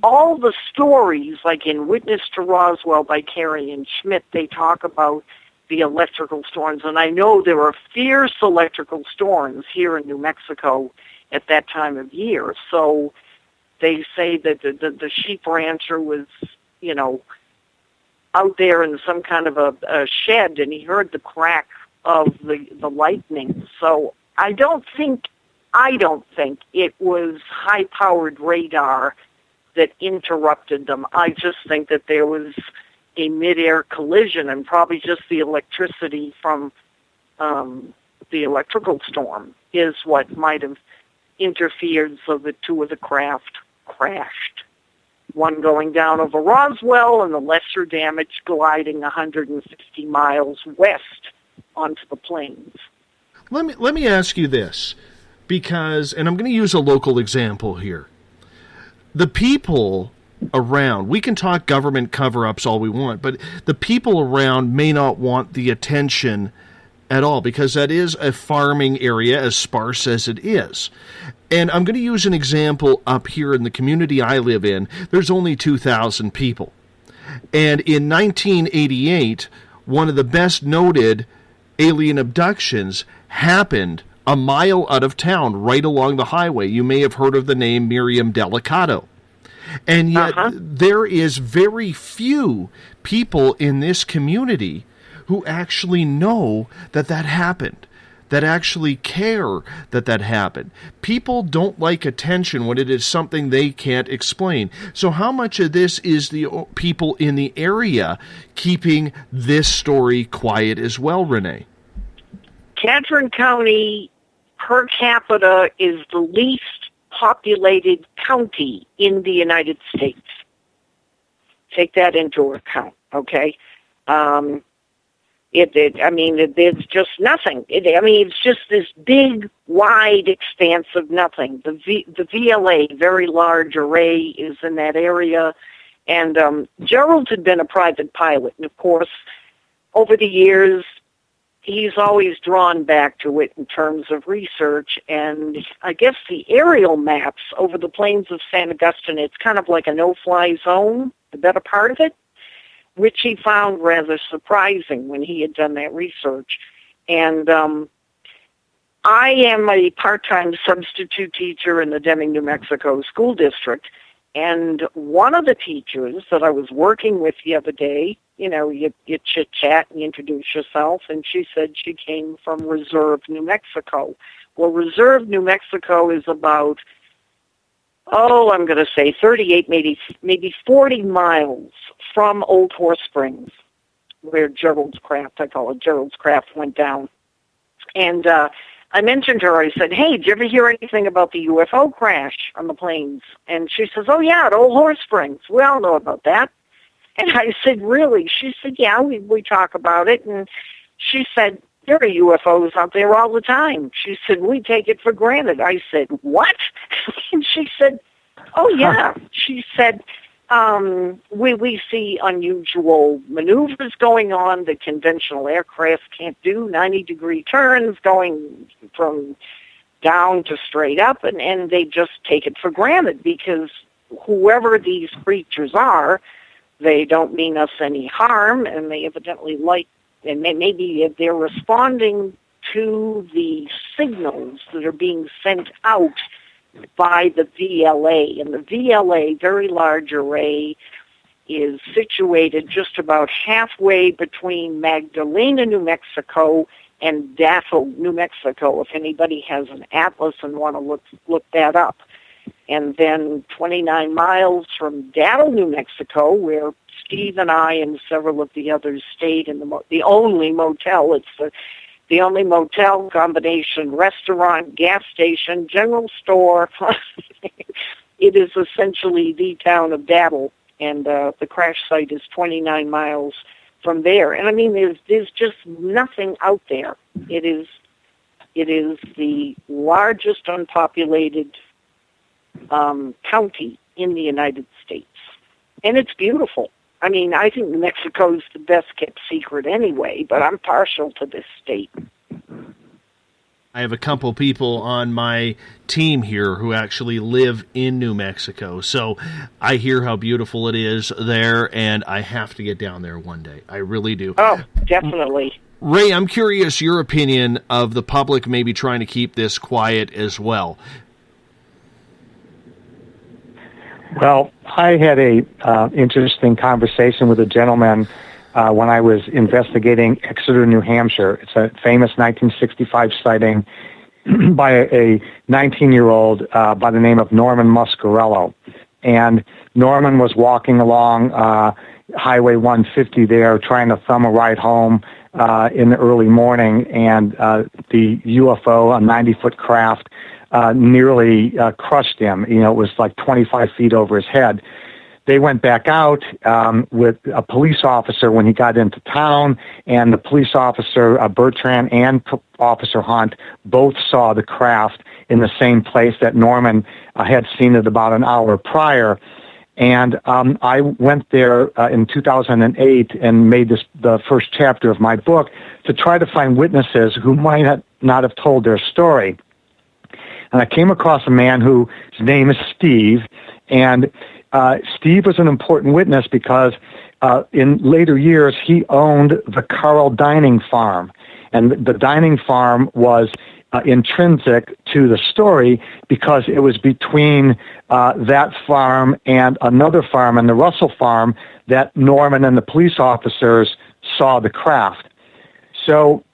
all the stories, like in Witness to Roswell by Carey and Schmidt, they talk about the electrical storms. And I know there are fierce electrical storms here in New Mexico at that time of year. So they say that the sheep rancher was, you know, out there in some kind of a shed, and he heard the crack of the lightning. So I don't think it was high-powered radar that interrupted them. I just think that there was a mid-air collision and probably just the electricity from the electrical storm is what might have interfered so that two of the craft crashed. One going down over Roswell and the lesser damage gliding 150 miles west onto the plains. Let me ask you this, because, and I'm going to use a local example here. The people around, we can talk government cover-ups all we want, but the people around may not want the attention at all, because that is a farming area, as sparse as it is. And I'm going to use an example up here in the community I live in. There's only 2,000 people. And in 1988, one of the best noted alien abductions happened a mile out of town, right along the highway. You may have heard of the name Miriam Delicato. And yet there is very few people in this community who actually know that that happened, that actually care that that happened. People don't like attention when it is something they can't explain. So how much of this is the people in the area keeping this story quiet as well, Renee? Catron County per capita is the least populated county in the United States. Take that into account, okay? It's just nothing. It's just this big, wide expanse of nothing. The VLA, Very Large Array, is in that area. And Gerald had been a private pilot. And, of course, over the years, he's always drawn back to it in terms of research. And I guess the aerial maps over the plains of San Augustine, it's kind of like a no-fly zone, the better part of it, which he found rather surprising when he had done that research. And I am a part-time substitute teacher in the Deming, New Mexico school district. And one of the teachers that I was working with the other day, you know, you chit-chat and you introduce yourself, and she said she came from Reserve, New Mexico. Well, Reserve, New Mexico is about, I'm going to say 38, maybe 40 miles from Old Horse Springs, where Gerald's craft, I call it Gerald's craft, went down. And I mentioned her. I said, hey, did you ever hear anything about the UFO crash on the plains? And she says, oh, yeah, at Old Horse Springs. We all know about that. And I said, really? She said, yeah, we talk about it. And she said, there are UFOs out there all the time. She said, we take it for granted. I said, what? And she said, oh, yeah. She said, we see unusual maneuvers going on that conventional aircraft can't do, 90-degree turns going from down to straight up, and they just take it for granted because whoever these creatures are, they don't mean us any harm, and they evidently like, and maybe they're responding to the signals that are being sent out by the VLA. And the VLA, Very Large Array, is situated just about halfway between Magdalena, New Mexico, and Daffel, New Mexico, if anybody has an atlas and want to look that up. And then 29 miles from Daffel, New Mexico, where Steve and I and several of the others stayed in the only motel. It's the only motel, combination, restaurant, gas station, general store. It is essentially the town of Daffel, and the crash site is 29 miles from there. And I mean, there's just nothing out there. It is the largest unpopulated county in the United States, and it's beautiful. I mean, I think New Mexico is the best kept secret anyway, but I'm partial to this state. I have a couple people on my team here who actually live in New Mexico, so I hear how beautiful it is there, and I have to get down there one day. I really do. Oh, definitely. Ray, I'm curious your opinion of the public maybe trying to keep this quiet as well. Well, I had a interesting conversation with a gentleman when I was investigating Exeter, New Hampshire. It's a famous 1965 sighting by a 19-year-old by the name of Norman Muscarello. And Norman was walking along Highway 150 there, trying to thumb a ride home in the early morning, and the UFO, a 90-foot craft, nearly crushed him. You know, it was like 25 feet over his head. They went back out with a police officer when he got into town, and the police officer, Bertrand and Officer Hunt, both saw the craft in the same place that Norman had seen it about an hour prior. And I went there in 2008 and made this the first chapter of my book to try to find witnesses who might not have told their story. And I came across a man whose name is Steve, and Steve was an important witness because in later years he owned the Carl Dining Farm, and the dining farm was intrinsic to the story because it was between that farm and another farm, and the Russell farm, that Norman and the police officers saw the craft. So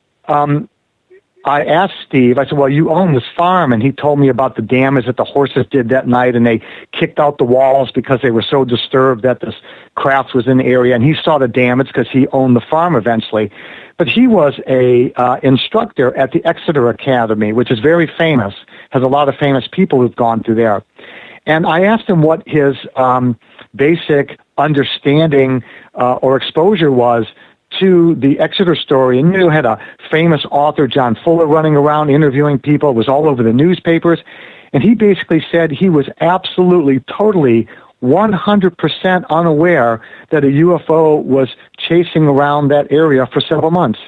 I asked Steve, I said, well, you own this farm, and he told me about the damage that the horses did that night, and they kicked out the walls because they were so disturbed that this craft was in the area, and he saw the damage because he owned the farm eventually. But he was a instructor at the Exeter Academy, which is very famous, has a lot of famous people who've gone through there. And I asked him what his basic understanding or exposure was to the Exeter story. And you had a famous author, John Fuller, running around interviewing people. It was all over the newspapers. And he basically said he was absolutely, totally, 100% unaware that a UFO was chasing around that area for several months.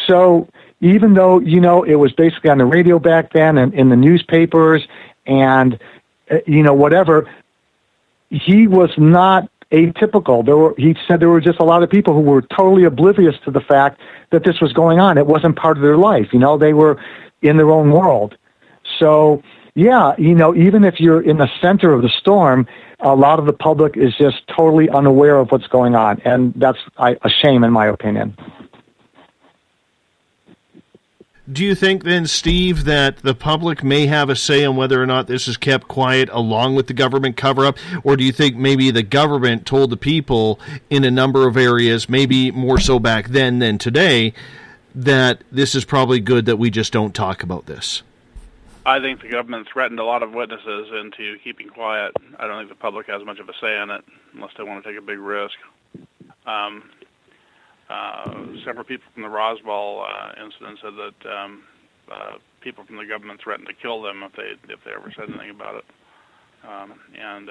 So even though, you know, it was basically on the radio back then and in the newspapers and, you know, whatever, he was not atypical. He said there were just a lot of people who were totally oblivious to the fact that this was going on. It wasn't part of their life. You know, they were in their own world. So, yeah, you know, even if you're in the center of the storm, a lot of the public is just totally unaware of what's going on. And that's a shame, in my opinion. Do you think then, Steve, that the public may have a say on whether or not this is kept quiet along with the government cover-up? Or do you think maybe the government told the people in a number of areas, maybe more so back then than today, that this is probably good that we just don't talk about this? I think the government threatened a lot of witnesses into keeping quiet. I don't think the public has much of a say in it unless they want to take a big risk. Several people from the Roswell incident said that people from the government threatened to kill them if they ever said anything about it. And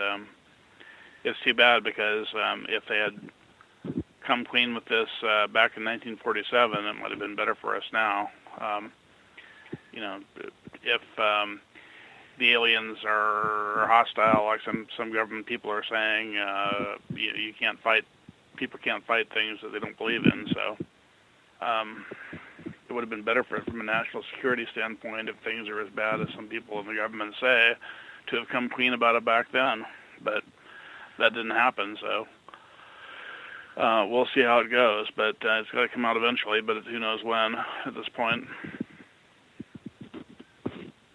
it's too bad because if they had come clean with this back in 1947, it might have been better for us now. You know, if the aliens are hostile, like some government people are saying, you can't fight. People can't fight things that they don't believe in. So it would have been better from a national security standpoint if things are as bad as some people in the government say to have come clean about it back then. But that didn't happen. So we'll see how it goes. But it's got to come out eventually. But who knows when at this point.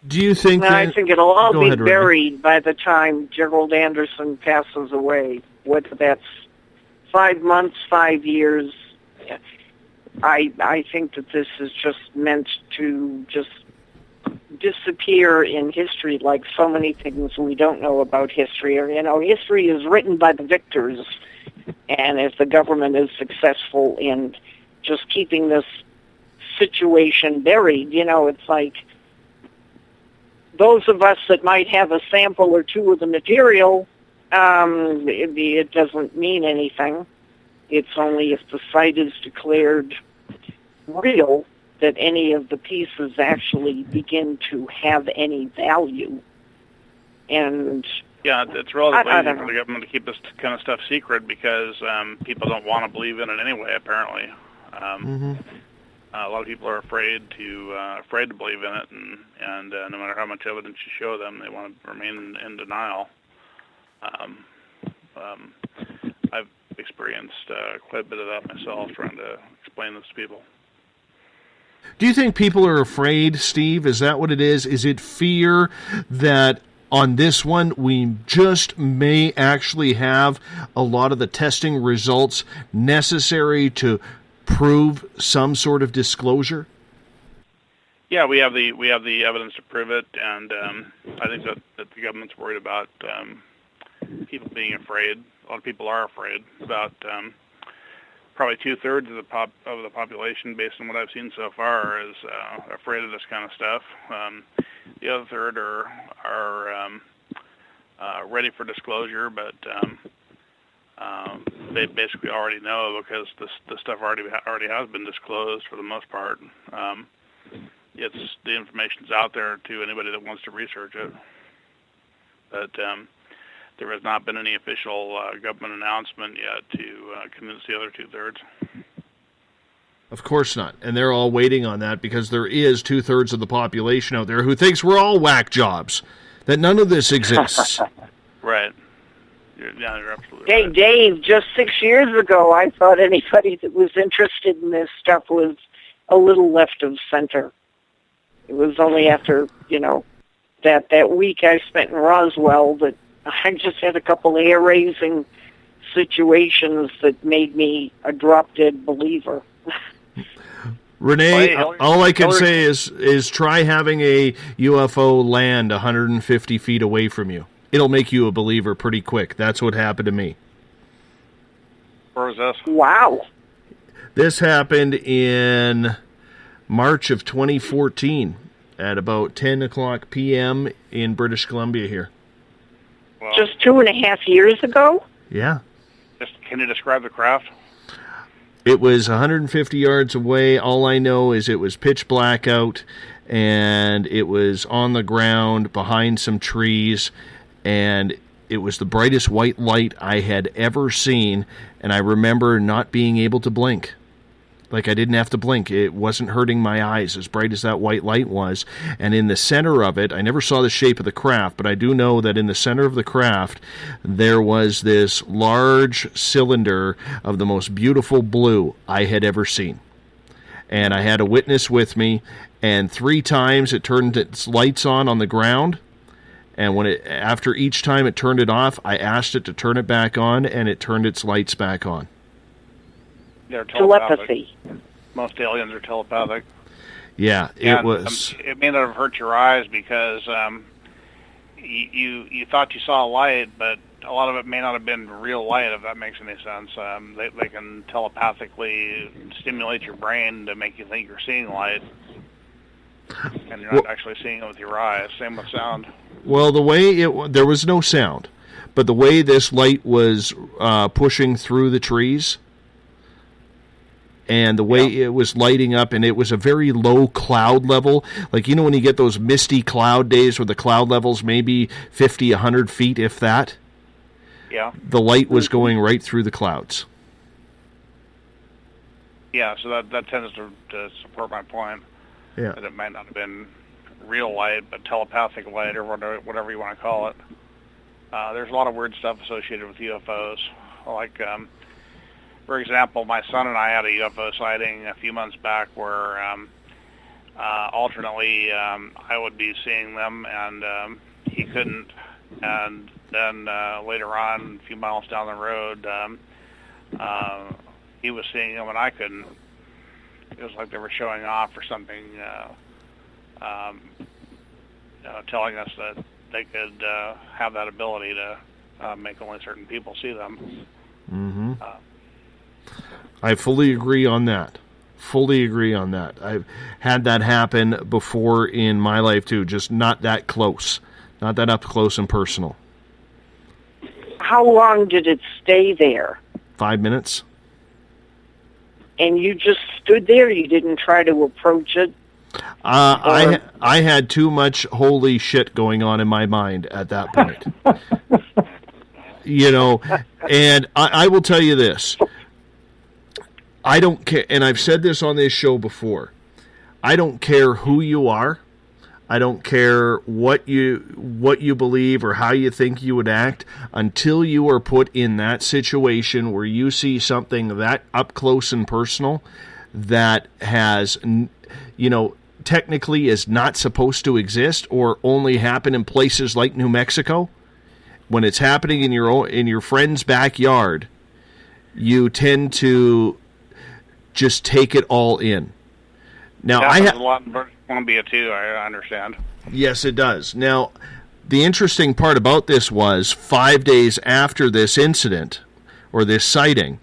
Do you think I think it'll all be ahead, buried by the time Gerald Anderson passes away, whether that's 5 months, 5 years. I think that this is just meant to just disappear in history like so many things we don't know about history. You know, history is written by the victors, and if the government is successful in just keeping this situation buried, you know, it's like those of us that might have a sample or two of the material, it doesn't mean anything. It's only if the site is declared real that any of the pieces actually begin to have any value. And yeah, it's relatively I easy don't for know. the government to keep this kind of stuff secret because people don't want to believe in it anyway. Apparently, a lot of people are afraid to believe in it, and no matter how much evidence you show them, they want to remain in denial. I've experienced quite a bit of that myself, trying to explain this to people. Do you think people are afraid, Steve? Is that what it is? Is it fear that on this one we just may actually have a lot of the testing results necessary to prove some sort of disclosure? Yeah, we have the evidence to prove it, and I think that the government's worried about people being afraid. A lot of people are afraid. About probably 2/3 of the population, based on what I've seen so far, is afraid of this kind of stuff. The other third are ready for disclosure, but they basically already know because the stuff already has been disclosed for the most part. The information's out there to anybody that wants to research it, but there has not been any official government announcement yet to convince the other 2/3. Of course not. And they're all waiting on that because there is 2/3 of the population out there who thinks we're all whack jobs, that none of this exists. Right. You're absolutely Hey, right. Dave, just 6 years ago, I thought anybody that was interested in this stuff was a little left of center. It was only after, that week I spent in Roswell that I just had a couple of hair-raising situations that made me a drop-dead believer. Renee, all I can say is try having a UFO land 150 feet away from you. It'll make you a believer pretty quick. That's what happened to me. Where was this? Wow. This happened in March of 2014 at about 10 o'clock p.m. in British Columbia here. Well, Just 2.5 years ago? Yeah. Can you describe the craft? It was 150 yards away. All I know is it was pitch black out, and it was on the ground behind some trees, and it was the brightest white light I had ever seen, and I remember not being able to blink. Like, I didn't have to blink. It wasn't hurting my eyes, as bright as that white light was. And in the center of it, I never saw the shape of the craft, but I do know that in the center of the craft, there was this large cylinder of the most beautiful blue I had ever seen. And I had a witness with me, and 3 times it turned its lights on the ground. And after each time it turned it off, I asked it to turn it back on, and it turned its lights back on. They're Telepathy. Most aliens are telepathic. Yeah, it was. It may not have hurt your eyes because you thought you saw a light, but a lot of it may not have been real light, if that makes any sense. They can telepathically stimulate your brain to make you think you're seeing light, and you're not actually seeing it with your eyes. Same with sound. Well, the way there was no sound, but the way this light was pushing through the trees, and the way it was lighting up, and it was a very low cloud level. Like, when you get those misty cloud days where the cloud level's maybe 50, 100 feet, if that? Yeah. The light was going right through the clouds. Yeah, so that tends to support my point. Yeah. That it might not have been real light, but telepathic light, or whatever you want to call it. There's a lot of weird stuff associated with UFOs. Like, for example, my son and I had a UFO sighting a few months back where alternately I would be seeing them and he couldn't. And then later on, a few miles down the road, he was seeing them and I couldn't. It was like they were showing off or something, telling us that they could have that ability to make only certain people see them. Mm-hmm. I fully agree on that. I've had that happen before in my life, too, just not that close. Not that up close and personal. How long did it stay there? 5 minutes. and you just stood there? You didn't try to approach it? I had too much holy shit going on in my mind at that point. And I will tell you this. I don't care, and I've said this on this show before. I don't care who you are. I don't care what you believe or how you think you would act until you are put in that situation where you see something that up close and personal that has, technically is not supposed to exist or only happen in places like New Mexico. When it's happening in your friend's backyard, you tend to just take it all in. Now, I have a lot in British Columbia too. I understand. Yes, it does. Now, the interesting part about this was 5 days after this incident or this sighting,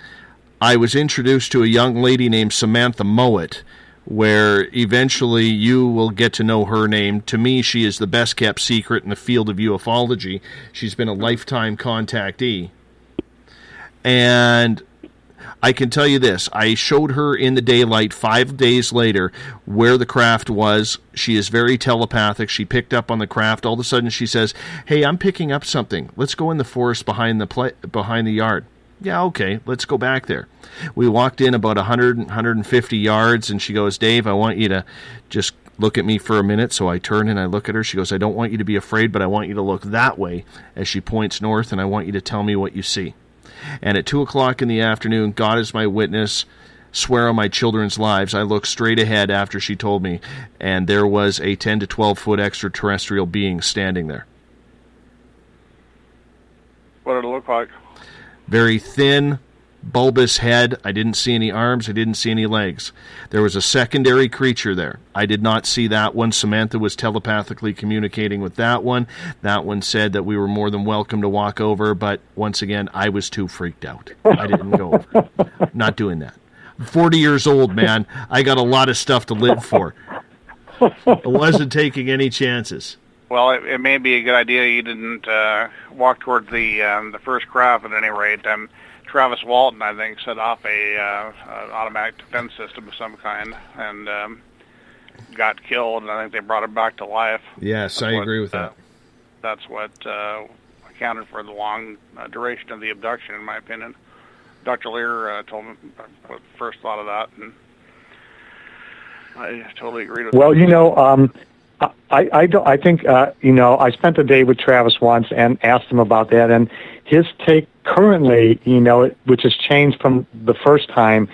I was introduced to a young lady named Samantha Mowat, where eventually you will get to know her name. To me, she is the best kept secret in the field of ufology. She's been a lifetime contactee. And I can tell you this, I showed her in the daylight 5 days later where the craft was. She is very telepathic. She picked up on the craft. All of a sudden she says, "Hey, I'm picking up something. Let's go in the forest behind the yard." Yeah, okay, let's go back there. We walked in about 150 yards, and she goes, "Dave, I want you to just look at me for a minute." So I turn and I look at her. She goes, "I don't want you to be afraid, but I want you to look that way," as she points north, "and I want you to tell me what you see." And at 2 o'clock in the afternoon, God is my witness, swear on my children's lives, I looked straight ahead after she told me, and there was a 10 to 12-foot extraterrestrial being standing there. What did it look like? Very thin, bulbous head. I didn't see any arms. I didn't see any legs. There was a secondary creature there. I did not see that one. Samantha was telepathically communicating with that one. That one said that we were more than welcome to walk over, but once again, I was too freaked out. I didn't go over. Not doing that. 40 years old, man. I got a lot of stuff to live for. I wasn't taking any chances. Well, it may be a good idea you didn't walk toward the first craft at any rate. Travis Walton, I think, set off an automatic defense system of some kind and got killed, and I think they brought him back to life. Yes, I agree with that. That's what accounted for the long duration of the abduction, in my opinion. Dr. Lear told me what first thought of that, and I totally agreed with that. Well, I think I spent the day with Travis once and asked him about that, and his take currently, which has changed from the first time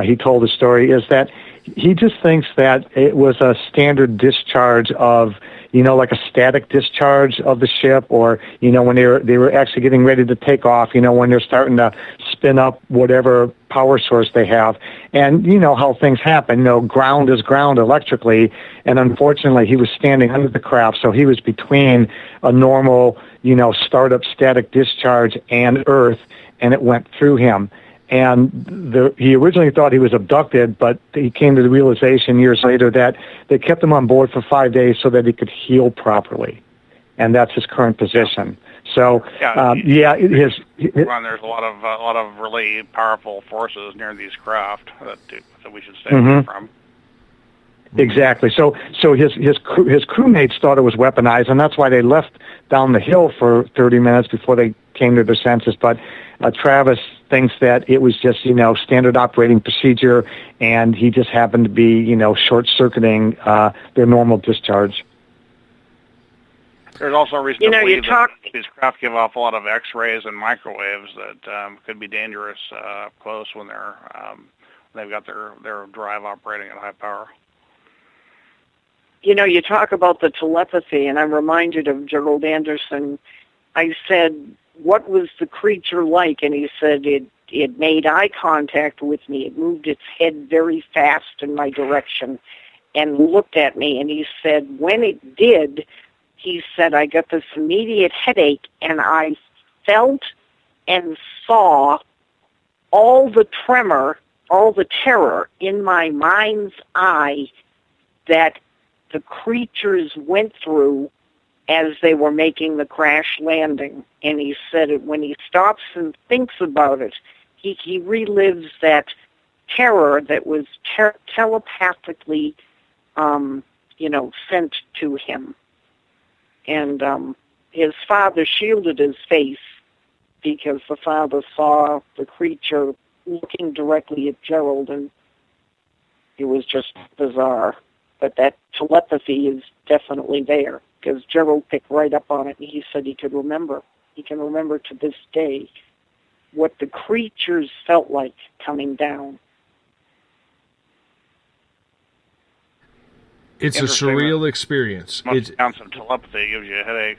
he told the story, is that he just thinks that it was a standard discharge of, like a static discharge of the ship, or, when they were actually getting ready to take off, when they're starting to spin up whatever power source they have. And you know how things happen, ground is ground electrically, and unfortunately he was standing under the craft, so he was between a normal, startup static discharge and Earth, and it went through him. And he originally thought he was abducted, but he came to the realization years later that they kept him on board for 5 days so that he could heal properly. And that's his current position. So, there's a lot of really powerful forces near these craft that we should stay away from. Exactly. So his crewmates thought it was weaponized, and that's why they left down the hill for 30 minutes before they came to their senses. But Travis thinks that it was just, standard operating procedure, and he just happened to be, short-circuiting their normal discharge. There's also a reason to believe that these craft give off a lot of X-rays and microwaves that could be dangerous up close when they've got their drive operating at high power. You talk about the telepathy, and I'm reminded of Gerald Anderson. I said, "What was the creature like?" And he said, it made eye contact with me. It moved its head very fast in my direction and looked at me. And he said, when it did, he said, I got this immediate headache, and I felt and saw all the tremor, all the terror in my mind's eye that the creatures went through as they were making the crash landing. And he said when he stops and thinks about it, he relives that terror that was telepathically, sent to him. And his father shielded his face because the father saw the creature looking directly at Gerald, and it was just bizarre. But that telepathy is definitely there, because Gerald picked right up on it, and he said he could remember. He can remember to this day what the creatures felt like coming down. It's a surreal experience. Must down some telepathy gives you a headache.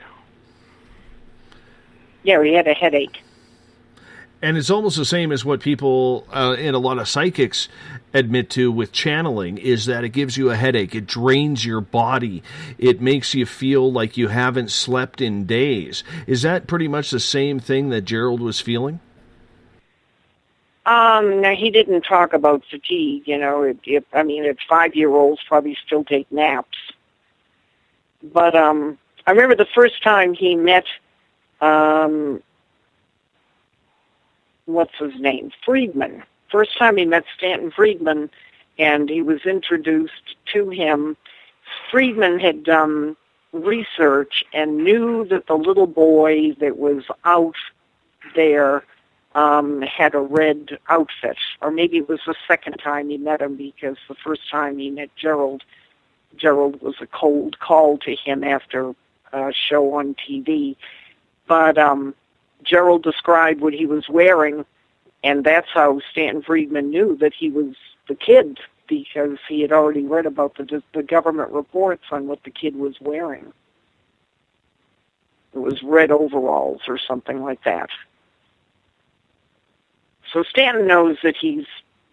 Yeah, he had a headache. And it's almost the same as what people and a lot of psychics admit to with channeling, is that it gives you a headache. It drains your body. It makes you feel like you haven't slept in days. Is that pretty much the same thing that Gerald was feeling? No, he didn't talk about fatigue. It's 5-year-olds probably still take naps. But I remember the first time he met, what's his name? Friedman. First time he met Stanton Friedman, and he was introduced to him. Friedman had done research and knew that the little boy that was out there had a red outfit. Or maybe it was the second time he met him, because the first time he met Gerald was a cold call to him after a show on TV. But Gerald described what he was wearing, and that's how Stanton Friedman knew that he was the kid, because he had already read about the government reports on what the kid was wearing. It was red overalls or something like that. So Stanton knows that he's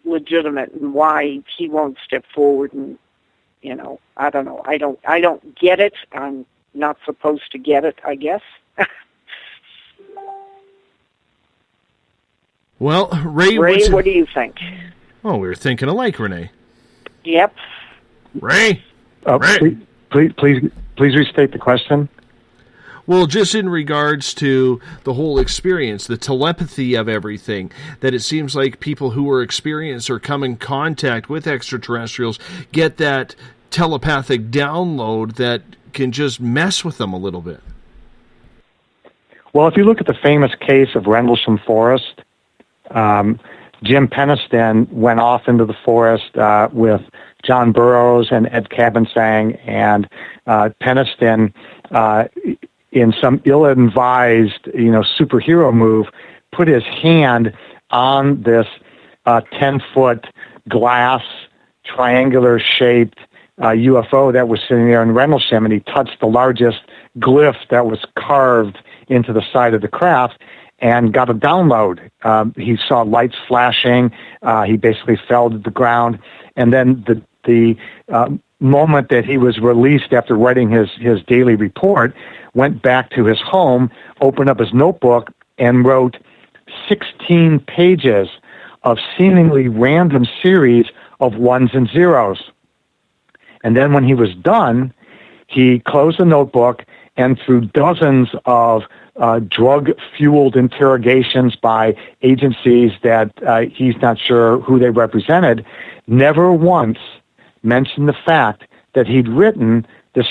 legitimate and why he won't step forward, and I don't know. I don't get it. I'm not supposed to get it, I guess. Well, Ray, what do you think? Oh, we were thinking alike, Renee. Yep. Ray? Ray? Please restate the question. Well, just in regards to the whole experience, the telepathy of everything, that it seems like people who are experienced or come in contact with extraterrestrials get that telepathic download that can just mess with them a little bit. Well, if you look at the famous case of Rendlesham Forest, Jim Peniston went off into the forest with John Burroughs and Ed Cabansang, and Peniston, in some ill-advised, superhero move, put his hand on this 10-foot glass, triangular-shaped UFO that was sitting there in Rendlesham, and he touched the largest glyph that was carved into the side of the craft and got a download. He saw lights flashing. He basically fell to the ground. And then the moment that he was released after writing his daily report, went back to his home, opened up his notebook, and wrote 16 pages of seemingly random series of ones and zeros. And then when he was done, he closed the notebook, and through dozens of drug-fueled interrogations by agencies that he's not sure who they represented, never once mentioned the fact that he'd written this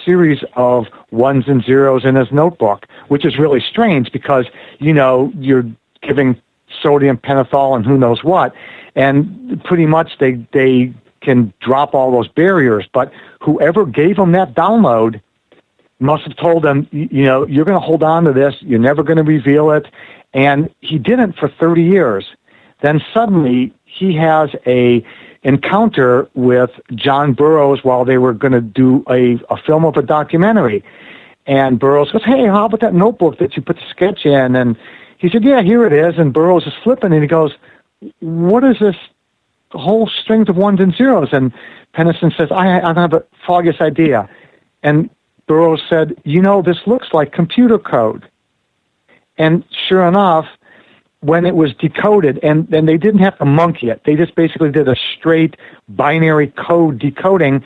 series of ones and zeros in his notebook, which is really strange because, you're giving sodium pentothal and who knows what, and pretty much they can drop all those barriers. But whoever gave him that download must have told him, you're going to hold on to this, you're never going to reveal it. And he didn't for 30 years. Then suddenly he has a encounter with John Burroughs while they were going to do a film of a documentary. And Burroughs goes, hey, how about that notebook that you put the sketch in? And he said, yeah, here it is. And Burroughs is flipping, and he goes, what is this whole strings of ones and zeros? And Peniston says, I have a foggiest idea. And Burroughs said, this looks like computer code. And sure enough, when it was decoded, and they didn't have to monkey it. They just basically did a straight binary code decoding.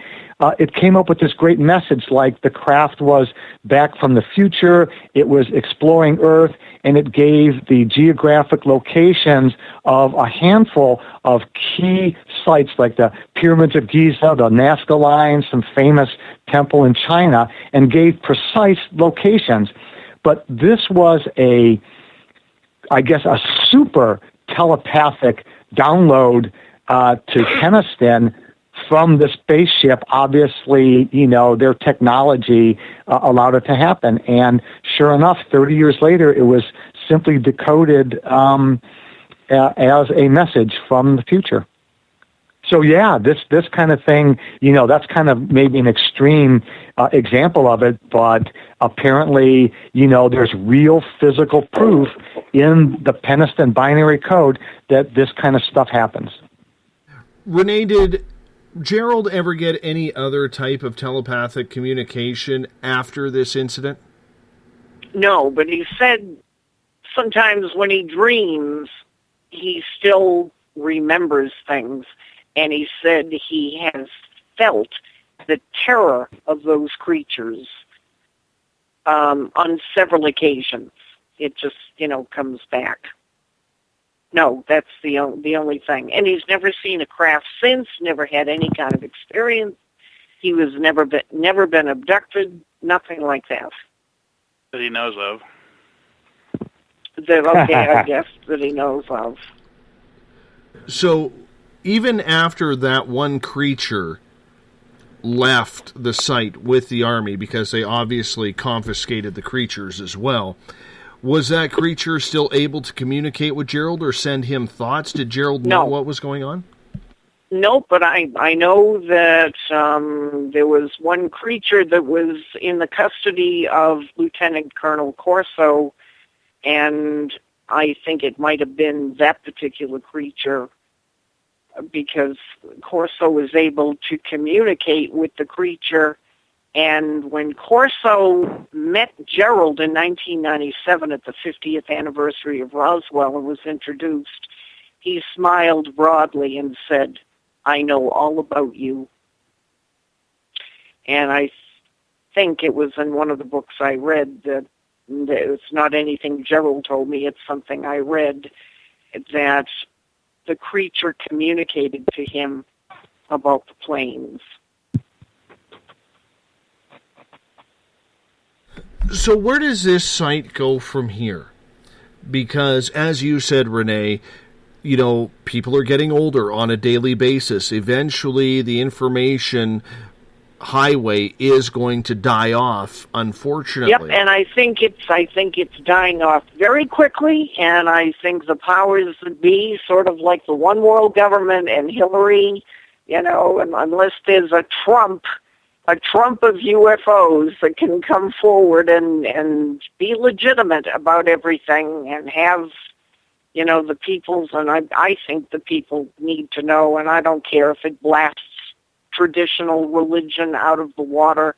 It came up with this great message like the craft was back from the future, it was exploring Earth, and it gave the geographic locations of a handful of key sites like the Pyramids of Giza, the Nazca Line, some famous temple in China, and gave precise locations. But this was a super telepathic download to Keniston from the spaceship. Obviously, their technology allowed it to happen. And sure enough, 30 years later, it was simply decoded as a message from the future. So yeah, this kind of thing, that's kind of maybe an extreme example of it, but apparently, there's real physical proof in the Keniston binary code that this kind of stuff happens. Renee, did Gerald ever get any other type of telepathic communication after this incident? No, but he said sometimes when he dreams, he still remembers things. And he said he has felt the terror of those creatures on several occasions. It just, comes back. No, that's the only thing. And he's never seen a craft since, never had any kind of experience. He was never been abducted, nothing like that. That he knows of. I guess that he knows of. So, even after that one creature left the site with the Army, because they obviously confiscated the creatures as well, was that creature still able to communicate with Gerald or send him thoughts? Did Gerald know what was going on? No, but I know that there was one creature that was in the custody of Lieutenant Colonel Corso, and I think it might have been that particular creature, because Corso was able to communicate with the creature. And when Corso met Gerald in 1997 at the 50th anniversary of Roswell and was introduced, he smiled broadly and said, "I know all about you." And I think it was in one of the books I read that it's not anything Gerald told me, it's something I read, that the creature communicated to him about the planes. So where does this site go from here? Because, as you said, Renee, people are getting older on a daily basis. Eventually, the information highway is going to die off, unfortunately. Yep, and I think it's dying off very quickly, and I think the powers that be, sort of like the one world government and Hillary, and unless there's a Trump of UFOs that can come forward and be legitimate about everything and have, the people's, and I think the people need to know, and I don't care if it blasts traditional religion out of the water.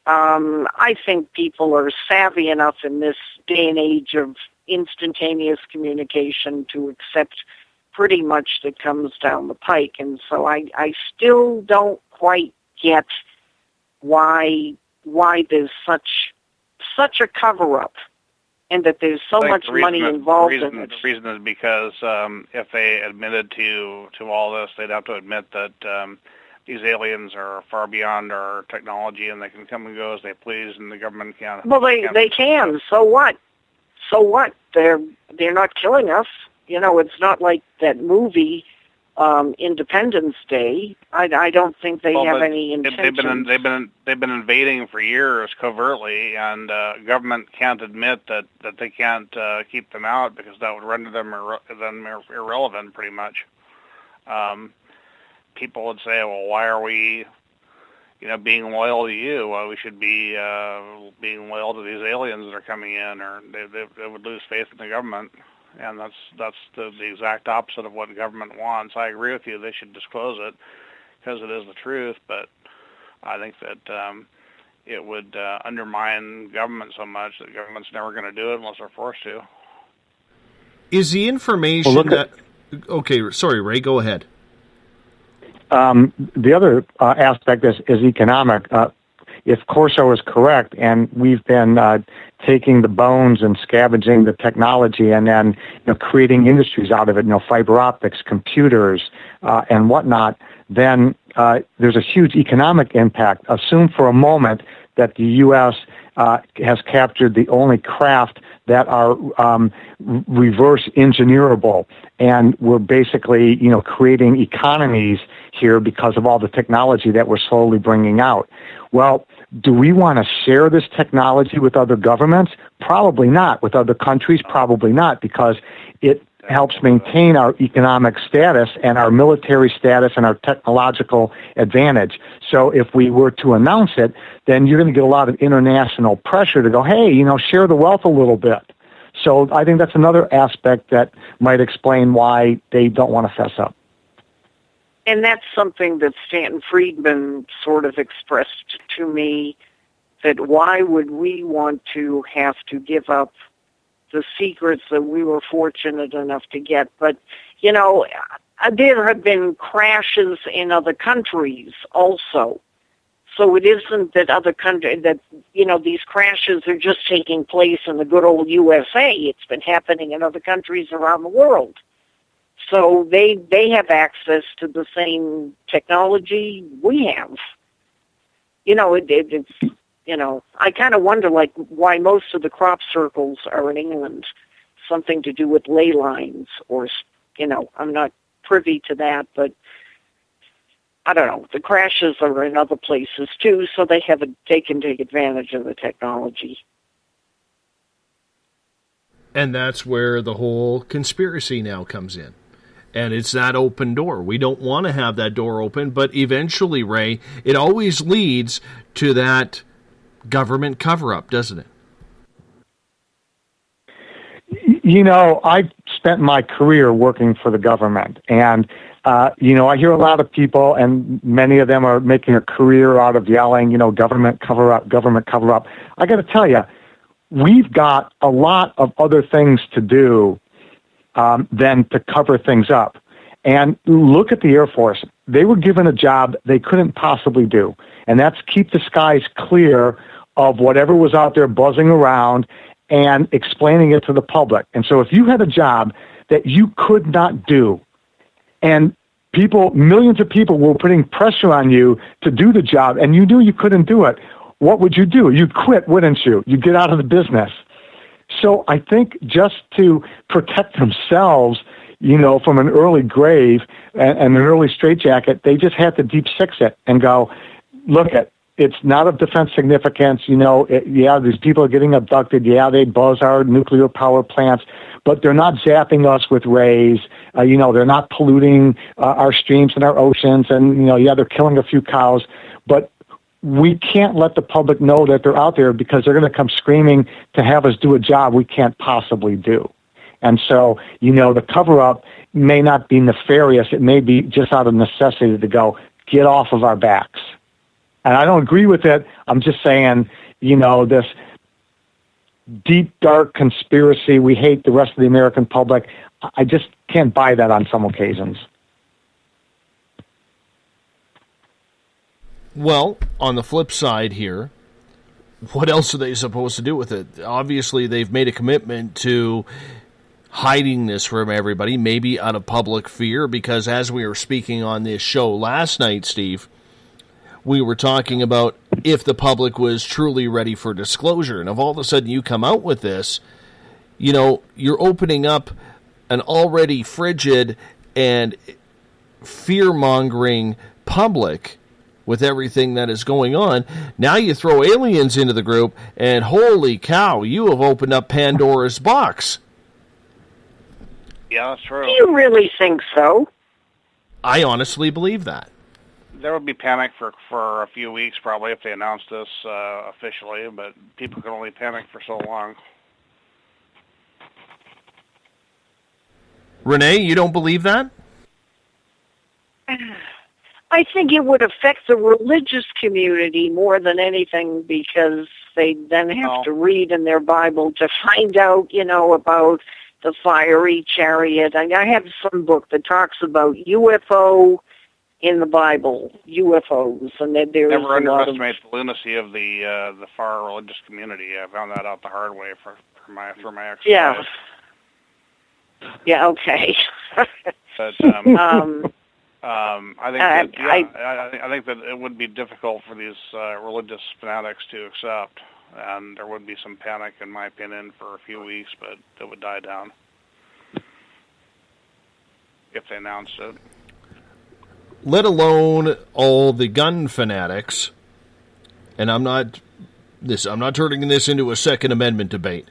I think people are savvy enough in this day and age of instantaneous communication to accept pretty much that comes down the pike. And so I still don't quite get why there's such a cover-up and that there's so much money involved in it. The reason is because if they admitted to all this, they'd have to admit that these aliens are far beyond our technology and they can come and go as they please, and the government can't. Well, they can. So what? They're not killing us. It's not like that movie Independence Day. I don't think they have any intention. They've been invading for years covertly, and government can't admit that they can't keep them out because that would render them irrelevant, pretty much. People would say, well, why are we, being loyal to you? Well, we should be being loyal to these aliens that are coming in, or they would lose faith in the government. And that's the exact opposite of what the government wants. I agree with you. They should disclose it because it is the truth, but I think that it would undermine government so much that government's never going to do it unless they're forced to. Is the information okay, sorry, Ray, go ahead. The other aspect is economic. If Corso is correct, and we've been taking the bones and scavenging the technology and then creating industries out of it, fiber optics, computers, and whatnot, then there's a huge economic impact. Assume for a moment that the U.S. Has captured the only craft that are reverse engineerable, and we're basically creating economies here because of all the technology that we're slowly bringing out. Well, do we want to share this technology with other governments? Probably not. With other countries? Probably not, because it helps maintain our economic status and our military status and our technological advantage. So if we were to announce it, then you're going to get a lot of international pressure to go, hey, share the wealth a little bit. So I think that's another aspect that might explain why they don't want to fess up. And that's something that Stanton Friedman sort of expressed to me, that why would we want to have to give up the secrets that we were fortunate enough to get. But, there have been crashes in other countries also. So it isn't that other countries, that, these crashes are just taking place in the good old USA. It's been happening in other countries around the world. So they have access to the same technology we have. It's I kind of wonder, why most of the crop circles are in England. Something to do with ley lines, or, I'm not privy to that, but I don't know. The crashes are in other places too, so they can take advantage of the technology. And that's where the whole conspiracy now comes in. And it's that open door. We don't want to have that door open, but eventually, Ray, it always leads to that government cover-up, doesn't it? I spent my career working for the government, and I hear a lot of people, and many of them are making a career out of yelling, government cover-up, government cover-up. I got to tell you, we've got a lot of other things to do than to cover things up. And look at the Air Force. They were given a job they couldn't possibly do, and that's keep the skies clear of whatever was out there buzzing around and explaining it to the public. And so if you had a job that you could not do, and millions of people were putting pressure on you to do the job, and you knew you couldn't do it, what would you do? You'd quit, wouldn't you? You'd get out of the business. So I think just to protect themselves, from an early grave and an early straitjacket, they just had to deep six it and go, look, it's not of defense significance. These people are getting abducted. Yeah, they buzz our nuclear power plants, but they're not zapping us with rays. They're not polluting our streams and our oceans. And, they're killing a few cows. But we can't let the public know that they're out there, because they're going to come screaming to have us do a job we can't possibly do. And so, the cover-up may not be nefarious. It may be just out of necessity to go, get off of our backs. And I don't agree with it. I'm just saying, this deep, dark conspiracy, we hate the rest of the American public. I just can't buy that on some occasions. Well, on the flip side here, what else are they supposed to do with it? Obviously, they've made a commitment to hiding this from everybody, maybe out of public fear, because as we were speaking on this show last night, Steve, we were talking about if the public was truly ready for disclosure. And if all of a sudden you come out with this, you're opening up an already frigid and fear-mongering public with everything that is going on. Now you throw aliens into the group, and holy cow, you have opened up Pandora's box. Yeah, that's true. Do you really think so? I honestly believe that. There would be panic for a few weeks probably if they announced this officially, but people can only panic for so long. Renee, you don't believe that? I think it would affect the religious community more than anything, because they then have to read in their Bible to find out, about the fiery chariot. I have some book that talks about UFO in the Bible, UFOs, and that there's never a lot of... underestimate the lunacy of the far religious community. I found that out the hard way for my exercise. Yeah. Yeah. Okay. But I think that it would be difficult for these religious fanatics to accept, and there would be some panic, in my opinion, for a few weeks, but it would die down if they announced it. Let alone all the gun fanatics, and I'm not turning this into a Second Amendment debate,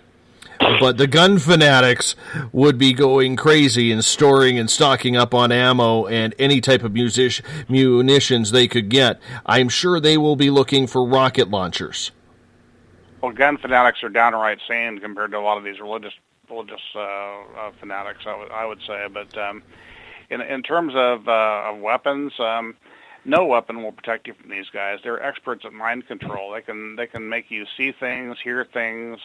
but the gun fanatics would be going crazy and storing and stocking up on ammo and any type of munitions they could get. I'm sure they will be looking for rocket launchers. Well, gun fanatics are downright sane compared to a lot of these religious fanatics, I would say, but in terms of weapons, no weapon will protect you from these guys. They're experts at mind control. They can make you see things, hear things,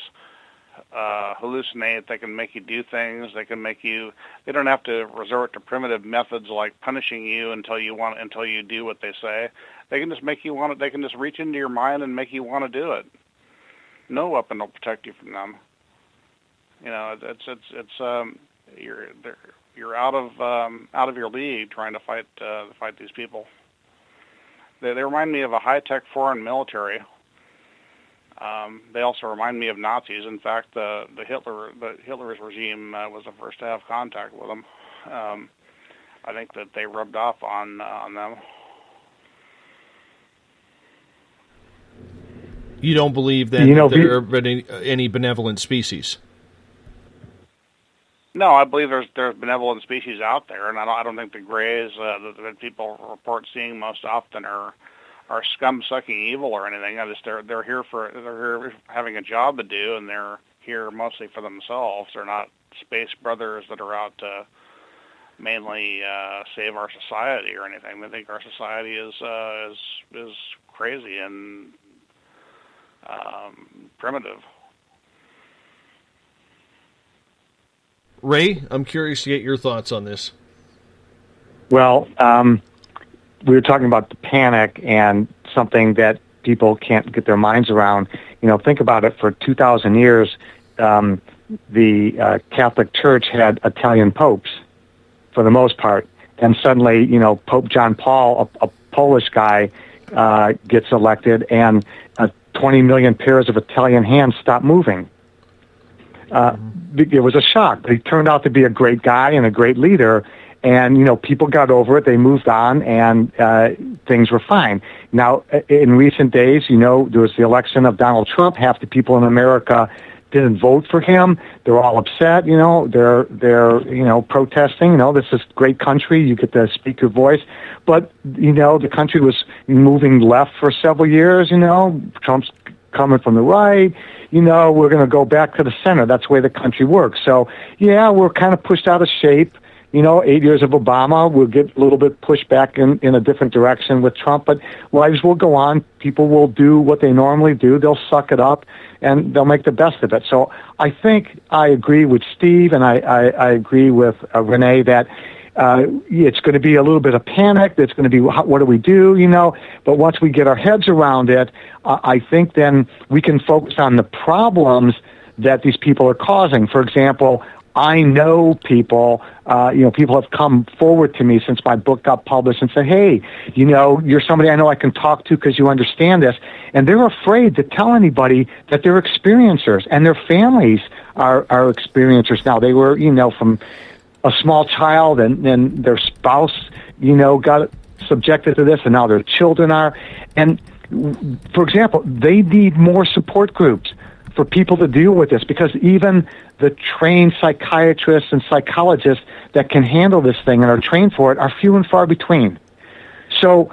hallucinate. They can make you do things. They don't have to resort to primitive methods like punishing you until you do what they say. They can just make you want it. They can just reach into your mind and make you want to do it. No weapon will protect you from them. You know, you're out of your league trying to fight these people. They remind me of a high-tech foreign military. They also remind me of Nazis. In fact, the Hitler's regime was the first to have contact with them. I think that they rubbed off on them. You don't believe that there are any benevolent species? No, I believe there's benevolent species out there, and I don't think the Greys that people report seeing most often are scum-sucking evil or anything. They're here having a job to do, and they're here mostly for themselves. They're not space brothers that are out to mainly save our society or anything. They think our society is crazy and primitive. Ray, I'm curious to get your thoughts on this. Well, we were talking about the panic and something that people can't get their minds around. You know, think about it. For 2,000 years, the Catholic Church had Italian popes for the most part. And suddenly, you know, Pope John Paul, a Polish guy, gets elected, and 20 million pairs of Italian hands stop moving. It was a shock. He turned out to be a great guy and a great leader, and, you know, people got over it. They moved on, and things were fine. Now, in recent days, you know, there was the election of Donald Trump. Half the people in America didn't vote for him. They're all upset, you know. They're you know, protesting. You know, this is a great country. You get to speak your voice. But, you know, the country was moving left for several years, you know. Trump's coming from the right. You know, we're going to go back to the center. That's the way the country works. So, yeah, we're kind of pushed out of shape. You know, 8 years of Obama, we'll get a little bit pushed back in a different direction with Trump, but lives will go on. People will do what they normally do. They'll suck it up, and they'll make the best of it. So I think I agree with Steve, and I agree with Renee that it's going to be a little bit of panic. It's going to be, what do we do, you know? But once we get our heads around it, I think then we can focus on the problems that these people are causing. For example, I know people, you know, people have come forward to me since my book got published and said, hey, you know, you're somebody I know I can talk to because you understand this. And they're afraid to tell anybody that they're experiencers, and their families are experiencers now. They were, you know, from a small child, and then their spouse, you know, got subjected to this, and now their children are. And, for example, they need more support groups for people to deal with this, because even the trained psychiatrists and psychologists that can handle this thing and are trained for it are few and far between. So,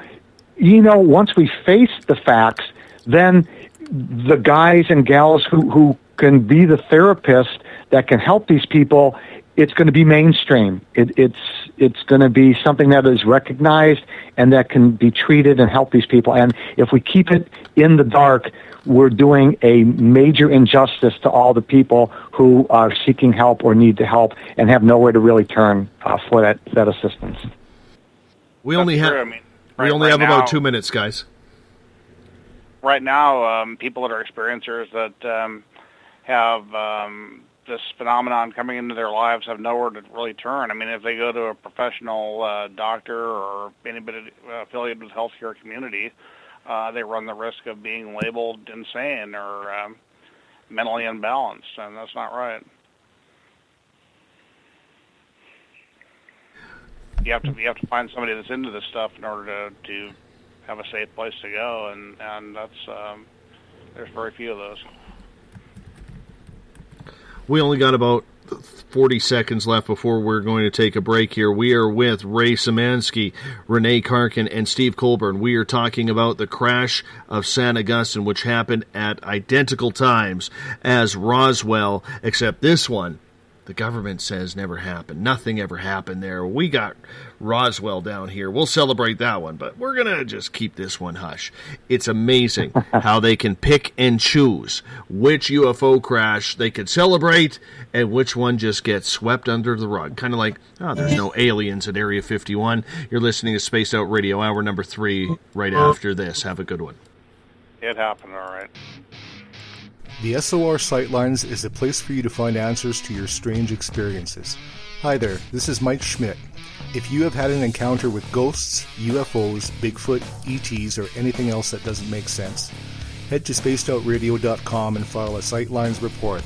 you know, once we face the facts, then the guys and gals who can be the therapists that can help these people, it's going to be mainstream. It's it's going to be something that is recognized and that can be treated and help these people. And if we keep it in the dark, we're doing a major injustice to all the people who are seeking help or need to help and have nowhere to really turn for that assistance. We only have now, about 2 minutes, guys. Right now, people that are experiencers that have this phenomenon coming into their lives have nowhere to really turn. I mean, if they go to a professional doctor or anybody affiliated with the healthcare community, they run the risk of being labeled insane or mentally imbalanced, and that's not right. You have to find somebody that's into this stuff in order to have a safe place to go, and that's there's very few of those. We only got about 40 seconds left before we're going to take a break here. We are with Ray Szymanski, Renee Carkin, and Steve Colbern. We are talking about the crash of San Augustine, which happened at identical times as Roswell, except this one, the government says never happened. Nothing ever happened there. We got Roswell down here. We'll celebrate that one, but we're going to just keep this one hush. It's amazing how they can pick and choose which UFO crash they could celebrate and which one just gets swept under the rug. Kind of like, there's no aliens at Area 51. You're listening to Spaced Out Radio, hour number 3, right after this. Have a good one. It happened, all right. The SOR Sightlines is a place for you to find answers to your strange experiences. Hi there, this is Mike Schmidt. If you have had an encounter with ghosts, UFOs, Bigfoot, ETs, or anything else that doesn't make sense, head to spacedoutradio.com and file a Sightlines report.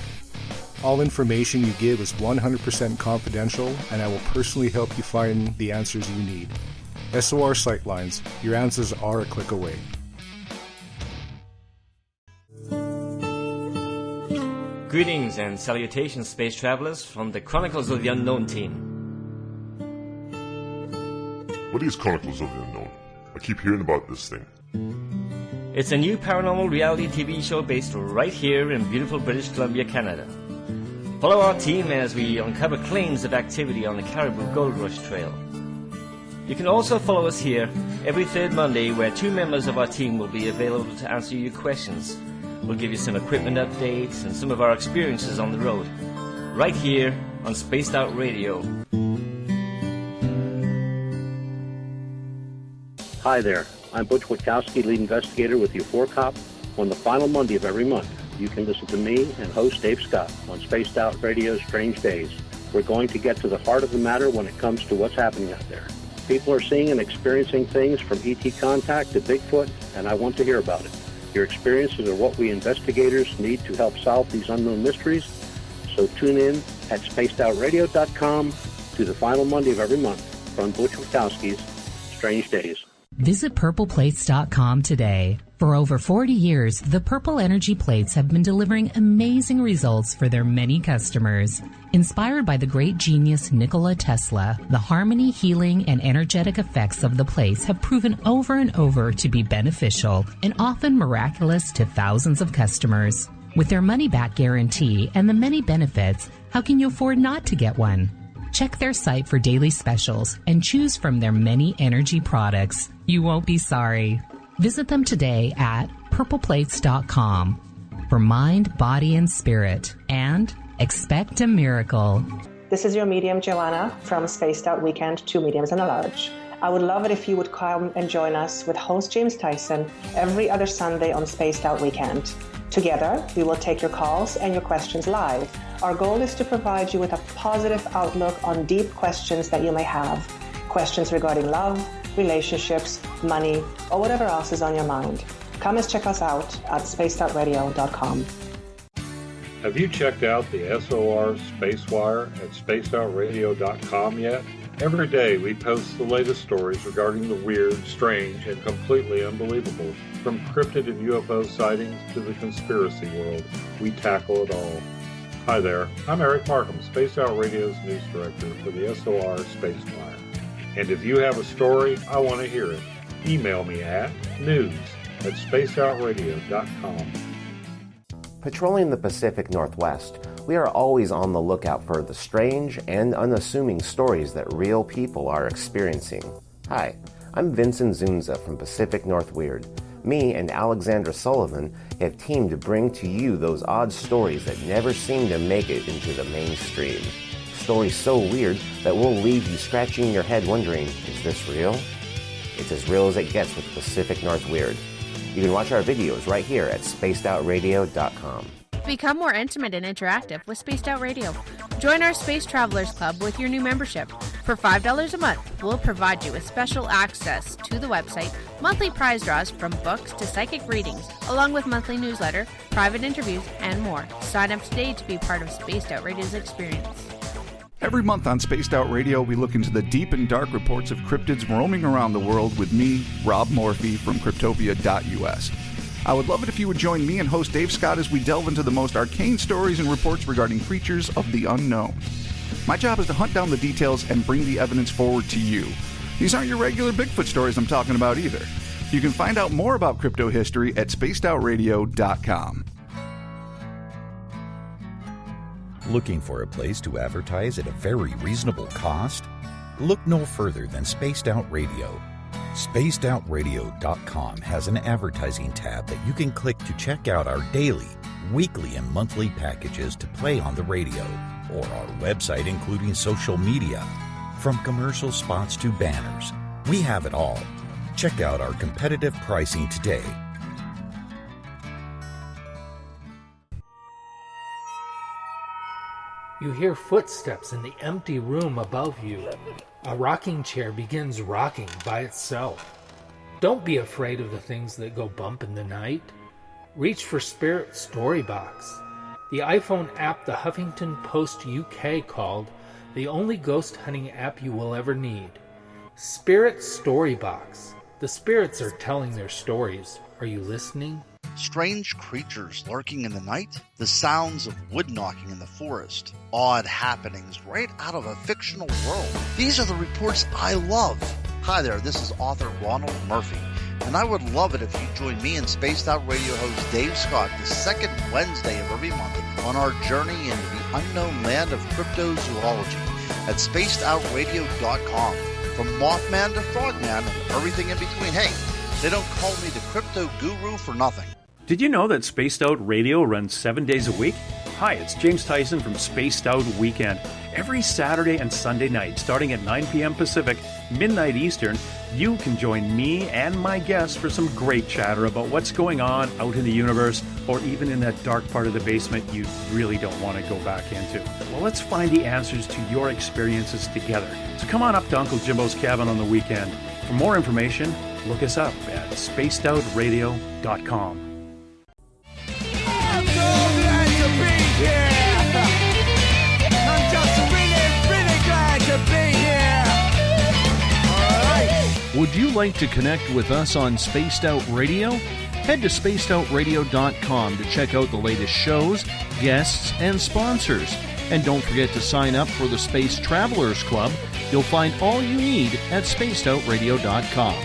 All information you give is 100% confidential, and I will personally help you find the answers you need. SOR Sightlines, your answers are a click away. Greetings and salutations, space travelers, from the Chronicles of the Unknown team. What is Chronicles of the Unknown? I keep hearing about this thing. It's a new paranormal reality TV show based right here in beautiful British Columbia, Canada. Follow our team as we uncover claims of activity on the Caribou Gold Rush Trail. You can also follow us here every third Monday, where 2 members of our team will be available to answer your questions. We'll give you some equipment updates and some of our experiences on the road, right here on Spaced Out Radio. Hi there, I'm Butch Witkowski, lead investigator with UFO Cop. On the final Monday of every month, you can listen to me and host Dave Scott on Spaced Out Radio's Strange Days. We're going to get to the heart of the matter when it comes to what's happening out there. People are seeing and experiencing things from ET contact to Bigfoot, and I want to hear about it. Your experiences are what we investigators need to help solve these unknown mysteries. So tune in at spacedoutradio.com to the final Monday of every month from Butch Witkowski's Strange Days. Visit purpleplates.com today. For over 40 years, the Purple Energy Plates have been delivering amazing results for their many customers. Inspired by the great genius Nikola Tesla, the harmony, healing, and energetic effects of the plates have proven over and over to be beneficial and often miraculous to thousands of customers. With their money-back guarantee and the many benefits, how can you afford not to get one? Check their site for daily specials and choose from their many energy products. You won't be sorry. Visit them today at purpleplates.com for mind, body, and spirit, and expect a miracle. This is your medium, Joanna, from Spaced Out Weekend, 2 mediums and a large. I would love it if you would come and join us with host James Tyson every other Sunday on Spaced Out Weekend. Together, we will take your calls and your questions live. Our goal is to provide you with a positive outlook on deep questions that you may have. Questions regarding love, relationships, money, or whatever else is on your mind. Come and check us out at spacedoutradio.com. Have you checked out the SOR Spacewire at spacedoutradio.com yet? Every day we post the latest stories regarding the weird, strange, and completely unbelievable. From cryptid and UFO sightings to the conspiracy world, we tackle it all. Hi there, I'm Eric Markham, Spaced Out Radio's news director for the SOR Spacewire. And if you have a story, I want to hear it. Email me at news@spacedoutradio.com. Patrolling the Pacific Northwest, We are always on the lookout for the strange and unassuming stories that real people are experiencing. Hi, I'm Vincent Zunza from Pacific North Weird. Me and Alexandra Sullivan have teamed to bring to you those odd stories that never seem to make it into the mainstream. Stories so weird that will leave you scratching your head wondering, is this real? It's as real as it gets with Pacific North Weird. You can watch our videos right here at spacedoutradio.com. Become more intimate and interactive with Spaced Out Radio. Join our Space Travelers Club with your new membership. For $5 a month, we'll provide you with special access to the website, monthly prize draws from books to psychic readings, along with monthly newsletter, private interviews, and more. Sign up today to be part of Spaced Out Radio's experience. Every month on Spaced Out Radio, we look into the deep and dark reports of cryptids roaming around the world with me, Rob Morphy, from Cryptopia.us. I would love it if you would join me and host Dave Scott as we delve into the most arcane stories and reports regarding creatures of the unknown. My job is to hunt down the details and bring the evidence forward to you. These aren't your regular Bigfoot stories I'm talking about either. You can find out more about crypto history at spacedoutradio.com. Looking for a place to advertise at a very reasonable cost? Look no further than Spaced Out Radio. SpacedOutRadio.com has an advertising tab that you can click to check out our daily, weekly, and monthly packages to play on the radio, or our website including social media. From commercial spots to banners, we have it all. Check out our competitive pricing today. You hear footsteps in the empty room above you. A rocking chair begins rocking by itself. Don't be afraid of the things that go bump in the night. Reach for Spirit Storybox, the iPhone app the Huffington Post UK called the only ghost hunting app you will ever need. Spirit Storybox. The spirits are telling their stories. Are you listening? Strange creatures lurking in the night, the sounds of wood knocking in the forest, odd happenings right out of a fictional world. These are the reports I love. Hi there, this is author Ronald Murphy, and I would love it if you join me and Spaced Out Radio host Dave Scott the second Wednesday of every month on our journey into the unknown land of cryptozoology at spacedoutradio.com. From Mothman to Frogman and everything in between. Hey, they don't call me the crypto guru for nothing. Did you know that Spaced Out Radio runs 7 days a week? Hi, it's James Tyson from Spaced Out Weekend. Every Saturday and Sunday night, starting at 9 p.m. Pacific, midnight Eastern, you can join me and my guests for some great chatter about what's going on out in the universe, or even in that dark part of the basement you really don't want to go back into. Well, let's find the answers to your experiences together. So come on up to Uncle Jimbo's cabin on the weekend. For more information, look us up at spacedoutradio.com. Would you like to connect with us on Spaced Out Radio? Head to spacedoutradio.com to check out the latest shows, guests, and sponsors. And don't forget to sign up for the Space Travelers Club. You'll find all you need at spacedoutradio.com.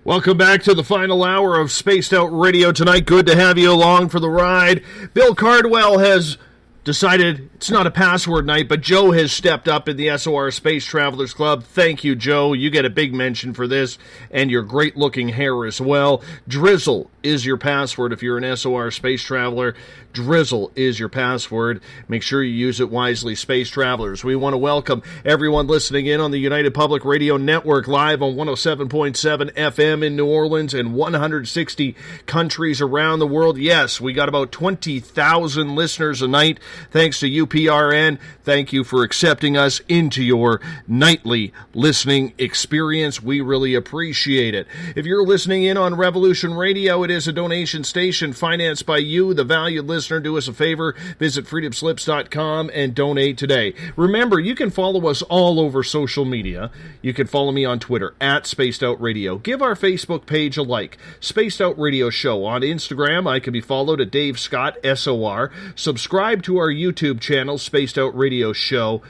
Welcome back to the final hour of Spaced Out Radio tonight. Good to have you along for the ride. Bill Cardwell has decided it's not a password night, but Joe has stepped up in the SOR Space Travelers Club. Thank you, Joe. You get a big mention for this, and your great-looking hair as well. Drizzle is your password if you're an SOR Space Traveler. Drizzle is your password. Make sure you use it wisely, Space Travelers. We want to welcome everyone listening in on the United Public Radio Network, live on 107.7 FM in New Orleans and 160 countries around the world. Yes, we got about 20,000 listeners a night, thanks to UPRN. Thank you for accepting us into your nightly listening experience. We really appreciate it. If you're listening in on Revolution Radio, it is a donation station financed by you, the valued listeners listener, do us a favor. Visit freedomslips.com and donate today. Remember, you can follow us all over social media. You can follow me on Twitter, @SpacedOutRadio. Give our Facebook page a like. Spaced Out Radio Show. On Instagram, I can be followed at Dave Scott, SOR. Subscribe to our YouTube channel, Spaced Out Radio Show.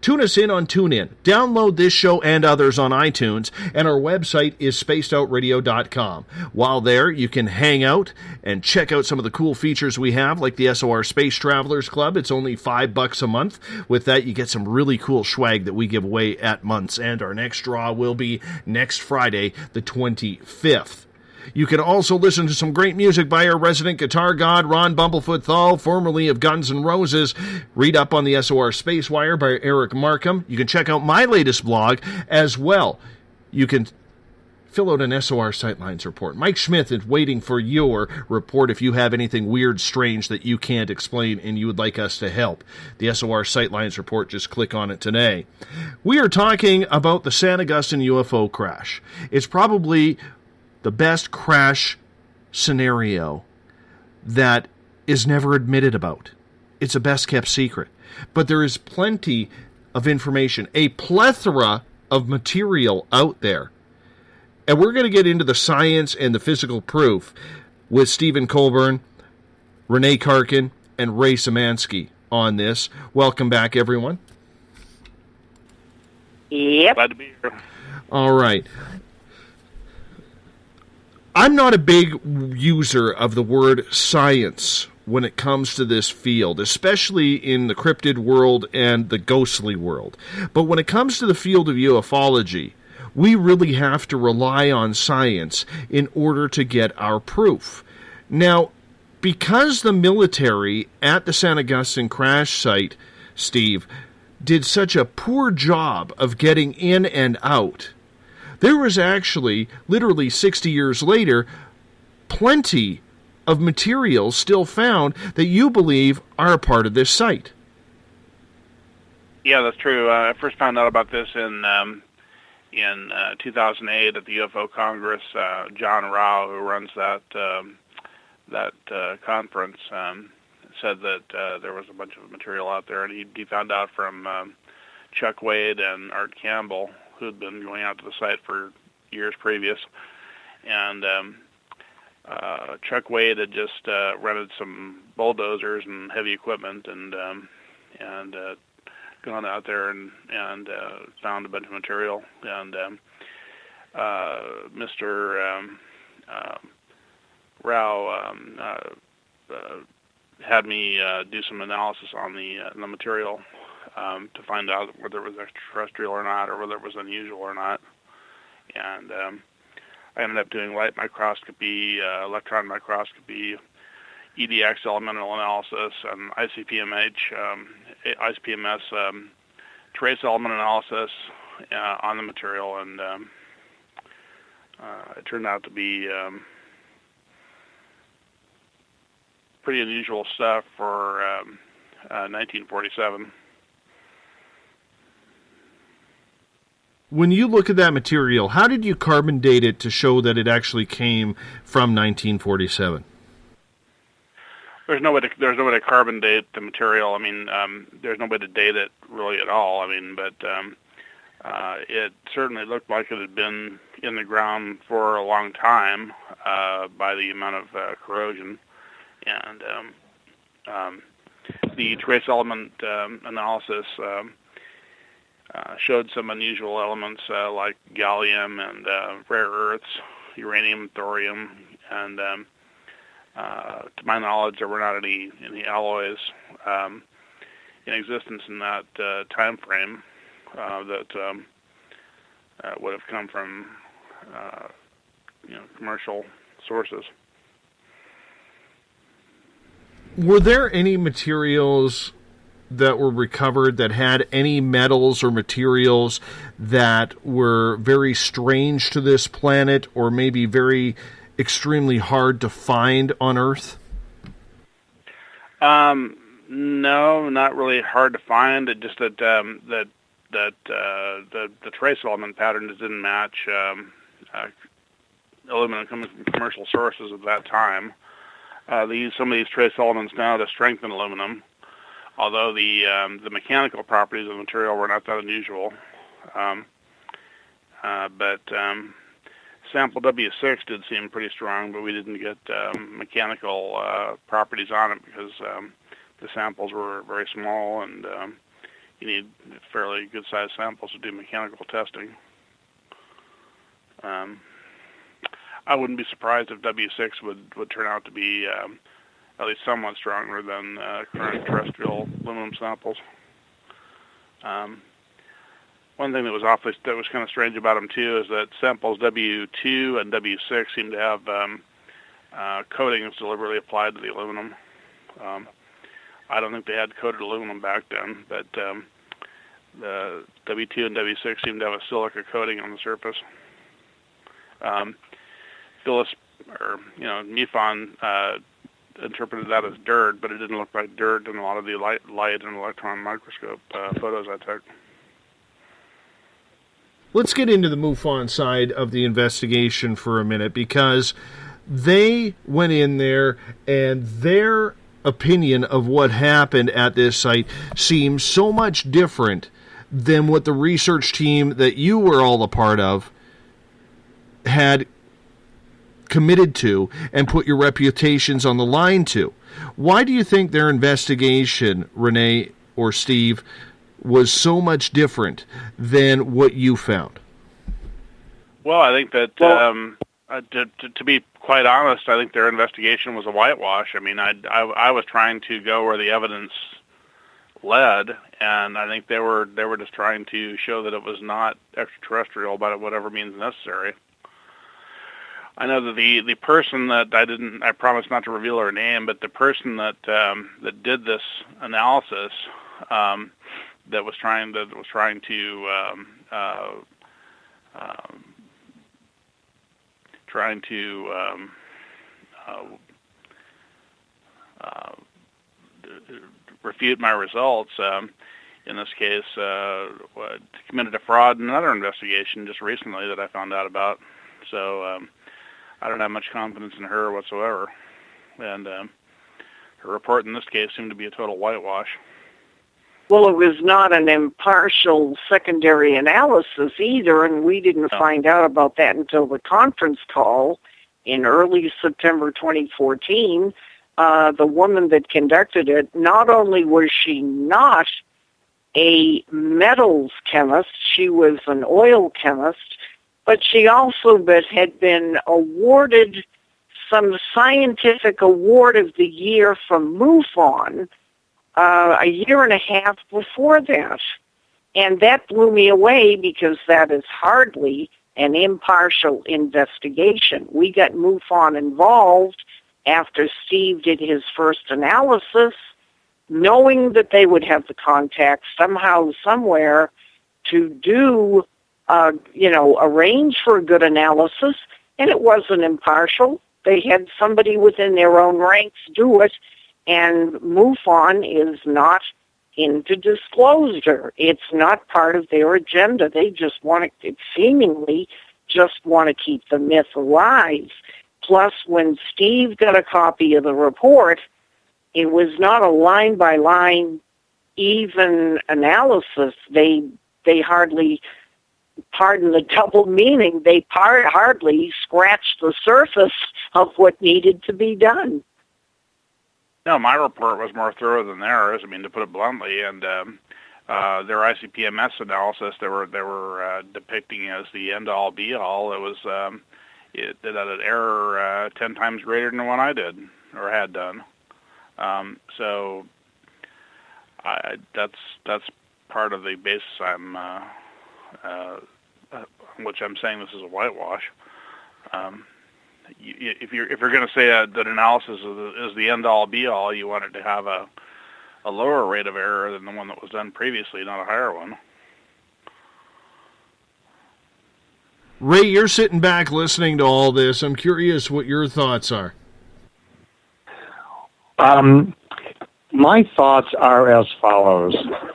Tune us in on TuneIn. Download this show and others on iTunes, and our website is spacedoutradio.com. While there, you can hang out and check out some of the cool features we have, like the SOR Space Travelers Club. It's only $5 a month. With that, you get some really cool swag that we give away at month's end. Our next draw will be next Friday, the 25th. You can also listen to some great music by our resident guitar god, Ron Bumblefoot Thal, formerly of Guns N' Roses. Read up on the SOR Space Wire by Eric Markham. You can check out my latest blog as well. You can fill out an SOR Sightlines report. Mike Schmidt is waiting for your report if you have anything weird, strange that you can't explain and you would like us to help. The SOR Sightlines report, just click on it today. We are talking about the San Augustine UFO crash. It's probably the best crash scenario that is never admitted about. It's a best-kept secret. But there is plenty of information, a plethora of material out there. And we're going to get into the science and the physical proof with Stephen Colbern, Renee Carkin, and Ray Szymanski on this. Welcome back, everyone. Yep. Glad to be here. All right. I'm not a big user of the word science when it comes to this field, especially in the cryptid world and the ghostly world. But when it comes to the field of ufology, we really have to rely on science in order to get our proof. Now, because the military at the San Augustine crash site, Steve, did such a poor job of getting in and out, there was actually, literally 60 years later, plenty of materials still found that you believe are a part of this site. Yeah, that's true. I first found out about this in 2008 at the UFO Congress. John Rao, who runs that conference, said that there was a bunch of material out there, and he found out from Chuck Wade and Art Campbell, who had been going out to the site for years previous. And Chuck Wade had just rented some bulldozers and heavy equipment and gone out there and found a bunch of material. And Mr. Rao had me do some analysis on the material to find out whether it was extraterrestrial or not, or whether it was unusual or not. And I ended up doing light microscopy, electron microscopy, EDX elemental analysis, and ICP-MS trace element analysis on the material, and it turned out to be pretty unusual stuff for 1947. When you look at that material, how did you carbon date it to show that it actually came from 1947? There's no way to carbon date the material. I mean, there's no way to date it really at all. I mean, but it certainly looked like it had been in the ground for a long time by the amount of corrosion. And the trace element analysis showed some unusual elements like gallium and rare earths, uranium, thorium, and to my knowledge, there were not any alloys in existence in that time frame that would have come from commercial sources. Were there any materials that were recovered that had any metals or materials that were very strange to this planet, or maybe very extremely hard to find on Earth? No, not really hard to find. It just that the trace element patterns didn't match aluminum commercial sources at that time. They use some of these trace elements now to strengthen aluminum, although the mechanical properties of the material were not that unusual. But sample W6 did seem pretty strong, but we didn't get mechanical properties on it because the samples were very small, and you need fairly good-sized samples to do mechanical testing. I wouldn't be surprised if W6 would turn out to be at least somewhat stronger than current terrestrial aluminum samples. One thing that was kind of strange about them too is that samples W2 and W6 seem to have coatings deliberately applied to the aluminum. I don't think they had coated aluminum back then, but the W2 and W6 seem to have a silica coating on the surface. MUFON interpreted that as dirt, but it didn't look like dirt in a lot of the light and electron microscope photos I took. Let's get into the MUFON side of the investigation for a minute, because they went in there and their opinion of what happened at this site seems so much different than what the research team that you were all a part of had committed to and put your reputations on the line to. Why do you think their investigation, Renee or Steve, was so much different than what you found? Well, I think that to be quite honest, I think their investigation was a whitewash. I mean, I was trying to go where the evidence led, and I think they were just trying to show that it was not extraterrestrial by whatever means necessary. I know that the person that I promised not to reveal her name, but the person that did this analysis that was trying to refute my results. In this case, committed a fraud in another investigation just recently that I found out about. So I don't have much confidence in her whatsoever. And her report in this case seemed to be a total whitewash. Well, it was not an impartial secondary analysis either, and we didn't find out about that until the conference call in early September 2014. The woman that conducted it, not only was she not a metals chemist, she was an oil chemist, but she also had been awarded some scientific award of the year from MUFON a year and a half before that. And that blew me away because that is hardly an impartial investigation. We got MUFON involved after Steve did his first analysis, knowing that they would have the contact somehow, somewhere to do, arrange for a good analysis, and it wasn't impartial. They had somebody within their own ranks do it, and MUFON is not into disclosure. It's not part of their agenda. They just seemingly just want to keep the myth alive. Plus, when Steve got a copy of the report, it was not a line-by-line, even analysis. They hardly, pardon the double meaning, they hardly scratched the surface of what needed to be done. No, my report was more thorough than theirs. I mean, to put it bluntly, and their ICP-MS analysis, they were depicting as the end-all, be-all. It was it had an error 10 times greater than the one I did or had done. So that's part of the basis I'm which I'm saying this is a whitewash. If you're going to say that analysis is the end all be all, you want it to have a lower rate of error than the one that was done previously, not a higher one. Ray, you're sitting back listening to all this. I'm curious what your thoughts are. My thoughts are as follows.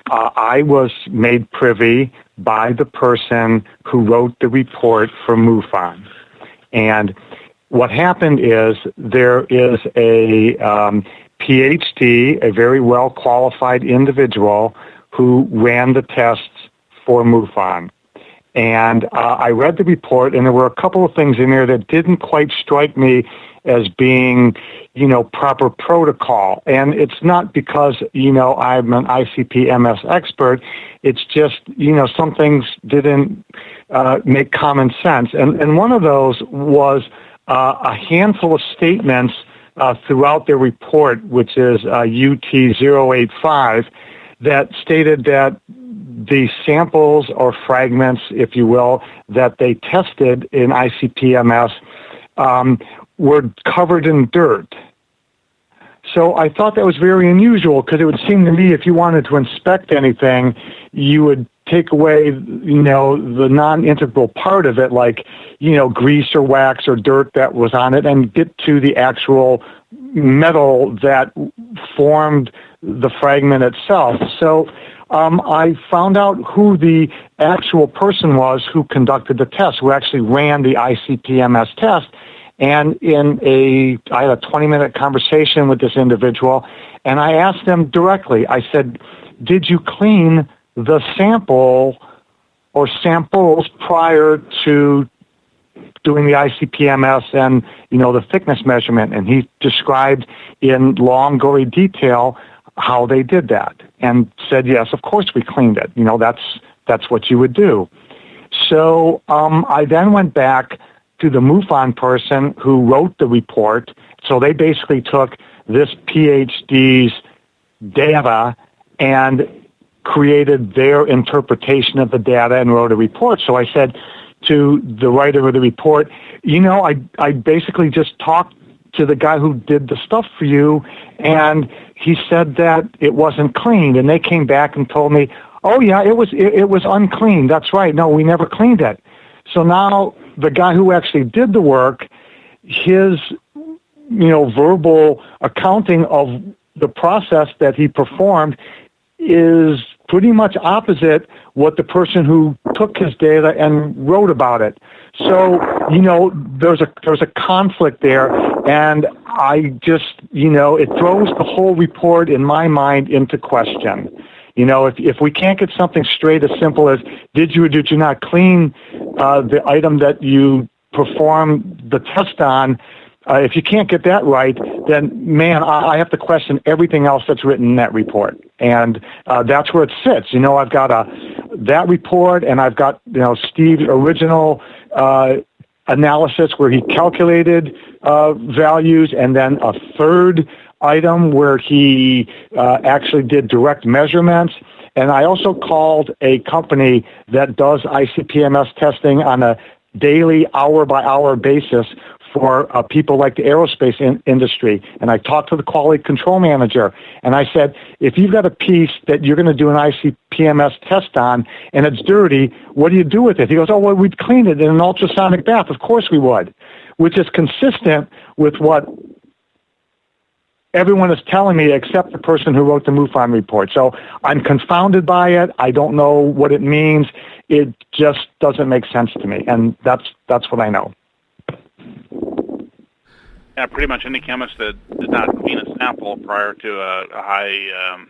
I was made privy by the person who wrote the report for MUFON. And what happened is there is a PhD, a very well-qualified individual who ran the tests for MUFON. And I read the report, and there were a couple of things in there that didn't quite strike me as being, proper protocol. And it's not because, I'm an ICP-MS expert. It's just, some things didn't make common sense. And one of those was a handful of statements throughout their report, which is UT085, that stated that the samples or fragments, if you will, that they tested in ICP-MS were covered in dirt. So I thought that was very unusual, because it would seem to me if you wanted to inspect anything, you would take away, the non-integral part of it, like, grease or wax or dirt that was on it, and get to the actual metal that formed the fragment itself. So I found out who the actual person was who conducted the test, who actually ran the ICP-MS test. And I had a 20-minute conversation with this individual, and I asked him directly, I said, did you clean the sample or samples prior to doing the ICP-MS and, the thickness measurement? And he described in long, gory detail how they did that, and said, yes, of course we cleaned it. That's what you would do. So I then went back to the MUFON person who wrote the report. So they basically took this PhD's data and created their interpretation of the data and wrote a report. So I said to the writer of the report, I basically just talked to the guy who did the stuff for you, and he said that it wasn't cleaned. And they came back and told me, oh yeah, it was unclean. That's right. No, we never cleaned it. So now the guy who actually did the work, his, verbal accounting of the process that he performed is pretty much opposite what the person who took his data and wrote about it. So, there's a conflict there, and I just, it throws the whole report in my mind into question. If we can't get something straight as simple as, did you or did you not clean the item that you performed the test on, if you can't get that right, then, man, I have to question everything else that's written in that report. And that's where it sits. I've got that report, and I've got, Steve's original analysis where he calculated values, and then a third item where he actually did direct measurements. And I also called a company that does ICP-MS testing on a daily, hour-by-hour basis for people like the aerospace industry. And I talked to the quality control manager, and I said, if you've got a piece that you're going to do an ICP-MS test on and it's dirty, what do you do with it? He goes, oh, well, we'd clean it in an ultrasonic bath. Of course we would, which is consistent with what everyone is telling me except the person who wrote the MUFON report. So I'm confounded by it. I don't know what it means. It just doesn't make sense to me, and that's what I know. Yeah, pretty much any chemist that did not clean a sample prior to a high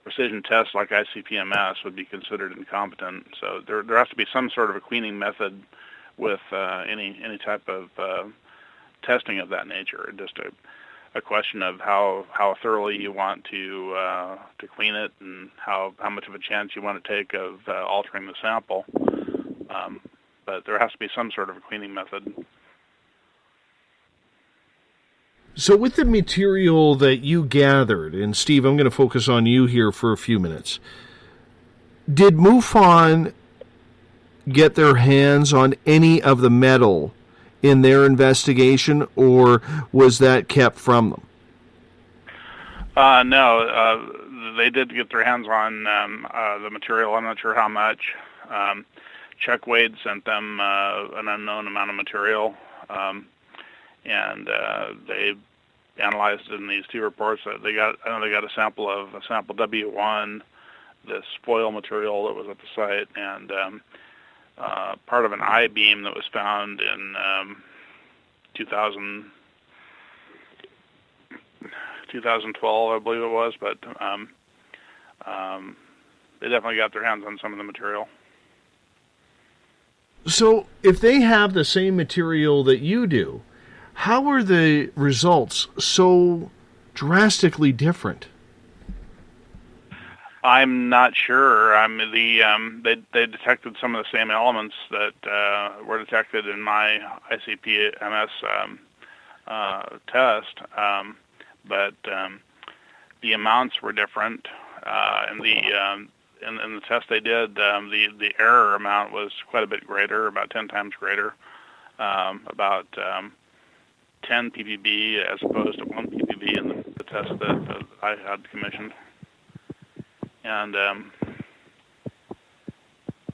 precision test like ICP-MS would be considered incompetent. So there has to be some sort of a cleaning method with any type of testing of that nature. Just a question of how thoroughly you want to clean it, and how much of a chance you want to take of altering the sample. But there has to be some sort of a cleaning method. So with the material that you gathered, and Steve, I'm going to focus on you here for a few minutes, did MUFON get their hands on any of the metal in their investigation, or was that kept from them? No, they did get their hands on the material. I'm not sure how much. Chuck Wade sent them an unknown amount of material, and they analyzed it in these two reports. I know they got a sample W1, this foil material that was at the site, and part of an I-beam that was found in 2012, I believe it was, but they definitely got their hands on some of the material. So if they have the same material that you do, how are the results so drastically different? I'm not sure. They detected some of the same elements that were detected in my ICP-MS test, but the amounts were different. In the test they did, the error amount was quite a bit greater, about 10 times greater, about 10 ppb as opposed to 1 ppb in the test that I had commissioned. And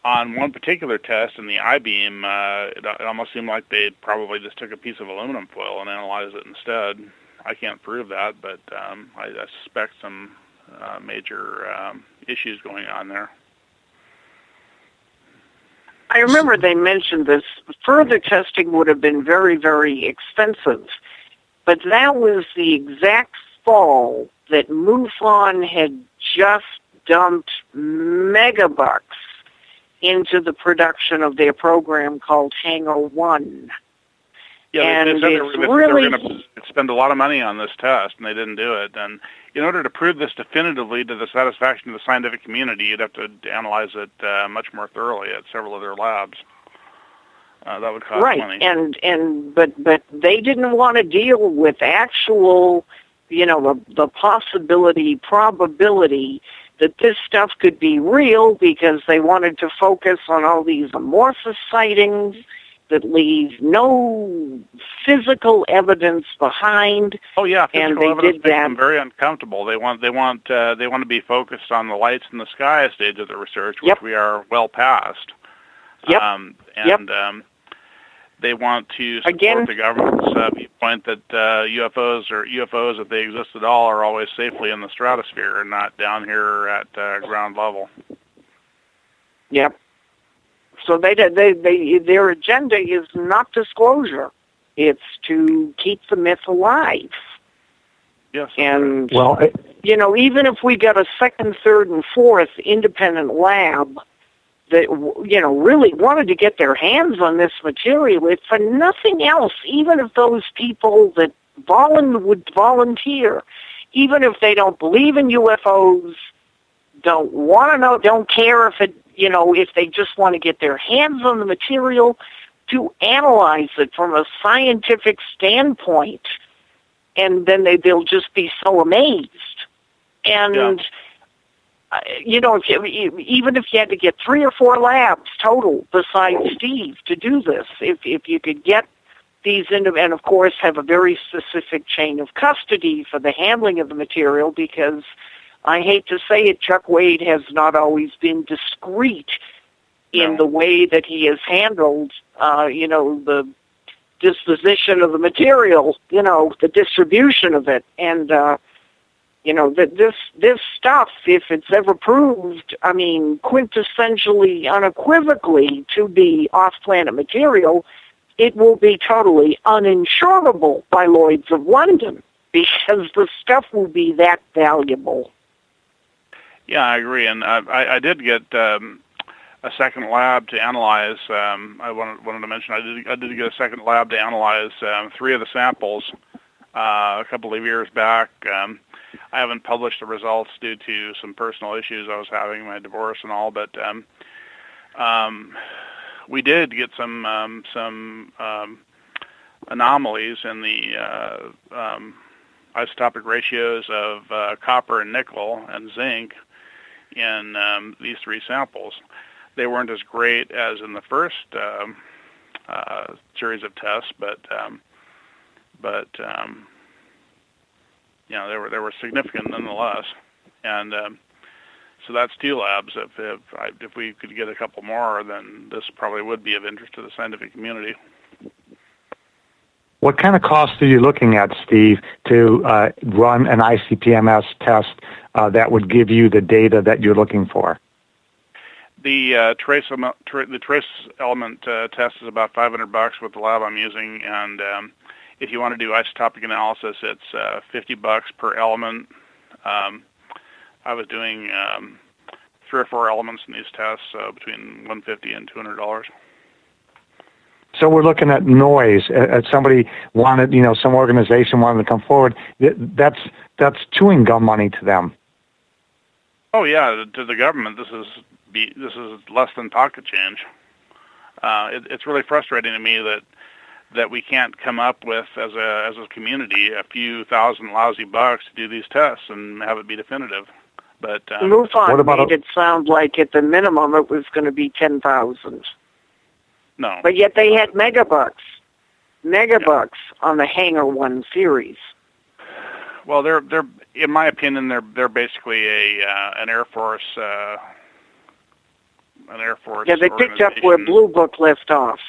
on one particular test in the I-beam, it almost seemed like they probably just took a piece of aluminum foil and analyzed it instead. I can't prove that, but I suspect some major issues going on there. I remember they mentioned this. Further testing would have been very, very expensive, but that was the exact fall that MUFON had just dumped megabucks into the production of their program called Hangar 1. Yeah, and they said they were going to spend a lot of money on this test, and they didn't do it. And in order to prove this definitively to the satisfaction of the scientific community, you'd have to analyze it much more thoroughly at several other labs. That would cost money. But they didn't want to deal with actual, the probability that this stuff could be real, because they wanted to focus on all these amorphous sightings that leave no physical evidence behind. Oh yeah, and physical they evidence did makes that. them very uncomfortable. They want to be focused on the lights in the sky stage of the research, which we are well past. They want to support the government's viewpoint that UFOs, if they exist at all, are always safely in the stratosphere and not down here at ground level. Yep. So their agenda is not disclosure; it's to keep the myth alive. Yes. And even if we got a second, third, and fourth independent lab that really wanted to get their hands on this material, if for nothing else, even if those people that would volunteer, even if they don't believe in UFOs, don't want to know, don't care if if they just want to get their hands on the material, to analyze it from a scientific standpoint, and then they'll just be so amazed. And even if you had to get 3 or 4 labs total besides Steve to do this, if you could get these and of course have a very specific chain of custody for the handling of the material, because I hate to say it, Chuck Wade has not always been discreet in the way that he has handled, the disposition of the material, the distribution of it. And, this stuff, if it's ever proved, quintessentially, unequivocally to be off-planet material, it will be totally uninsurable by Lloyd's of London, because the stuff will be that valuable. Yeah, I agree, and I did get a second lab to analyze. I wanted to mention I did get a second lab to analyze 3 of the samples a couple of years back. I haven't published the results due to some personal issues I was having, my divorce and all, but we did get some anomalies in the isotopic ratios of copper and nickel and zinc in these 3 samples. They weren't as great as in the first series of tests, but they were significant nonetheless. And so that's 2 labs. If we could get a couple more, then this probably would be of interest to the scientific community. What kind of cost are you looking at, Steve, to run an ICP-MS test that would give you the data that you're looking for? The trace element test is about $500 with the lab I'm using, and if you want to do isotopic analysis, it's $50 per element. I was doing 3 or 4 elements in these tests, so between $150 and $200. So we're looking at noise. Somebody wanted, some organization wanted to come forward. That's chewing gum money to them. Oh yeah, to the government, this is less than pocket change. It's really frustrating to me that we can't come up with as a community a few thousand lousy bucks to do these tests and have it be definitive. But MUFON made it sound like at the minimum it was going to be 10,000. No. But yet they had megabucks on the Hangar 1 series. Well, they're in my opinion they're basically an Air Force. Yeah, they picked up where Blue Book left off.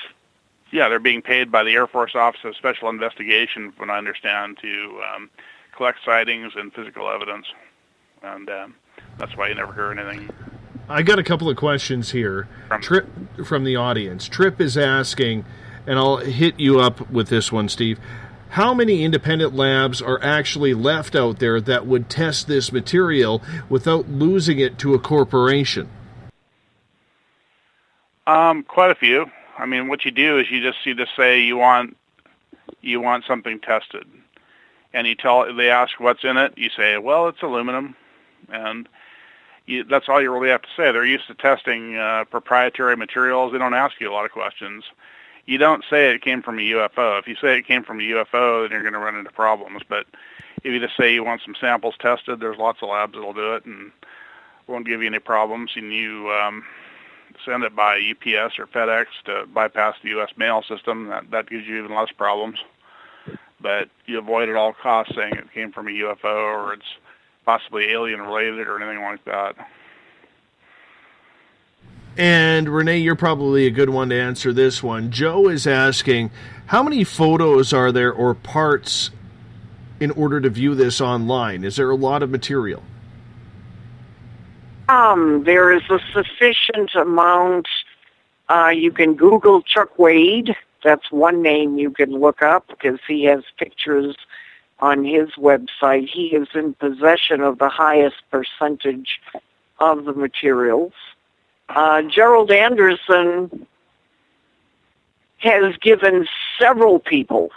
Yeah, they're being paid by the Air Force Office of Special Investigation, from what I understand, to collect sightings and physical evidence, and that's why you never hear anything. I got a couple of questions here. Trip from the audience. Trip is asking, and I'll hit you up with this one, Steve. How many independent labs are actually left out there that would test this material without losing it to a corporation? Quite a few. I mean, what you do is you just say you want something tested, and they ask what's in it. You say, well, it's aluminum, and that's all you really have to say. They're used to testing proprietary materials. They don't ask you a lot of questions. You don't say it came from a UFO. If you say it came from a UFO, then you're going to run into problems. But if you just say you want some samples tested, there's lots of labs that'll do it and won't give you any problems. And you send it by UPS or FedEx to bypass the U.S. mail system. That gives you even less problems. But you avoid at all costs saying it came from a UFO or it's possibly alien-related or anything like that. And Renee, you're probably a good one to answer this one. Joe is asking, how many photos are there or parts in order to view this online? Is there a lot of material? There is a sufficient amount. You can Google Chuck Wade. That's one name you can look up because he has pictures on his website. He is in possession of the highest percentage of the materials. Gerald Anderson has given several people,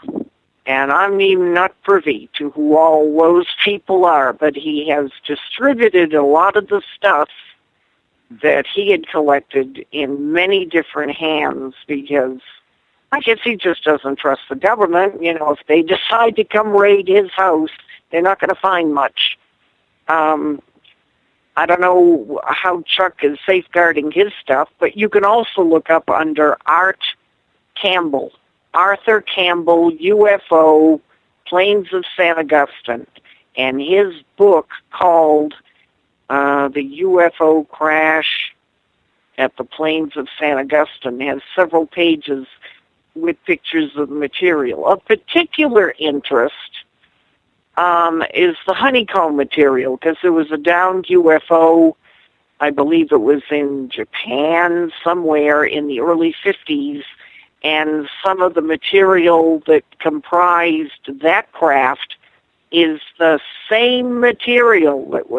and I'm even not privy to who all those people are, but he has distributed a lot of the stuff that he had collected in many different hands because I guess he just doesn't trust the government. If they decide to come raid his house, they're not going to find much. I don't know how Chuck is safeguarding his stuff, but you can also look up under Art Campbell, Arthur Campbell, UFO, Plains of San Augustine, and his book called The UFO Crash at the Plains of San Augustine has several pages with pictures of the material. Of particular interest is the honeycomb material, because there was a downed UFO, I believe it was in Japan, somewhere in the early 50s, and some of the material that comprised that craft is the same material that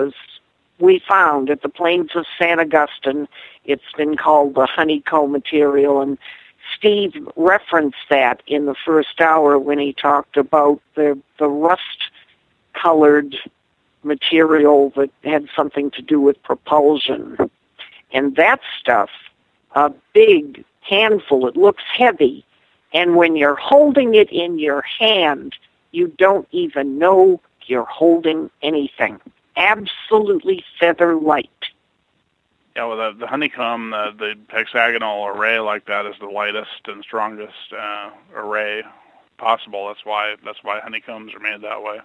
we found at the Plains of San Augustine. It's been called the honeycomb material, and Steve referenced that in the first hour when he talked about the rust-colored material that had something to do with propulsion. And that stuff, a big handful, it looks heavy, and when you're holding it in your hand, you don't even know you're holding anything. Absolutely feather light. Yeah, well, the honeycomb, the hexagonal array like that is the lightest and strongest array possible. That's why honeycombs are made that way.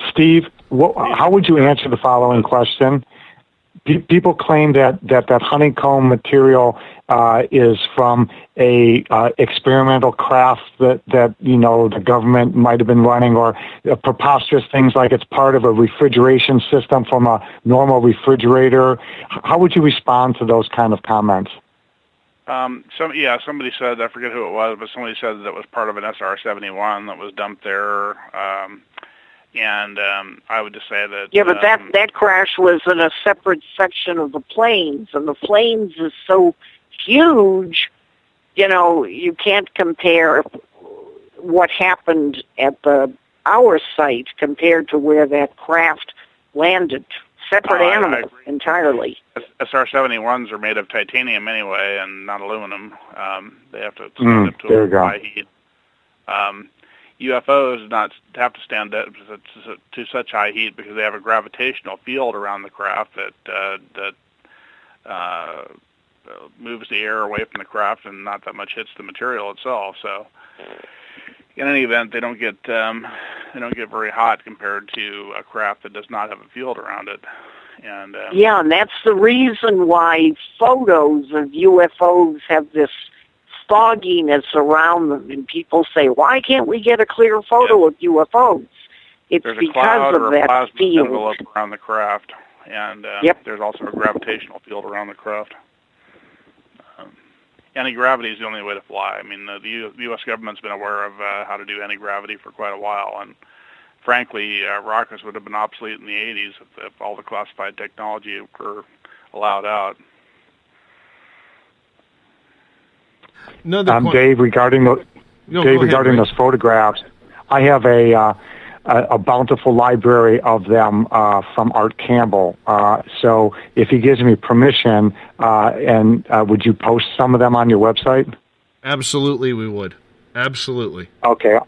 Steve, how would you answer the following question? people claim that honeycomb material is from a experimental craft that the government might have been running, or preposterous things like it's part of a refrigeration system from a normal refrigerator. How would you respond to those kind of comments? Somebody said, I forget who it was, but somebody said that it was part of an SR-71 that was dumped there. And I would just say that... Yeah, but that crash was in a separate section of the plains, and the plains is so huge, you can't compare what happened at our site compared to where that craft landed. Separate animals entirely. SR-71s are made of titanium anyway, and not aluminum. They have to stand up to a high heat. UFOs not have to stand up to such high heat because they have a gravitational field around the craft that moves the air away from the craft and not that much hits the material itself. So, in any event, they don't get very hot compared to a craft that does not have a field around it. And and that's the reason why photos of UFOs have this fogginess around them, and people say, "Why can't we get a clear photo of UFOs?" It's there's because a cloud of or a that plasma field. envelope around the craft, and there's also a gravitational field around the craft. Anti-gravity is the only way to fly. I mean, the U.S. government's been aware of how to do anti-gravity for quite a while, and frankly, rockets would have been obsolete in the 80s if all the classified technology were allowed out. Dave, regarding those photographs, I have a bountiful library of them from Art Campbell. So if he gives me permission, would you post some of them on your website? Absolutely, we would. Absolutely. Okay.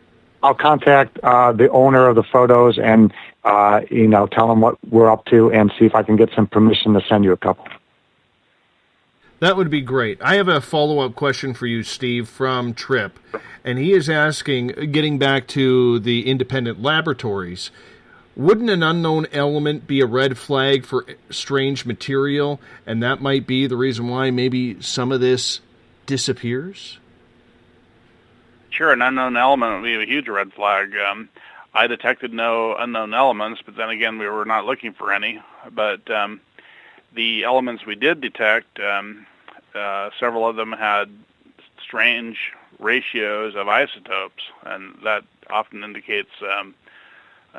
I'll contact the owner of the photos and tell him what we're up to and see if I can get some permission to send you a couple. That would be great. I have a follow-up question for you, Steve, from Tripp, and he is asking, getting back to the independent laboratories, wouldn't an unknown element be a red flag for strange material, and that might be the reason why maybe some of this disappears? Sure, an unknown element would be a huge red flag. I detected no unknown elements, but then again, we were not looking for any. But the elements we did detect, several of them had strange ratios of isotopes, and that often indicates an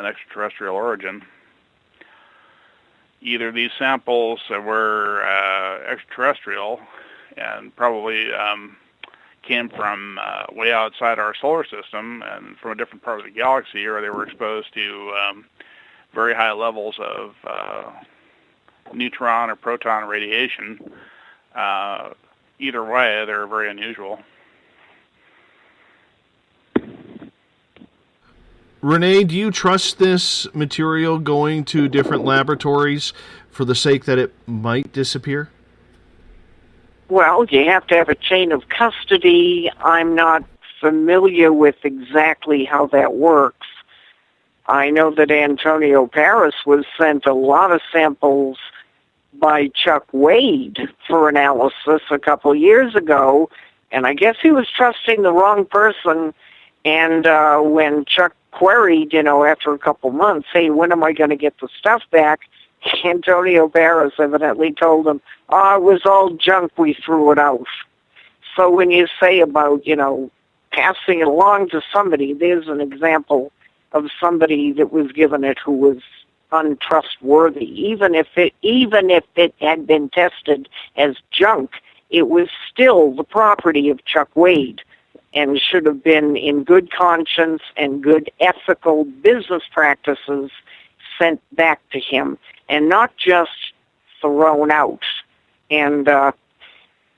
extraterrestrial origin. Either these samples were extraterrestrial and probably came from way outside our solar system and from a different part of the galaxy, or they were exposed to very high levels of neutron or proton radiation. Either way, they're very unusual. Renee, do you trust this material going to different laboratories for the sake that it might disappear? Well, you have to have a chain of custody. I'm not familiar with exactly how that works. I know that Antonio Paris was sent a lot of samples by Chuck Wade for analysis a couple years ago, and I guess he was trusting the wrong person, and when Chuck queried, after a couple months, hey, when am I going to get the stuff back, Antonio Paris evidently told him, it was all junk, we threw it out. So when you say about, passing it along to somebody, there's an example of somebody that was given it who was untrustworthy. Even if it had been tested as junk, it was still the property of Chuck Wade and should have been in good conscience and good ethical business practices sent back to him and not just thrown out. And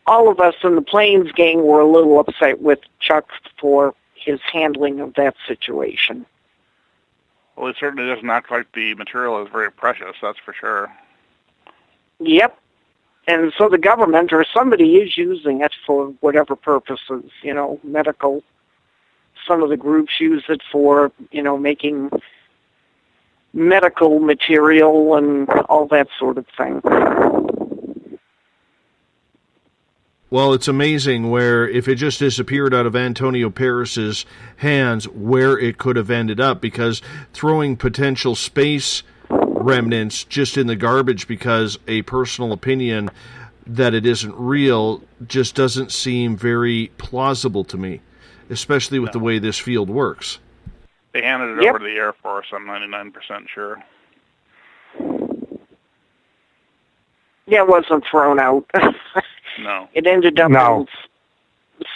all of us in the Plains gang were a little upset with Chuck for his handling of that situation. Well, it certainly doesn't act like the material is very precious, that's for sure. Yep. And so the government or somebody is using it for whatever purposes, medical. Some of the groups use it for, making medical material and all that sort of thing. Well, it's amazing where if it just disappeared out of Antonio Paris's hands, where it could have ended up, because throwing potential space remnants just in the garbage because a personal opinion that it isn't real just doesn't seem very plausible to me, especially with the way this field works. They handed it over to the Air Force, I'm 99% sure. Yeah, it wasn't thrown out. No. It ended up in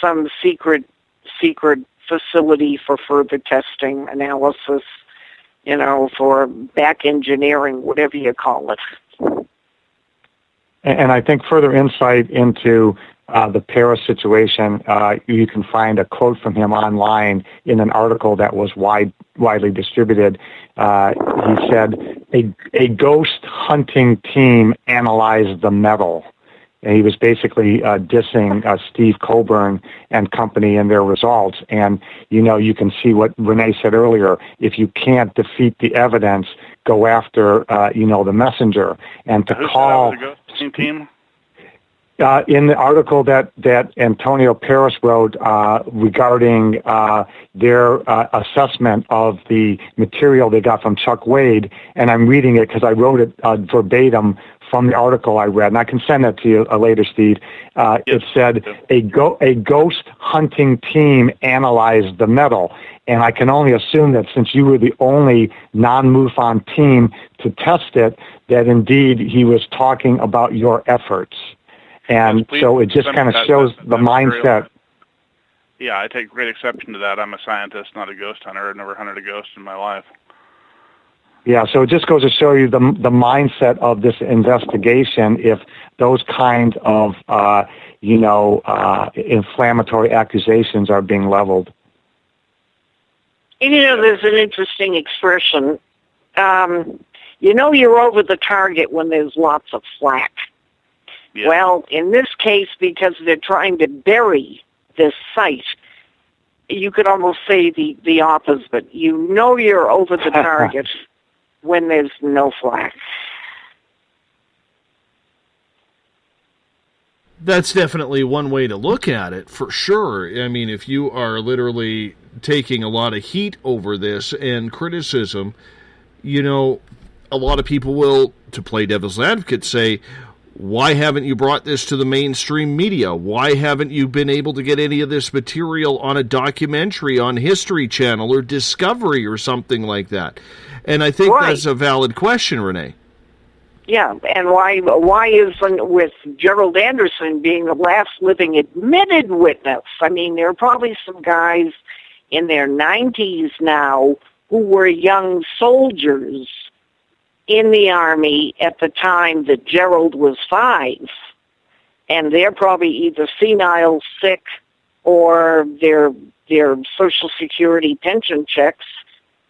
some secret facility for further testing, analysis, for back engineering, whatever you call it. And I think further insight into the Paris situation, you can find a quote from him online in an article that was widely distributed. He said, a ghost hunting team analyzed the metal. And he was basically dissing Steve Colbern and company and their results. And, you can see what Renee said earlier. If you can't defeat the evidence, go after, the messenger. And to call... Who said that was a ghost team? In the article that Antonio Paris wrote regarding their assessment of the material they got from Chuck Wade, and I'm reading it because I wrote it verbatim from the article I read, and I can send that to you later, Steve. It said, a ghost hunting team analyzed the metal. And I can only assume that since you were the only non-MUFON team to test it, that indeed he was talking about your efforts. And so it just kind of shows the mindset. Yeah, I take great exception to that. I'm a scientist, not a ghost hunter. I've never hunted a ghost in my life. Yeah, so it just goes to show you the mindset of this investigation if those kind of, inflammatory accusations are being leveled. There's an interesting expression. You're over the target when there's lots of flack. Yeah. Well, in this case, because they're trying to bury this site, you could almost say the opposite. You're over the target when there's no flack. That's definitely one way to look at it, for sure. I mean, if you are literally taking a lot of heat over this and criticism, a lot of people will, to play devil's advocate, say, why haven't you brought this to the mainstream media? Why haven't you been able to get any of this material on a documentary on History Channel or Discovery or something like that? And I think that's a valid question, Renee. Yeah, and why isn't, with Gerald Anderson being the last living admitted witness? I mean, there are probably some guys in their 90s now who were young soldiers in the Army at the time that Gerald was 5. And they're probably either senile, sick, or their Social Security pension checks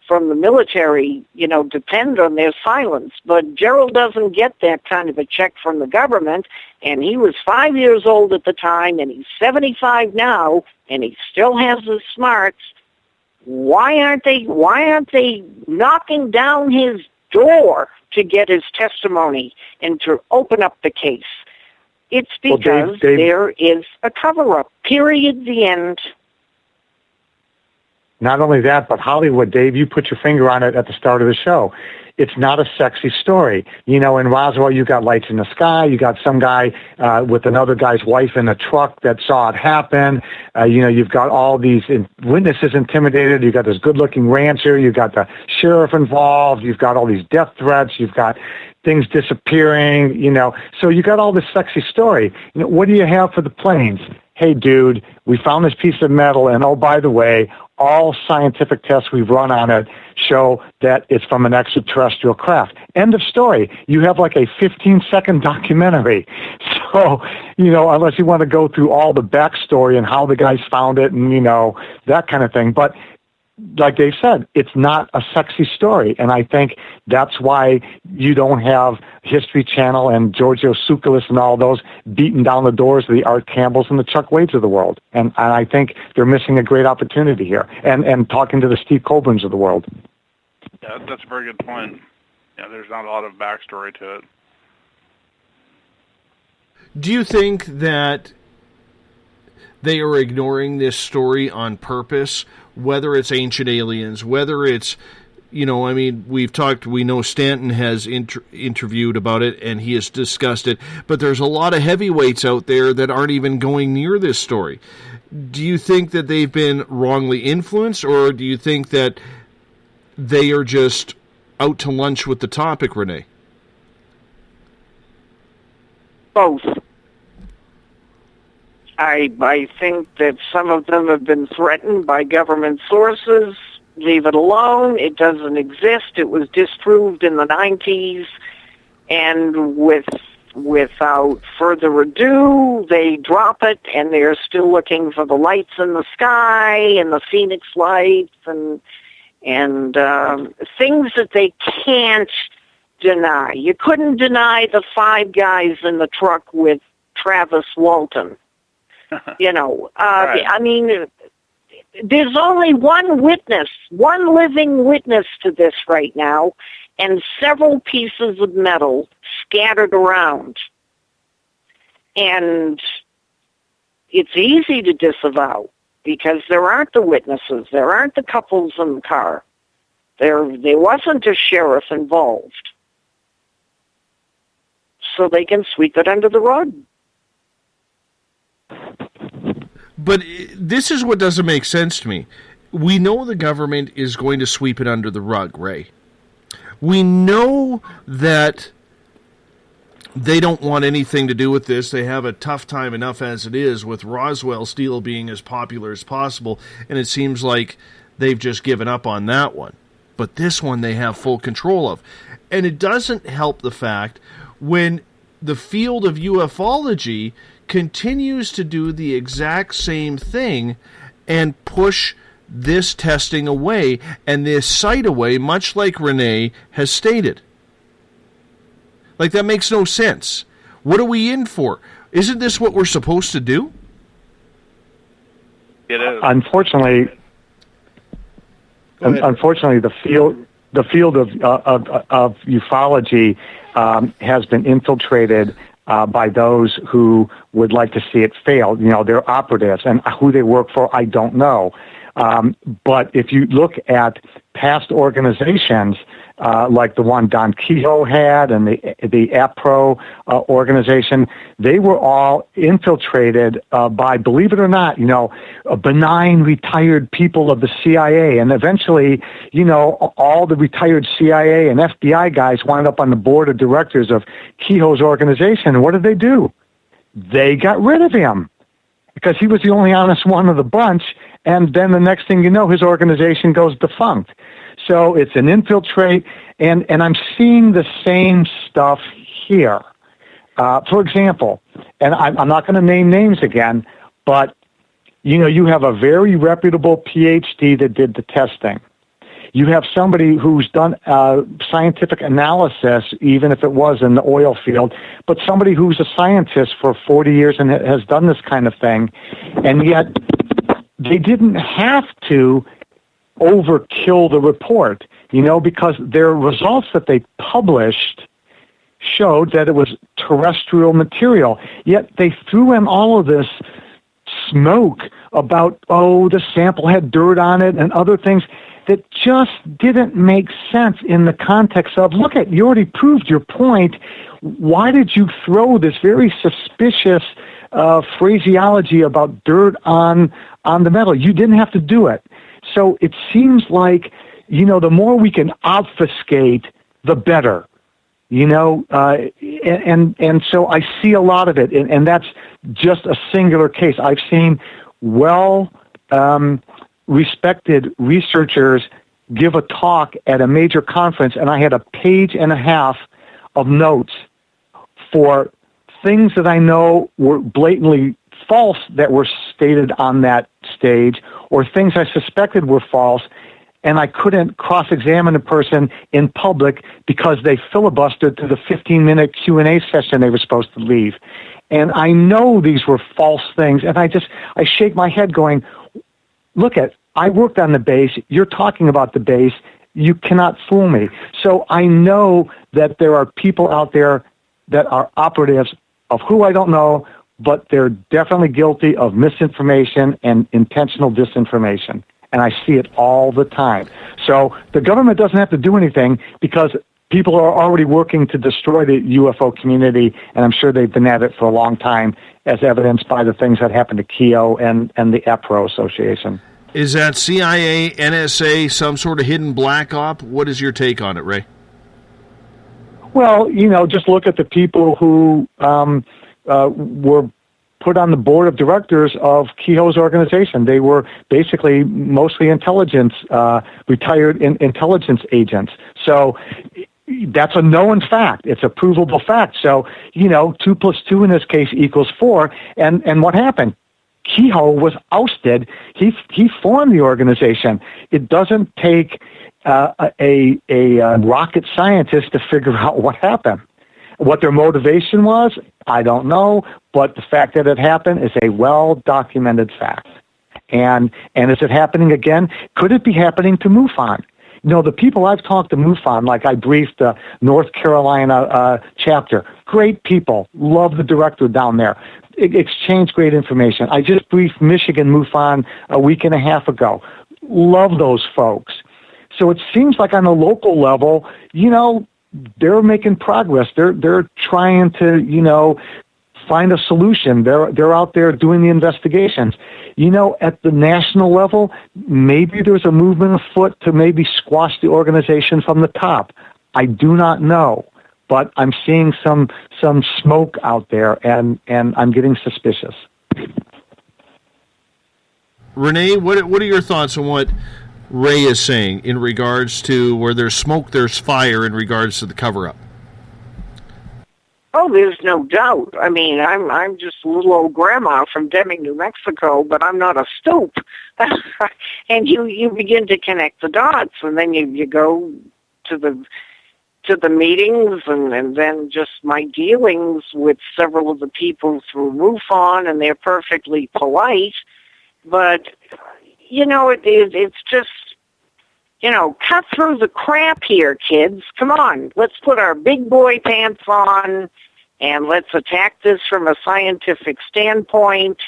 from the military, depend on their silence. But Gerald doesn't get that kind of a check from the government, and he was 5 years old at the time, and he's 75 now, and he still has his smarts. Why aren't they knocking down his door to get his testimony and to open up the case? It's because Dave, there is a cover-up. Period. The end. Not only that, but Hollywood, Dave, you put your finger on it at the start of the show. It's not a sexy story. In Roswell, you got lights in the sky. You got some guy with another guy's wife in a truck that saw it happen. You've got all these witnesses intimidated. You've got this good-looking rancher. You've got the sheriff involved. You've got all these death threats. You've got things disappearing, So you got all this sexy story. What do you have for the planes? Hey, dude, we found this piece of metal, and oh, by the way, all scientific tests we've run on it show that it's from an extraterrestrial craft. End of story. You have like a 15-second documentary. So, unless you want to go through all the backstory and how the guys found it and, that kind of thing. But like Dave said, it's not a sexy story. And I think that's why you don't have History Channel and Giorgio Tsoukalos and all those beating down the doors of the Art Campbells and the Chuck Wades of the world. And I think they're missing a great opportunity here. And talking to the Steve Colberns of the world. Yeah, that's a very good point. Yeah, there's not a lot of backstory to it. Do you think that they are ignoring this story on purpose, whether it's ancient aliens, whether it's, we know Stanton has interviewed about it and he has discussed it, but there's a lot of heavyweights out there that aren't even going near this story. Do you think that they've been wrongly influenced, or do you think that they are just out to lunch with the topic, Renee? Both. I think that some of them have been threatened by government sources. Leave it alone. It doesn't exist. It was disproved in the 90s. And without further ado, they drop it, and they're still looking for the lights in the sky and the Phoenix lights and things that they can't deny. You couldn't deny the 5 guys in the truck with Travis Walton. Right. I mean, there's only one witness, one living witness to this right now, and several pieces of metal scattered around. And it's easy to disavow because there aren't the witnesses, there aren't the couples in the car. There wasn't a sheriff involved. So they can sweep it under the rug. But this is what doesn't make sense to me. We know the government is going to sweep it under the rug, Ray. We know that they don't want anything to do with this. They have a tough time enough as it is, with Roswell still being as popular as possible, and it seems like they've just given up on that one. But this one they have full control of. And it doesn't help the fact when the field of ufology continues to do the exact same thing and push this testing away and this site away, much like Renee has stated. Like, that makes no sense. What are we in for? Isn't this what we're supposed to do? It is. Unfortunately, the field of ufology has been infiltrated by those who would like to see it fail. They're operatives, and who they work for, I don't know. But if you look at past organizations, like the one Don Kehoe had and the APRO organization, they were all infiltrated by, believe it or not, benign retired people of the CIA. And eventually, all the retired CIA and FBI guys wound up on the board of directors of Kehoe's organization. And what did they do? They got rid of him because he was the only honest one of the bunch. And then the next thing you know, his organization goes defunct. So it's an infiltrate, and I'm seeing the same stuff here. For example, and I'm not going to name names again, but, you have a very reputable PhD that did the testing. You have somebody who's done scientific analysis, even if it was in the oil field, but somebody who's a scientist for 40 years and has done this kind of thing, and yet they didn't have to overkill the report, because their results that they published showed that it was terrestrial material. Yet they threw in all of this smoke about, the sample had dirt on it and other things that just didn't make sense in the context of, you already proved your point. Why did you throw this very suspicious phraseology about dirt on the metal? You didn't have to do it. So it seems like, the more we can obfuscate, the better, and so I see a lot of it, and that's just a singular case. I've seen respected researchers give a talk at a major conference, and I had a page and a half of notes for things that I know were blatantly false that were stated on that stage, or things I suspected were false, and I couldn't cross-examine a person in public because they filibustered through the 15-minute Q&A session they were supposed to leave. And I know these were false things, and I shake my head going, I worked on the base, you're talking about the base, You cannot fool me. So I know that there are people out there that are operatives of who I don't know, but they're definitely guilty of misinformation and intentional disinformation. And I see it all the time. So the government doesn't have to do anything because people are already working to destroy the UFO community, and I'm sure they've been at it for a long time, as evidenced by the things that happened to Keogh and the APRO Association. Is that CIA, NSA, some sort of hidden black op? What is your take on it, Ray? Well, just look at the people who were put on the board of directors of Keogh's organization. They were basically mostly retired intelligence agents. So that's a known fact. It's a provable fact. So, 2 + 2 in this case equals 4. And what happened? Keogh was ousted. He formed the organization. It doesn't take a rocket scientist to figure out what happened. What their motivation was, I don't know, but the fact that it happened is a well-documented fact. And is it happening again? Could it be happening to MUFON? The people I've talked to MUFON, like I briefed the North Carolina chapter, great people, love the director down there, exchange great information. I just briefed Michigan MUFON a week and a half ago. Love those folks. So it seems like on a local level, they're making progress. They're trying to, find a solution. They're out there doing the investigations. At the national level, maybe there's a movement afoot to maybe squash the organization from the top. I do not know, but I'm seeing some smoke out there, and I'm getting suspicious. Renee, what are your thoughts on what Ray is saying in regards to where there's smoke, there's fire in regards to the cover-up? Oh, there's no doubt. I mean, I'm just a little old grandma from Deming, New Mexico, but I'm not a stoop. And you begin to connect the dots, and then you go to the meetings, and then just my dealings with several of the people through MUFON, and they're perfectly polite, but it's just, cut through the crap here, kids. Come on, let's put our big boy pants on, and let's attack this from a scientific standpoint,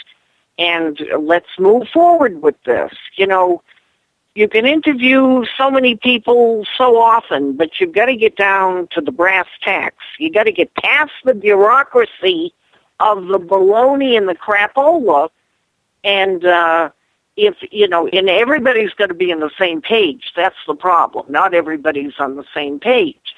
and let's move forward with this. You can interview so many people so often, but you've got to get down to the brass tacks. You got to get past the bureaucracy of the baloney and the crapola, and and everybody's got to be on the same page. That's the problem. Not everybody's on the same page.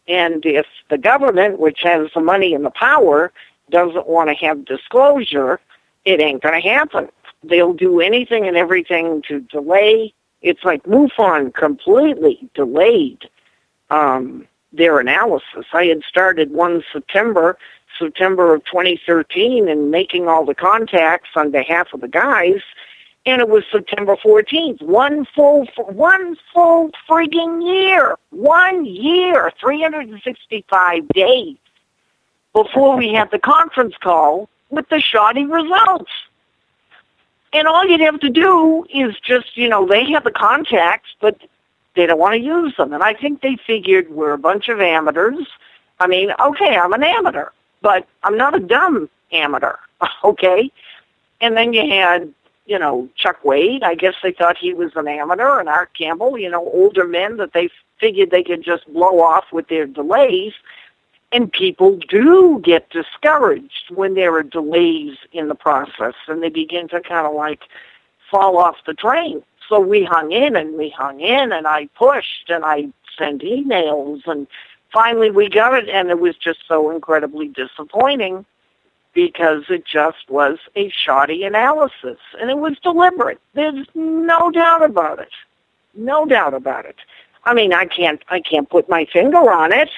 And if the government, which has the money and the power, doesn't want to have disclosure, it ain't going to happen. They'll do anything and everything to delay. It's like MUFON completely delayed their analysis. I had started one September of 2013, and making all the contacts on behalf of the guys, and it was September 14th. One full frigging year. 1 year, 365 days before we had the conference call with the shoddy results. And all you'd have to do is just, they have the contacts, but they don't want to use them. And I think they figured we're a bunch of amateurs. I mean, okay, I'm an amateur, but I'm not a dumb amateur, okay? And then you had, Chuck Wade. I guess they thought he was an amateur, and Art Campbell, older men that they figured they could just blow off with their delays. And people do get discouraged when there are delays in the process, and they begin to kind of fall off the train. So we hung in, and I pushed, and I sent emails, and finally we got it, and it was just so incredibly disappointing because it just was a shoddy analysis, and it was deliberate. There's no doubt about it. No doubt about it. I mean, I can't put my finger on it,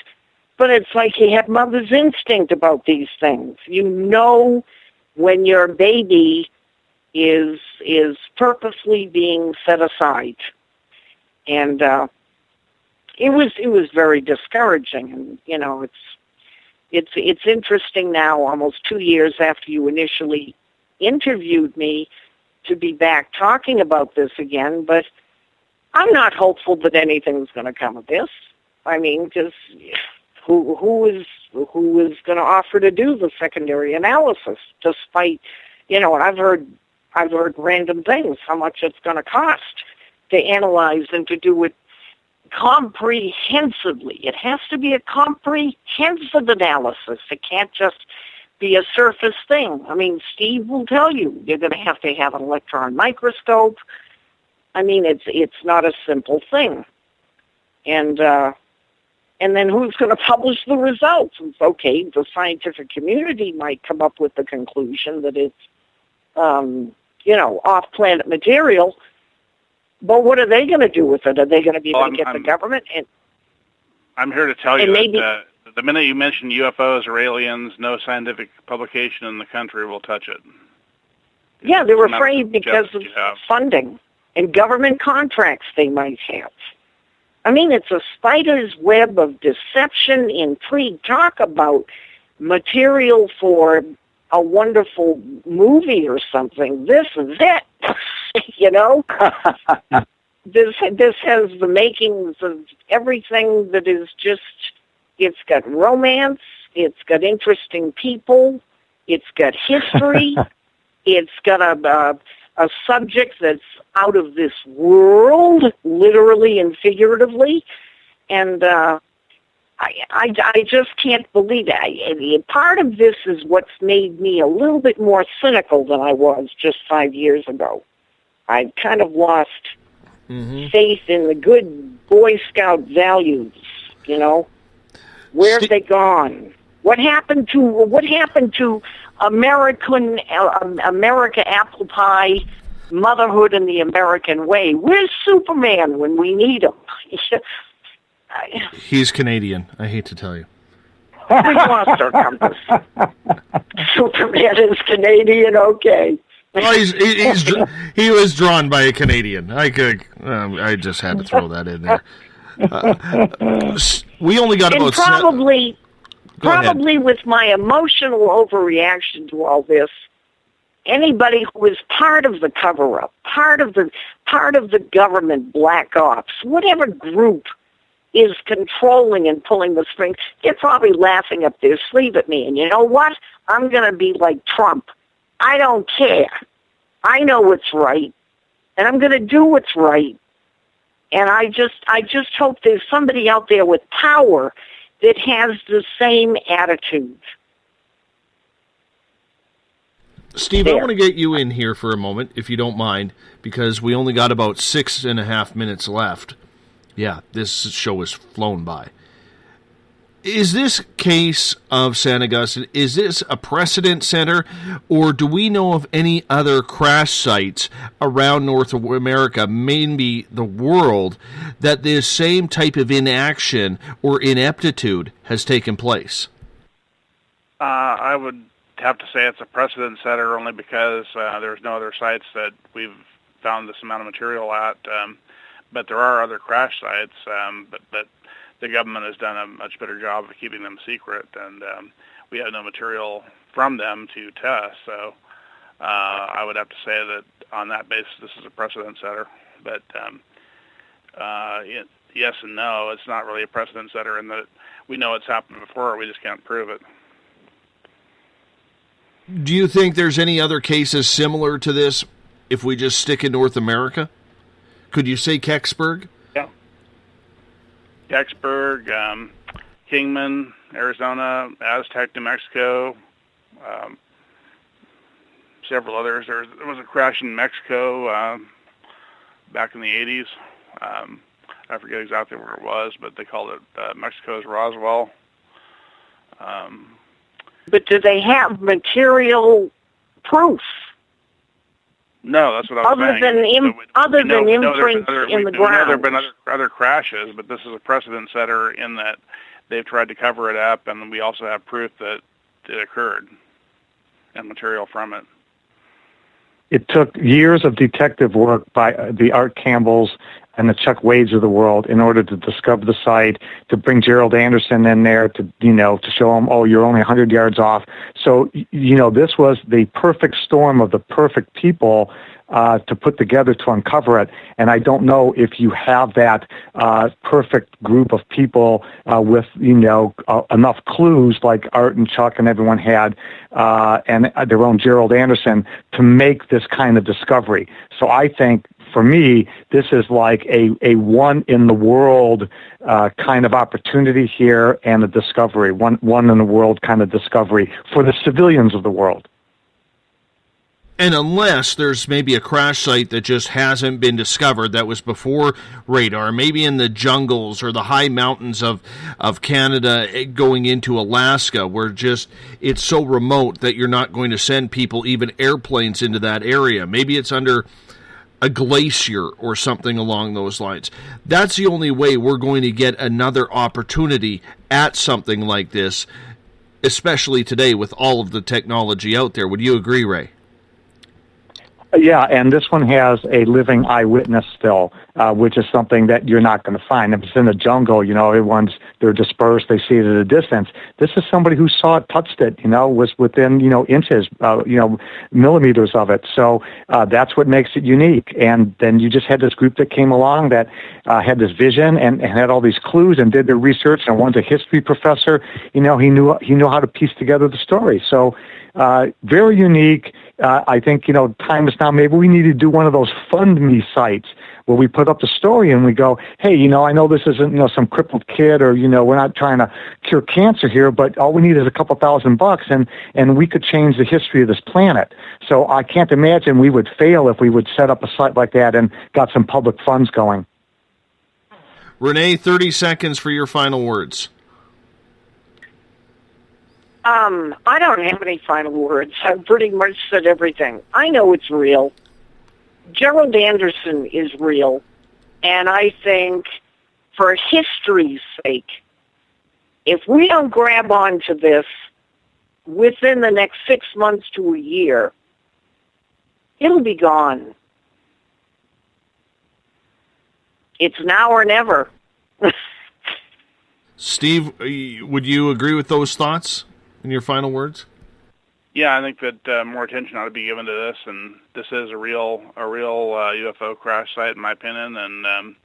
but it's like you have mother's instinct about these things. When your baby is purposely being set aside, and it was very discouraging. And it's interesting now, almost 2 years after you initially interviewed me, to be back talking about this again. But I'm not hopeful that anything's going to come of this. I mean, because who is going to offer to do the secondary analysis? Despite, and I've heard random things, how much it's going to cost to analyze and to do it comprehensively. It has to be a comprehensive analysis. It can't just be a surface thing. I mean, Steve will tell you you're going to have an electron microscope. I mean, it's not a simple thing. And then who's going to publish the results? It's okay, the scientific community might come up with the conclusion that it's, off-planet material, but what are they going to do with it? Are they going to be able to get the government? And I'm here to tell you that the minute you mention UFOs or aliens, no scientific publication in the country will touch it. Yeah, they're afraid because of funding and government contracts they might have. I mean, it's a spider's web of deception, intrigue. Talk about material for a wonderful movie or something. This is it, This has the makings of everything that is just, it's got romance, it's got interesting people, it's got history, it's got a subject that's out of this world, literally and figuratively, and I just can't believe it. Part of this is what's made me a little bit more cynical than I was just 5 years ago. I kind of lost faith in the good Boy Scout values, Where have they gone? What happened to America apple pie, motherhood and the American way? Where's Superman when we need him? He's Canadian, I hate to tell you. We lost our compass. Superman is Canadian, okay. Well, he was drawn by a Canadian. I just had to throw that in there. We only got about probably with my emotional overreaction to all this, anybody who is part of the cover-up, part of the government black ops, whatever group is controlling and pulling the strings, they're probably laughing up their sleeve at me. And you know what? I'm going to be like Trump. I don't care. I know what's right, and I'm going to do what's right. And I just hope there's somebody out there with power that has the same attitude. Steve, I want to get you in here for a moment, if you don't mind, because we only got about 6.5 minutes left. Yeah, this show has flown by. Is this case of San Augustine, is this a precedent center, or do we know of any other crash sites around North America, maybe the world, that this same type of inaction or ineptitude has taken place? I would have to say it's a precedent setter only because there's no other sites that we've found this amount of material at. But there are other crash sites, but the government has done a much better job of keeping them secret, and we have no material from them to test. So I would have to say that on that basis, this is a precedent setter. But yes and no, it's not really a precedent setter in that we know it's happened before, we just can't prove it. Do you think there's any other cases similar to this if we just stick in North America? Could you say Kecksburg? Yeah. Kecksburg, Kingman, Arizona, Aztec, New Mexico, several others. There was a crash in Mexico back in the 80s. I forget exactly where it was, but they called it Mexico's Roswell. But do they have material proof? No, that's what I was saying. Other than imprints in the ground. There have been other crashes, but this is a precedent setter in that they've tried to cover it up, and we also have proof that it occurred and material from it. It took years of detective work by the Art Campbells and the Chuck Wades of the world in order to discover the site, to bring Gerald Anderson in there to show him, oh, you're only 100 yards off. So, this was the perfect storm of the perfect people to put together to uncover it. And I don't know if you have that perfect group of people with, enough clues like Art and Chuck and everyone had, and their own Gerald Anderson to make this kind of discovery. So I think, for me, this is like a one-in-the-world kind of opportunity here and a discovery, one-in-the-world kind of discovery for the civilians of the world. And unless there's maybe a crash site that just hasn't been discovered, that was before radar, maybe in the jungles or the high mountains of Canada going into Alaska, where it's so remote that you're not going to send people, even airplanes, into that area. Maybe it's under a glacier or something along those lines. That's the only way we're going to get another opportunity at something like this, especially today with all of the technology out there. Would you agree, Ray? Yeah, and this one has a living eyewitness still, which is something that you're not going to find. If it's in the jungle, they're dispersed, they see it at a distance. This is somebody who saw it, touched it, was within, inches, millimeters of it. So that's what makes it unique. And then you just had this group that came along that had this vision and had all these clues and did their research. And one's a history professor. He knew how to piece together the story. So very unique. I think, time is now. Maybe we need to do one of those fund me sites where we put up the story and we go, hey, I know this isn't, some crippled kid or, we're not trying to cure cancer here, but all we need is a couple $1,000 and we could change the history of this planet. So I can't imagine we would fail if we would set up a site like that and got some public funds going. Renee, 30 seconds for your final words. I don't have any final words. I've pretty much said everything. I know it's real. Gerald Anderson is real. And I think for history's sake, if we don't grab onto this within the next 6 months to a year, it'll be gone. It's now or never. Steve, would you agree with those thoughts in your final words? Yeah, I think that more attention ought to be given to this, and this is a real UFO crash site, in my opinion. And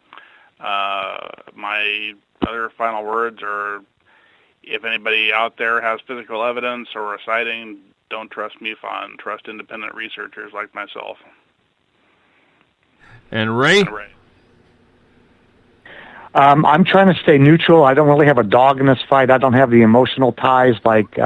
my other final words are: if anybody out there has physical evidence or a sighting, don't trust MUFON. Trust independent researchers like myself. And Ray? I'm trying to stay neutral. I don't really have a dog in this fight. I don't have the emotional ties like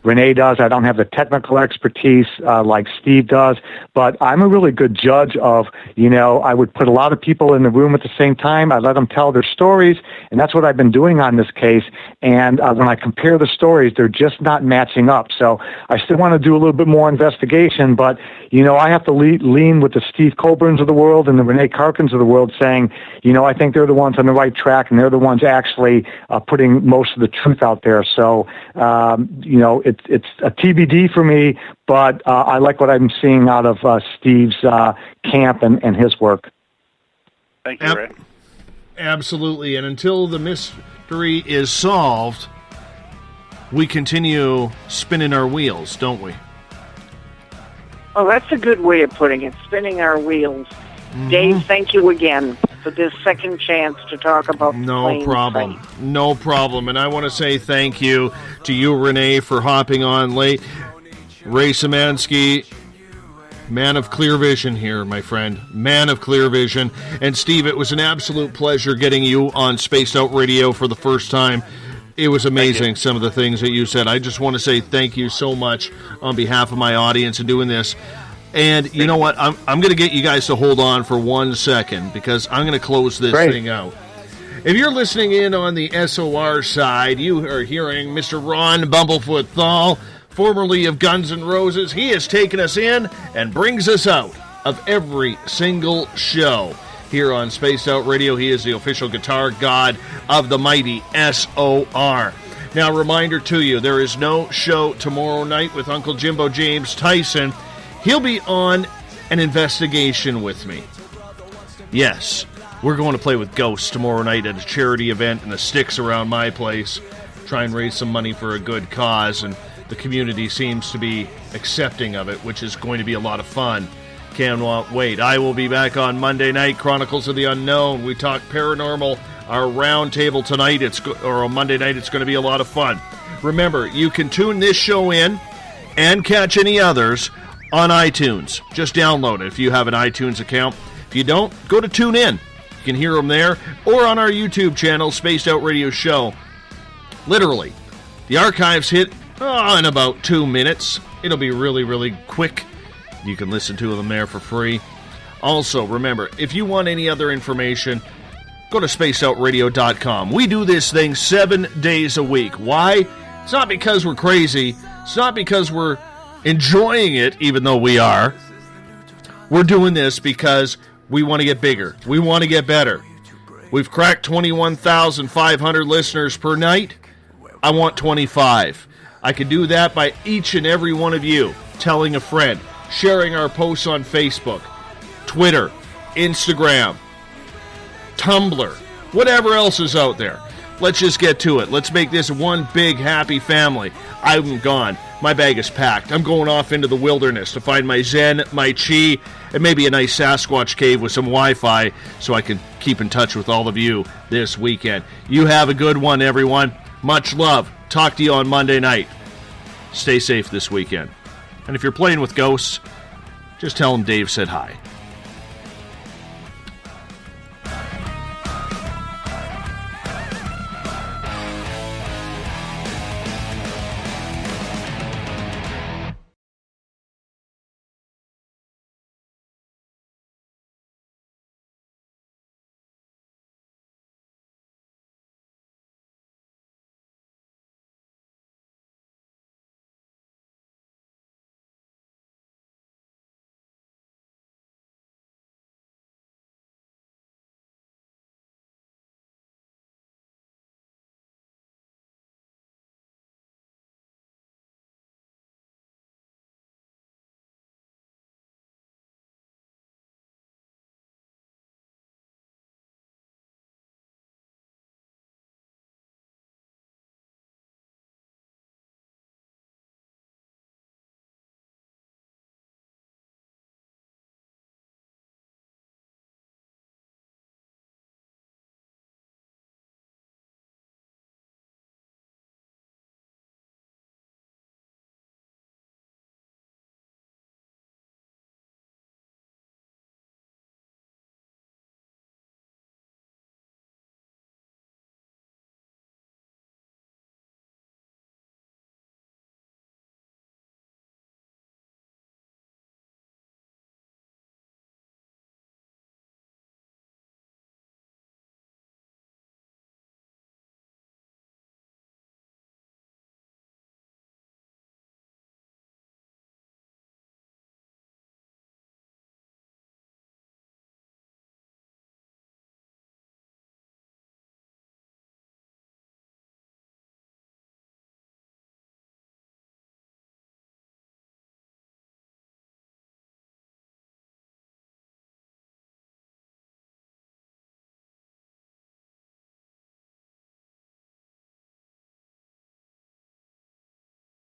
Renee does. I don't have the technical expertise like Steve does. But I'm a really good judge of, I would put a lot of people in the room at the same time. I let them tell their stories, and that's what I've been doing on this case. And when I compare the stories, they're just not matching up. So I still want to do a little bit more investigation, but, I have to lean with the Steve Colberns of the world and the Renee Carkins of the world saying, I think they're the ones on the right track, and they're the ones actually putting most of the truth out there. So, it's a TBD for me, but I like what I'm seeing out of Steve's camp and his work. Thank you, Ray. Absolutely. And until the mystery is solved, we continue spinning our wheels, don't we? Oh, that's a good way of putting it, spinning our wheels. Mm-hmm. Dave, thank you again for this second chance to talk about No problem. No problem. And I want to say thank you to you, Renee, for hopping on late. Ray Szymanski, man of clear vision here, my friend. Man of clear vision. And Steve, it was an absolute pleasure getting you on Spaced Out Radio for the first time. It was amazing, some of the things that you said. I just want to say thank you so much on behalf of my audience and doing this. And you know what? I'm going to get you guys to hold on for 1 second because I'm going to close this thing out. If you're listening in on the SOR side, you are hearing Mr. Ron Bumblefoot Thal, formerly of Guns N' Roses. He has taken us in and brings us out of every single show here on Spaced Out Radio. He is the official guitar god of the mighty SOR. Now, reminder to you, there is no show tomorrow night with Uncle Jimbo James Tyson. He'll be on an investigation with me. Yes, We're going to play with ghosts tomorrow night at a charity event in the sticks around my place. Try and raise some money for a good cause, and the community seems to be accepting of it, which is going to be a lot of fun. Cannot wait. I will be back on Monday night, Chronicles of the Unknown. We talk paranormal, our round table tonight, or on Monday night. It's going to be a lot of fun. Remember, you can tune this show in and catch any others on iTunes. Just download it if you have an iTunes account. If you don't, go to TuneIn. You can hear them there, or on our YouTube channel, Spaced Out Radio Show. Literally, the archives hit in about 2 minutes. It'll be really, really quick. You can listen to them there for free. Also, remember, if you want any other information, go to spacedoutradio.com. We do this thing 7 days a week. Why? It's not because we're crazy. It's not because we're enjoying it, even though we are. We're doing this because we want to get bigger. We want to get better. We've cracked 21,500 listeners per night. I want 25. I can do that by each and every one of you telling a friend, sharing our posts on Facebook, Twitter, Instagram, Tumblr, whatever else is out there. Let's just get to it. Let's make this one big happy family. I'm gone. My bag is packed. I'm going off into the wilderness to find my Zen, my Chi, and maybe a nice Sasquatch cave with some Wi-Fi so I can keep in touch with all of you this weekend. You have a good one, everyone. Much love. Talk to you on Monday night. Stay safe this weekend. And if you're playing with ghosts, just tell them Dave said hi.